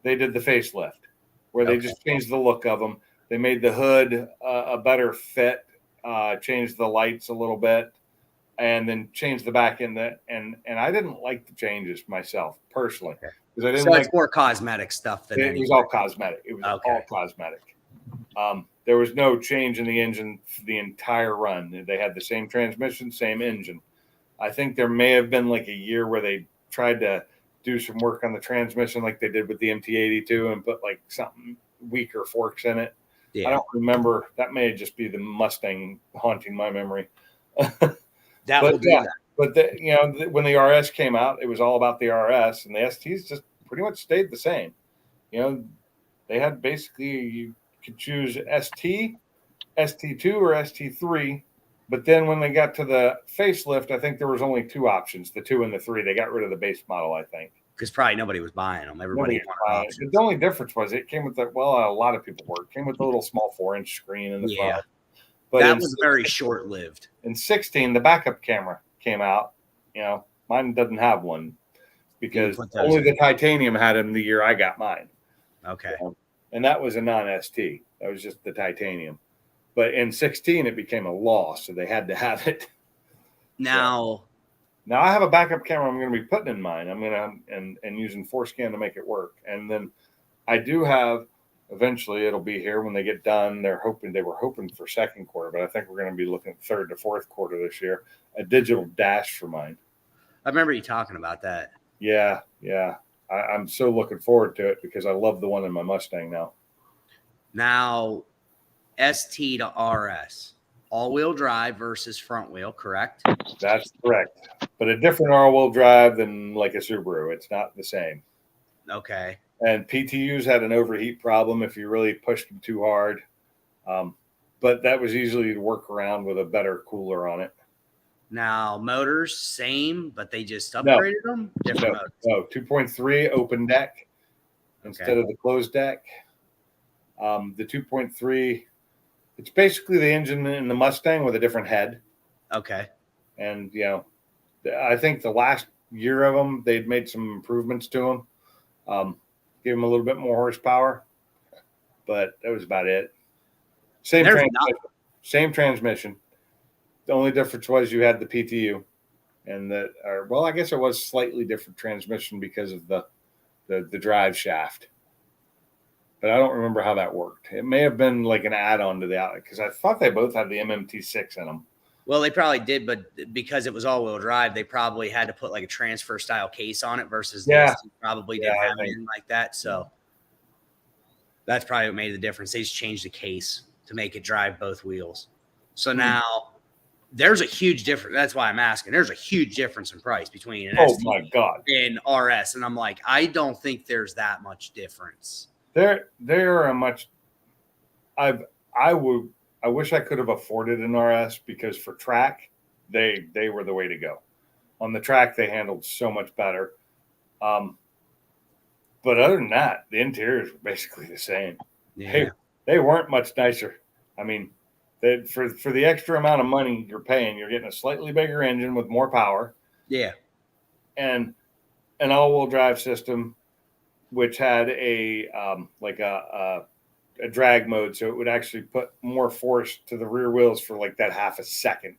they did the facelift, where they just changed the look of them. They made the hood a better fit, changed the lights a little bit, and then changed the back end. And I didn't like the changes myself personally because I didn't So like it's more cosmetic stuff than it. anything. Was all cosmetic. It was Okay. all cosmetic. There was no change in the engine for the entire run. They had the same transmission, same engine. I think there may have been like a year where they tried to do some work on the transmission like they did with the MT82 and put like something weaker forks in it. Yeah. I don't remember. That may just be the Mustang haunting my memory. That But will do yeah. that. But when the RS came out, it was all about the RS, and the STs just pretty much stayed the same. You know, they had basically you could choose ST, ST2, or ST3. But then when they got to the facelift, I think there was only 2 options, the 2 and the 3. They got rid of the base model, I think. Because probably nobody was buying them. Everybody wanted options. The only difference was it came with a lot of people were. It came with the little small 4-inch screen in the front. But that was very short-lived. In 16, the backup camera came out. You know, mine doesn't have one because put those only in. the titanium had them the year I got mine. Okay. And that was a non-ST. That was just the titanium. But in 16, it became a law, so they had to have it. Now, Now I have a backup camera I'm going to be putting in mine. I'm going to and using ForeScan to make it work. And then I do have eventually it'll be here when they get done. They were hoping for second quarter, but I think we're going to be looking at third to fourth quarter this year. A digital dash for mine. I remember you talking about that. Yeah. I'm so looking forward to it because I love the one in my Mustang now. Now, ST to RS, all-wheel drive versus front wheel, correct? That's correct. But a different all-wheel drive than like a Subaru. It's not the same. Okay. And PTUs had an overheat problem if you really pushed them too hard. But that was easily to work around with a better cooler on it. Now, motors, same, but they just upgraded them? Different motors. No, 2.3 open deck instead of the closed deck. The 2.3, it's basically the engine in the Mustang with a different head. Okay. And, I think the last year of them, they'd made some improvements to them. Give them a little bit more horsepower, but that was about it. Same transmission. The only difference was you had the PTU, and I guess it was slightly different transmission because of the drive shaft. But I don't remember how that worked. It may have been like an add-on to the outlet because I thought they both had the MMT6 in them. Well, they probably did, but because it was all-wheel drive, they probably had to put like a transfer style case on it versus this probably didn't have anything like that. So that's probably what made the difference. They just changed the case to make it drive both wheels. So now there's a huge difference. That's why I'm asking. There's a huge difference in price between an ST my God. and RS. And I'm like, I don't think there's that much difference. They're a much. I wish I could have afforded an RS because for track, they were the way to go. On the track, they handled so much better. But other than that, the interiors were basically the same. Yeah. They weren't much nicer. I mean, for the extra amount of money you're paying, you're getting a slightly bigger engine with more power. Yeah. And an all-wheel drive system, which had a drag mode, so it would actually put more force to the rear wheels for like that half a second.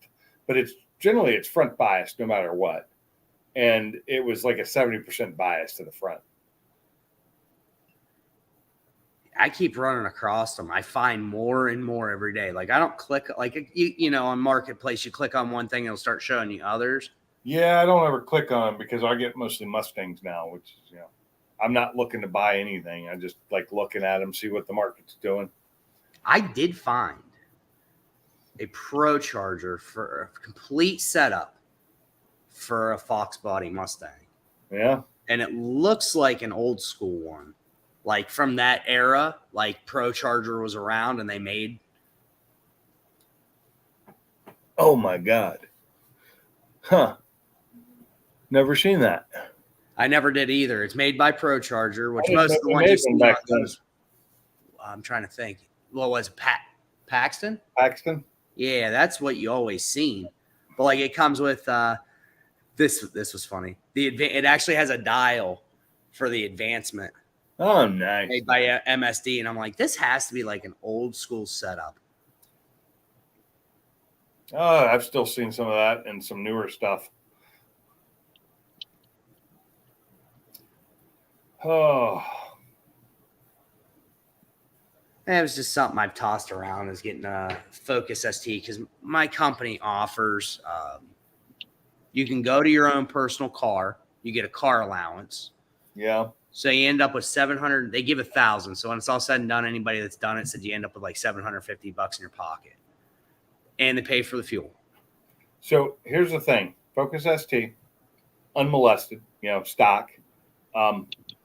But generally it's front bias no matter what. And it was like a 70% bias to the front. I keep running across them. I find more and more every day. Like I don't click like you know on Marketplace. You click on one thing, it'll start showing you others. Yeah, I don't ever click on them because I get mostly Mustangs now, which is, I'm not looking to buy anything. I just like looking at them, see what the market's doing. I did find a Pro Charger for a complete setup for a Fox body Mustang, Yeah. and it looks like an old school one, like from that era. Like Pro Charger was around, and they made. Oh my God. Huh. Never seen that. I never did either. It's made by Pro Charger, which I didn't most know of the they ones made you them see back on then. those. I'm trying to think. What was it? Paxton? Paxton? Yeah, that's what you always seen. But like it comes with this was funny. It actually has a dial for the advancement Oh, nice. made by MSD, and I'm like, this has to be like an old school setup. Oh, I've still seen some of that and some newer stuff. Oh, And it was just something I've tossed around is getting a Focus ST because my company offers you can go to your own personal car, you get a car allowance. yeah. So you end up with 700. They give 1,000. So when it's all said and done, anybody that's done it said you end up with like $750 in your pocket, and they pay for the fuel. So here's the thing: Focus ST, unmolested, stock.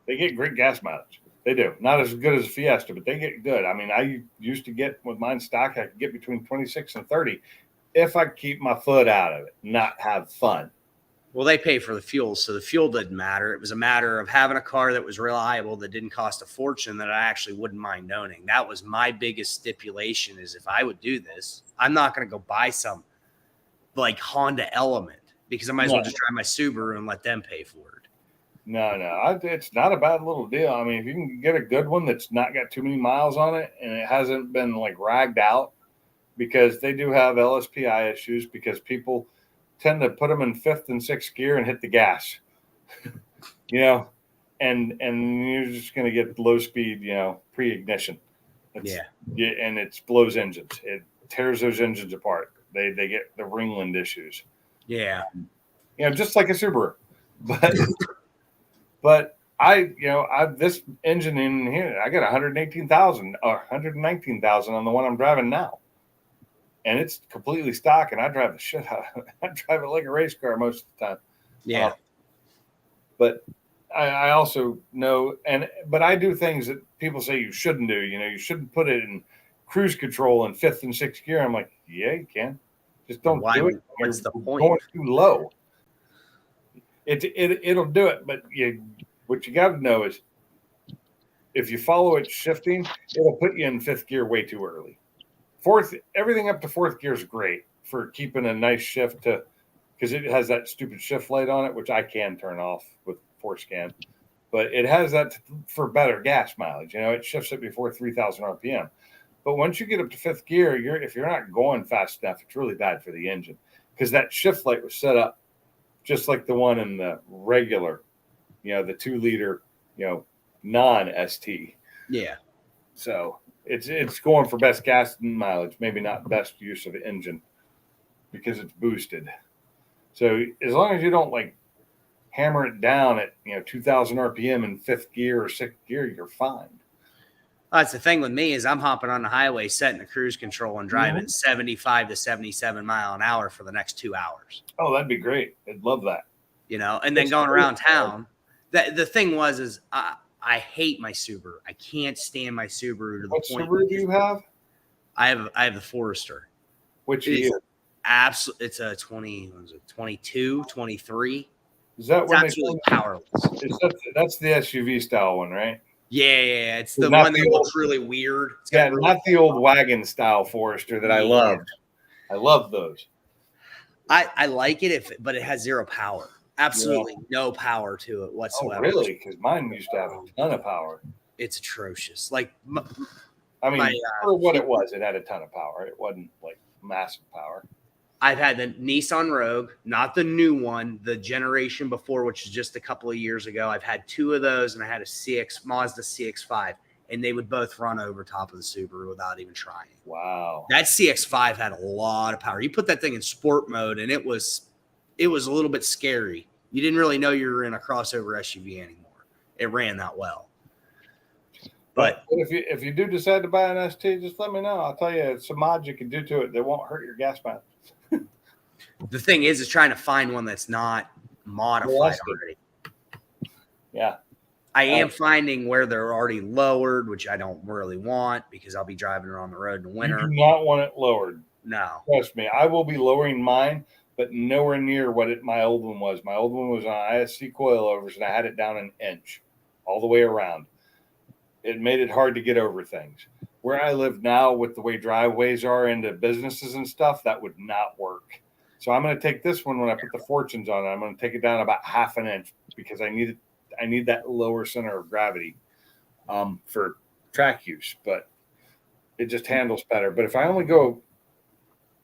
They get great gas mileage. They do. Not as good as a Fiesta, but they get good. I mean, I used to get with mine stock, I could get between 26 and 30 if I keep my foot out of it, not have fun. Well, they pay for the fuel, so the fuel didn't matter. It was a matter of having a car that was reliable, that didn't cost a fortune, that I actually wouldn't mind owning. That was my biggest stipulation is if I would do this, I'm not going to go buy some like Honda Element because I might as well just drive my Subaru and let them pay for it. No, it's not a bad little deal. I mean, if you can get a good one that's not got too many miles on it and it hasn't been like ragged out, because they do have LSPI issues because people tend to put them in fifth and sixth gear and hit the gas, and you're just going to get low speed, pre-ignition. Yeah. And it blows engines. It tears those engines apart. They get the Ringland issues. Yeah. Just like a Subaru, but I this engine in here, I got 118,000 or 119,000 on the one I'm driving now. And it's completely stock, and I drive the shit out of it. I drive it like a race car most of the time. Yeah. But I also know, but I do things that people say you shouldn't do. You shouldn't put it in cruise control in fifth and sixth gear. I'm like, yeah, you can. Just don't do it. What's the point? Going too low. It'll do it, but what you got to know is if you follow it shifting, it'll put you in fifth gear way too early. Fourth, everything up to fourth gear is great for keeping a nice shift because it has that stupid shift light on it, which I can turn off with ForceScan, but it has that for better gas mileage. It shifts it before 3,000 RPM. But once you get up to fifth gear, if you're not going fast enough, it's really bad for the engine because that shift light was set up just like the one in the regular, the 2-liter, non-ST. Yeah. So it's going for best gas mileage, maybe not best use of the engine because it's boosted. So as long as you don't like hammer it down at 2,000 RPM in fifth gear or sixth gear, you're fine. That's the thing with me is I'm hopping on the highway, setting the cruise control and driving 75 to 77 mile an hour for the next 2 hours. Oh, that'd be great. I'd love that. And then going around town. The thing is I hate my Subaru. I can't stand my Subaru to the What point. Subaru do you have? I have the Forester. Which It's year? Absolutely, it's a 22, 23. Is that It's when absolutely powerless. that's the SUV style one, right? Yeah. It's the Not one the that old- looks really weird. It's Yeah, got really- not the old wagon style Forester that I Yeah. loved. I love those. I like it but it has zero power. Absolutely no power to it Oh, whatsoever. really? Because mine used to have a ton of power. It's atrocious. Like I mean, My, for what it was, it had a ton of power. It wasn't like massive power. I've had the Nissan Rogue, not the new one, the generation before, which is just a couple of years ago. I've had 2 of those, and I had a Mazda CX-5, and they would both run over top of the Subaru without even trying. Wow. That CX-5 had a lot of power. You put that thing in sport mode, and it was a little bit scary. You didn't really know you were in a crossover SUV anymore. It ran that well. But if you do decide to buy an ST, just let me know. I'll tell you some mods you can do to it that won't hurt your gas mileage. the thing is trying to find one that's not modified Molested. already. Yeah. I am finding where they're already lowered, which I don't really want because I'll be driving around the road in the You winter. do not want it lowered. No. Trust me, I will be lowering mine, but nowhere near what my old one was. My old one was on ISC coilovers, and I had it down an inch all the way around. It made it hard to get over things. Where I live now, with the way driveways are into businesses and stuff, that would not work. So I'm going to take this one when I put the Fortunes on it. I'm going to take it down about half an inch because I need that lower center of gravity for track use, but it just handles better. But if I only go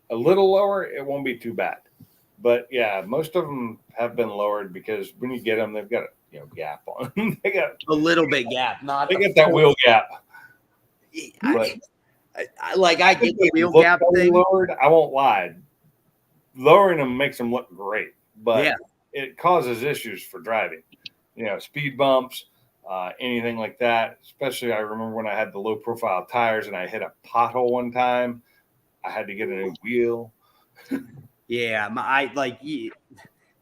a little lower, it won't be too bad. But yeah, most of them have been lowered because when you get them, they've got a gap on them. They got A little bit gap, not they the get that wheel gap. I get the wheel Look gap totally thing. lowered, I won't lie. Lowering them makes them look great, but Yeah. it causes issues for driving. Speed bumps, anything like that. Especially, I remember when I had the low profile tires and I hit a pothole one time. I had to get a new wheel. Yeah,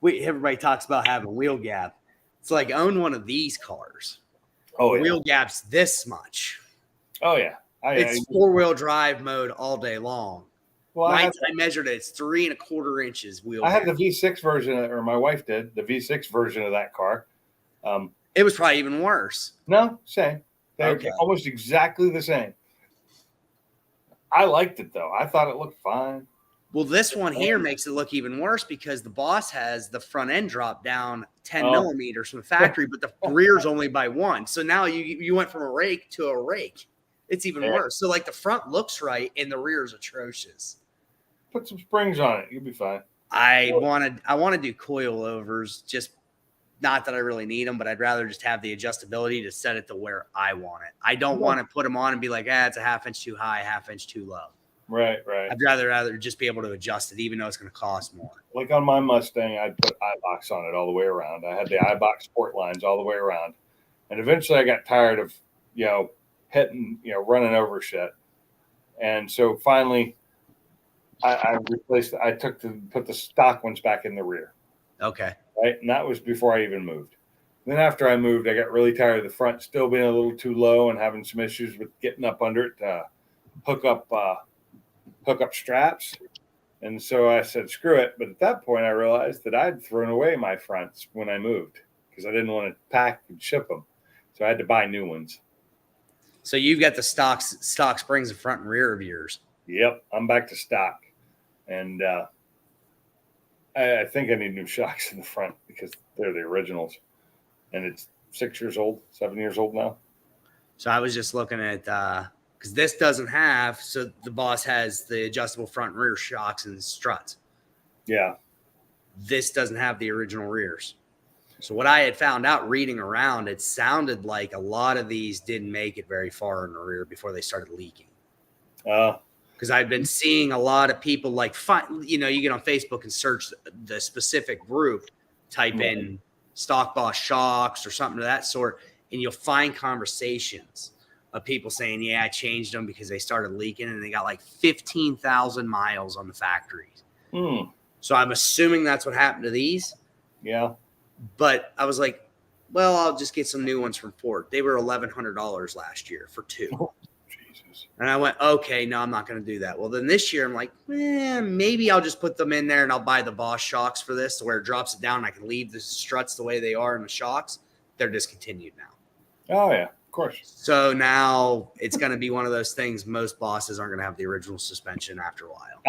everybody talks about having wheel gap. It's like own one of these cars. Oh yeah. Wheel gap's this much. Oh yeah. It's 4-wheel drive mode all day long. I measured it. It's 3.25 inches wheel. had gap. the V6 version, or my wife did the V6 version of that car. It was probably even worse. No, same. They're Okay. almost exactly the same. I liked it though. I thought it looked fine. Well, this one here makes it look even worse because the Boss has the front end drop down 10 Oh. millimeters from the factory, but the rear's only by 1. So now you went from a rake to a rake. It's even Yeah. worse. So like the front looks right and the rear is atrocious. Put some springs on it. You'll be fine. I want to do coilovers, just not that I really need them, but I'd rather just have the adjustability to set it to where I want it. I don't want to put them on and be like, it's a half inch too high, half inch too low. Right. I'd rather just be able to adjust it, even though it's going to cost more. Like on my Mustang, I'd put iBox on it all the way around. I had the iBox sport lines all the way around. And eventually I got tired of, hitting, running over shit. And so finally I replaced, put the stock ones back in the rear. Okay. Right. And that was before I even moved. Then after I moved, I got really tired of the front still being a little too low and having some issues with getting up under it to hook up straps. And so I said, screw it. But at that point, I realized that I'd thrown away my fronts when I moved because I didn't want to pack and ship them. So I had to buy new ones. So you've got the stock springs in front and rear of yours. Yep. I'm back to stock. And I think I need new shocks in the front because they're the originals. And it's 7 years old now. So I was just looking at, because this doesn't have, so the Boss has the adjustable front and rear shocks and struts. Yeah. This doesn't have the original rears. So what I had found out reading around, it sounded like a lot of these didn't make it very far in the rear before they started leaking. Because I've been seeing a lot of people you get on Facebook and search the specific group, type in stock Boss shocks or something of that sort, and you'll find conversations of people saying, yeah, I changed them because they started leaking and they got like 15,000 miles on the factories. So I'm assuming that's what happened to these. Yeah. But I was like, well, I'll just get some new ones from Ford. They were $1,100 last year for 2. Oh, Jesus. And I went, okay, no, I'm not going to do that. Well, then this year I'm like, maybe I'll just put them in there and I'll buy the Boss shocks for this, where it drops it down. And I can leave the struts the way they are in the shocks. They're discontinued now. Oh, yeah, of course. So now it's going to be one of those things. Most Bosses aren't going to have the original suspension after a while.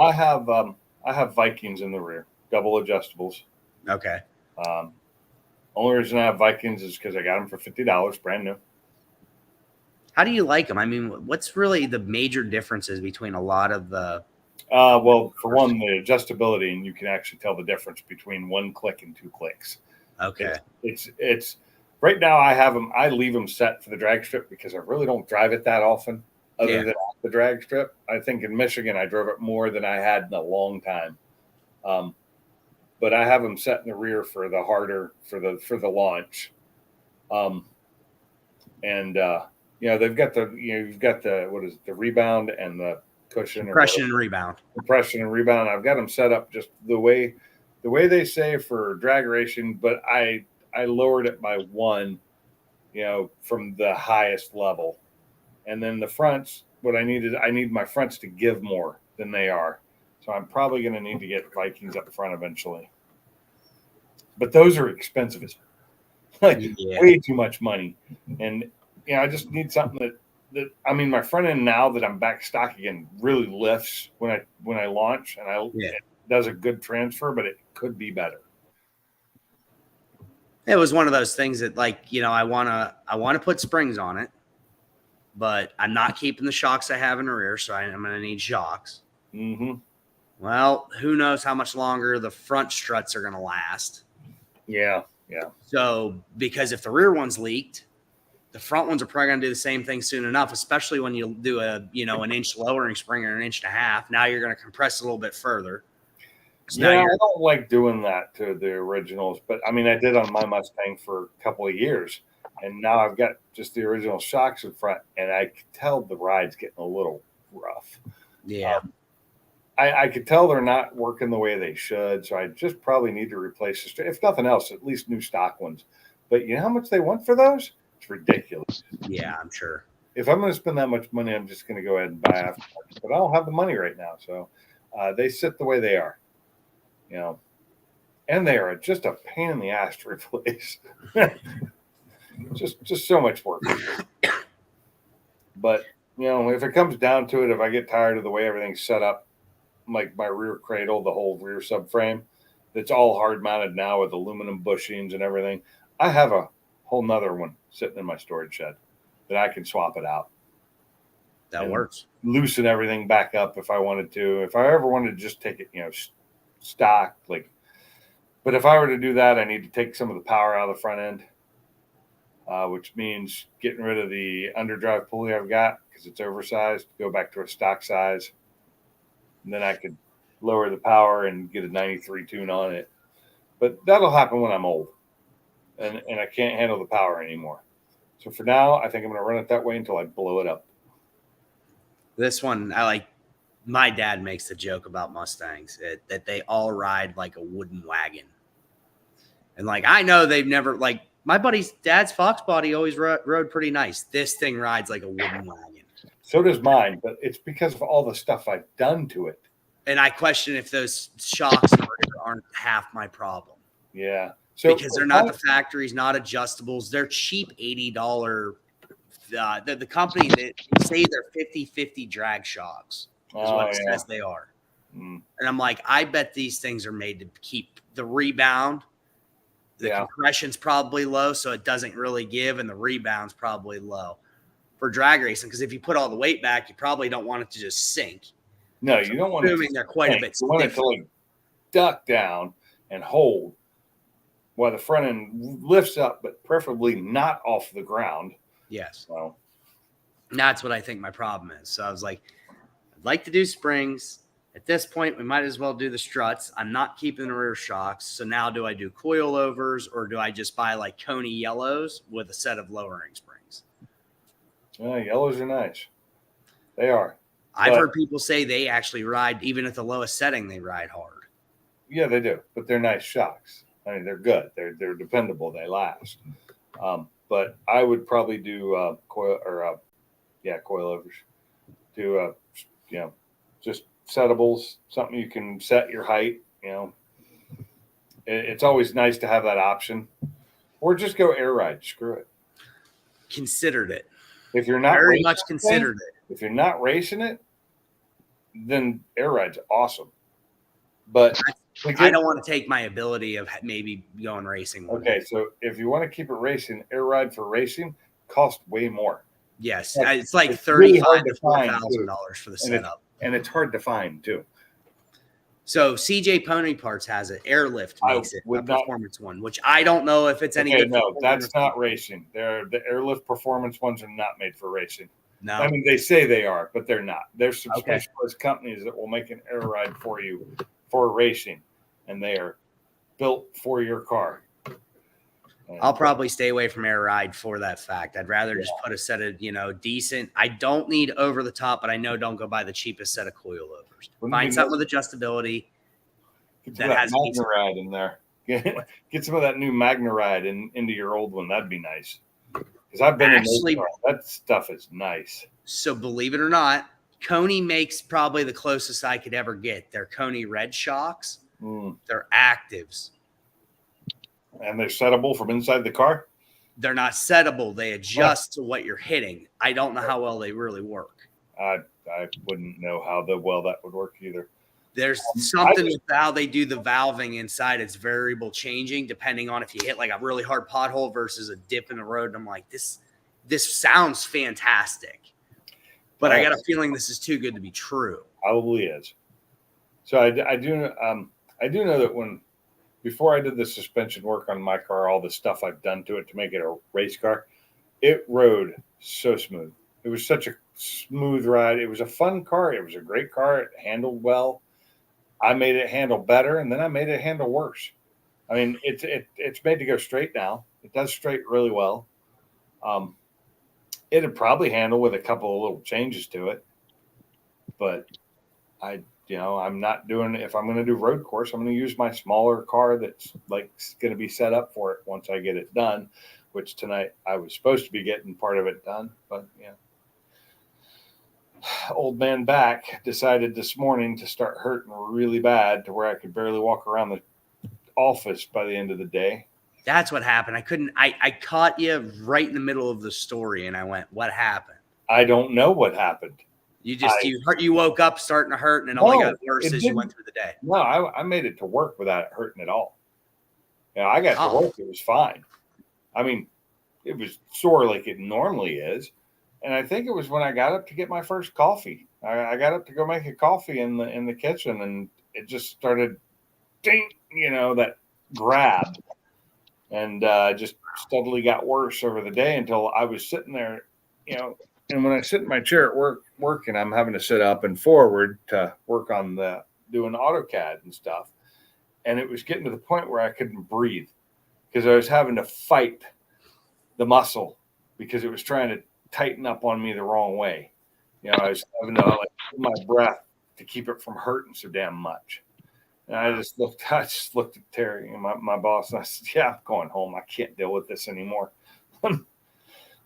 I have Vikings in the rear, double adjustables. Okay. Only reason I have Vikings is because I got them for $50, brand new. How do you like them? I mean, what's really the major differences between a lot of the Well, for one, the adjustability, and you can actually tell the difference between 1 click and 2 clicks. Okay. It's right now I leave them set for the drag strip because I really don't drive it that often other than off the drag strip. I think in Michigan I drove it more than I had in a long time. But I have them set in the rear for the harder for the launch. They've got you've got the rebound and the cushion Compression and rebound. Compression and rebound. I've got them set up just the way they say for drag racing, but I lowered it by 1, from the highest level. And then the fronts, I need my fronts to give more than they are. So I'm probably going to need to get Vikings up front eventually. But those are expensive as way too much money. And I just need something that my front end now that I'm back stock again really lifts when I launch, and it does a good transfer, but it could be better. It was one of those things that I want to put springs on it, but I'm not keeping the shocks I have in the rear, so I'm going to need shocks. Mm-hmm. Well, who knows how much longer the front struts are going to last. Yeah. So, because if the rear one's leaked, the front ones are probably going to do the same thing soon enough, especially when you do an inch lowering spring or 1.5 inches. Now you're going to compress a little bit further. So I don't like doing that to the originals, but I did on my Mustang for a couple of years, and now I've got just the original shocks in front, and I could tell the ride's getting a little rough. Yeah. I could tell they're not working the way they should, so I just probably need to replace the, if nothing else, at least new stock ones. But you know how much they want for those? It's ridiculous. Yeah, I'm sure. If I'm going to spend that much money, I'm just going to go ahead and buy aftermarket. But I don't have the money right now, so they sit the way they are, and they are just a pain in the ass to replace. just so much work. But if it comes down to it, if I get tired of the way everything's set up, like my rear cradle, the whole rear subframe, that's all hard mounted now with aluminum bushings and everything, I have a whole nother one sitting in my storage shed that I can swap it out. That works. Loosen everything back up if I wanted to. If I ever wanted to just take it, stock, but if I were to do that, I need to take some of the power out of the front end, which means getting rid of the underdrive pulley I've got because it's oversized, go back to a stock size. And then I could lower the power and get a 93 tune on it. But that'll happen when I'm old and I can't handle the power anymore. So for now, I think I'm going to run it that way until I blow it up. This one, my dad makes the joke about Mustangs that they all ride like a wooden wagon. And I know they've never, my buddy's dad's Fox body always rode pretty nice. This thing rides like a wooden wagon. So does mine, but it's because of all the stuff I've done to it. And I question if those shocks aren't half my problem. Yeah. So because they're not the factories, not adjustables. They're cheap $80. The company that say they're 50/50 drag shocks is what it says they are. And I'm like, I bet these things are made to keep the rebound. The compression's probably low, so it doesn't really give, and the rebound's probably low for drag racing. Because if you put all the weight back, you probably don't want it to just sink. No, you don't want it. Assuming they're quite a bit. You want it to duck down and hold while the front end lifts up, but preferably not off the ground. Yes. So that's what I think my problem is. So I was like, I'd like to do springs. At this point, we might as well do the struts. I'm not keeping the rear shocks. So now do I do coilovers or do I just buy Coney yellows with a set of lowering springs? Yellows are nice. They are. I've heard people say they actually ride, even at the lowest setting, they ride hard. Yeah, they do. But they're nice shocks. They're good. They're dependable. They last. But I would probably do coilovers. Do just settables, something you can set your height. It's always nice to have that option, or just go air ride. Screw it. Considered it. If you're not very much considered it. If you're not racing it, then air ride's awesome. But I don't want to take my ability of maybe going racing. Okay, so if you want to keep it racing, air ride for racing costs way more. Yes, it's like $35,000 to $4,000 for the setup. and it's hard to find too. So CJ Pony Parts has it. Airlift I makes it a would not- performance one, which I don't know if it's any Okay, good. no, for that's performance. not racing. The airlift performance ones are not made for racing. No. I mean, they say they are, but they're not. There's some Okay. specialized companies that will make an air ride for you for racing, and they are built for your car. And I'll probably stay away from Air Ride for that fact. I'd rather just put a set of, decent. I don't need over the top, but I know don't go buy the cheapest set of coilovers. Wouldn't Find be something nice- with adjustability. Get that some of has that decent- Magna Ride in there. Get some of that new Magna Ride into your old one. That'd be nice. Because I've been Actually- in those cars. That stuff is nice. So believe it or not, Coney makes probably the closest I could ever get. They're Coney Red Shocks. Mm. They're actives. And they're settable from inside the car. They're not settable. They adjust to what you're hitting. I don't know how well they really work. I wouldn't know how well that would work either. There's I something just- with how they do the valving inside. It's variable changing depending on if you hit like a really hard pothole versus a dip in the road. And I'm like, this sounds fantastic, but I got a feeling this is too good to be true. Probably is. So I do know that before I did the suspension work on my car, all the stuff I've done to it to make it a race car, it rode so smooth. It was such a smooth ride. It was a fun car. It was a great car. It handled well. I made it handle better, and then I made it handle worse. I mean, it's made to go straight now. It does straight really well. It'd probably handle with a couple of little changes to it, but I'm not doing. If I'm going to do road course, I'm going to use my smaller car that's like going to be set up for it once I get it done. Which tonight I was supposed to be getting part of it done, but old man back decided this morning to start hurting really bad to where I could barely walk around the office by the end of the day. That's what happened. I caught you right in the middle of the story and I went, what happened? I don't know what happened. You woke up starting to hurt and it only got worse it as you went through the day. No, I made it to work without it hurting at all. I got to Oh. work. It was fine. I mean, it was sore like it normally is. And I think it was when I got up to get my first coffee. I got up to go make a coffee in the kitchen, and it just started, ding, that grab, and just steadily got worse over the day until I was sitting there, And when I sit in my chair at work, and I'm having to sit up and forward to work on doing AutoCAD and stuff, and it was getting to the point where I couldn't breathe because I was having to fight the muscle because it was trying to tighten up on me the wrong way. I was having to hold my breath to keep it from hurting so damn much. And I just looked at Terry and my boss, and I said, "Yeah, I'm going home. I can't deal with this anymore."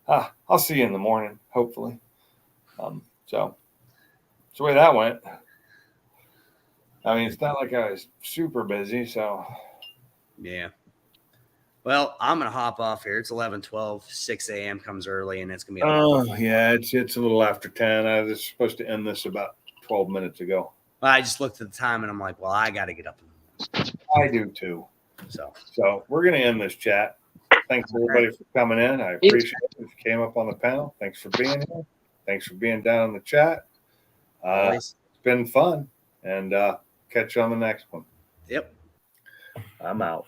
I'll see you in the morning, hopefully. So that's the way that went. I mean, it's not like I was super busy, so Yeah. Well, I'm going to hop off here. It's 11:12, 6 a.m. comes early, and it's going to be. Oh yeah, it's a little after 10. I was supposed to end this about 12 minutes ago. I just looked at the time, and I'm like, well, I got to get up. I do too. So we're gonna end this chat. Thanks everybody for coming in. I appreciate it. If you came up on the panel, thanks for being here. Thanks for being down in the chat. always. It's been fun, and catch you on the next one. Yep. I'm out.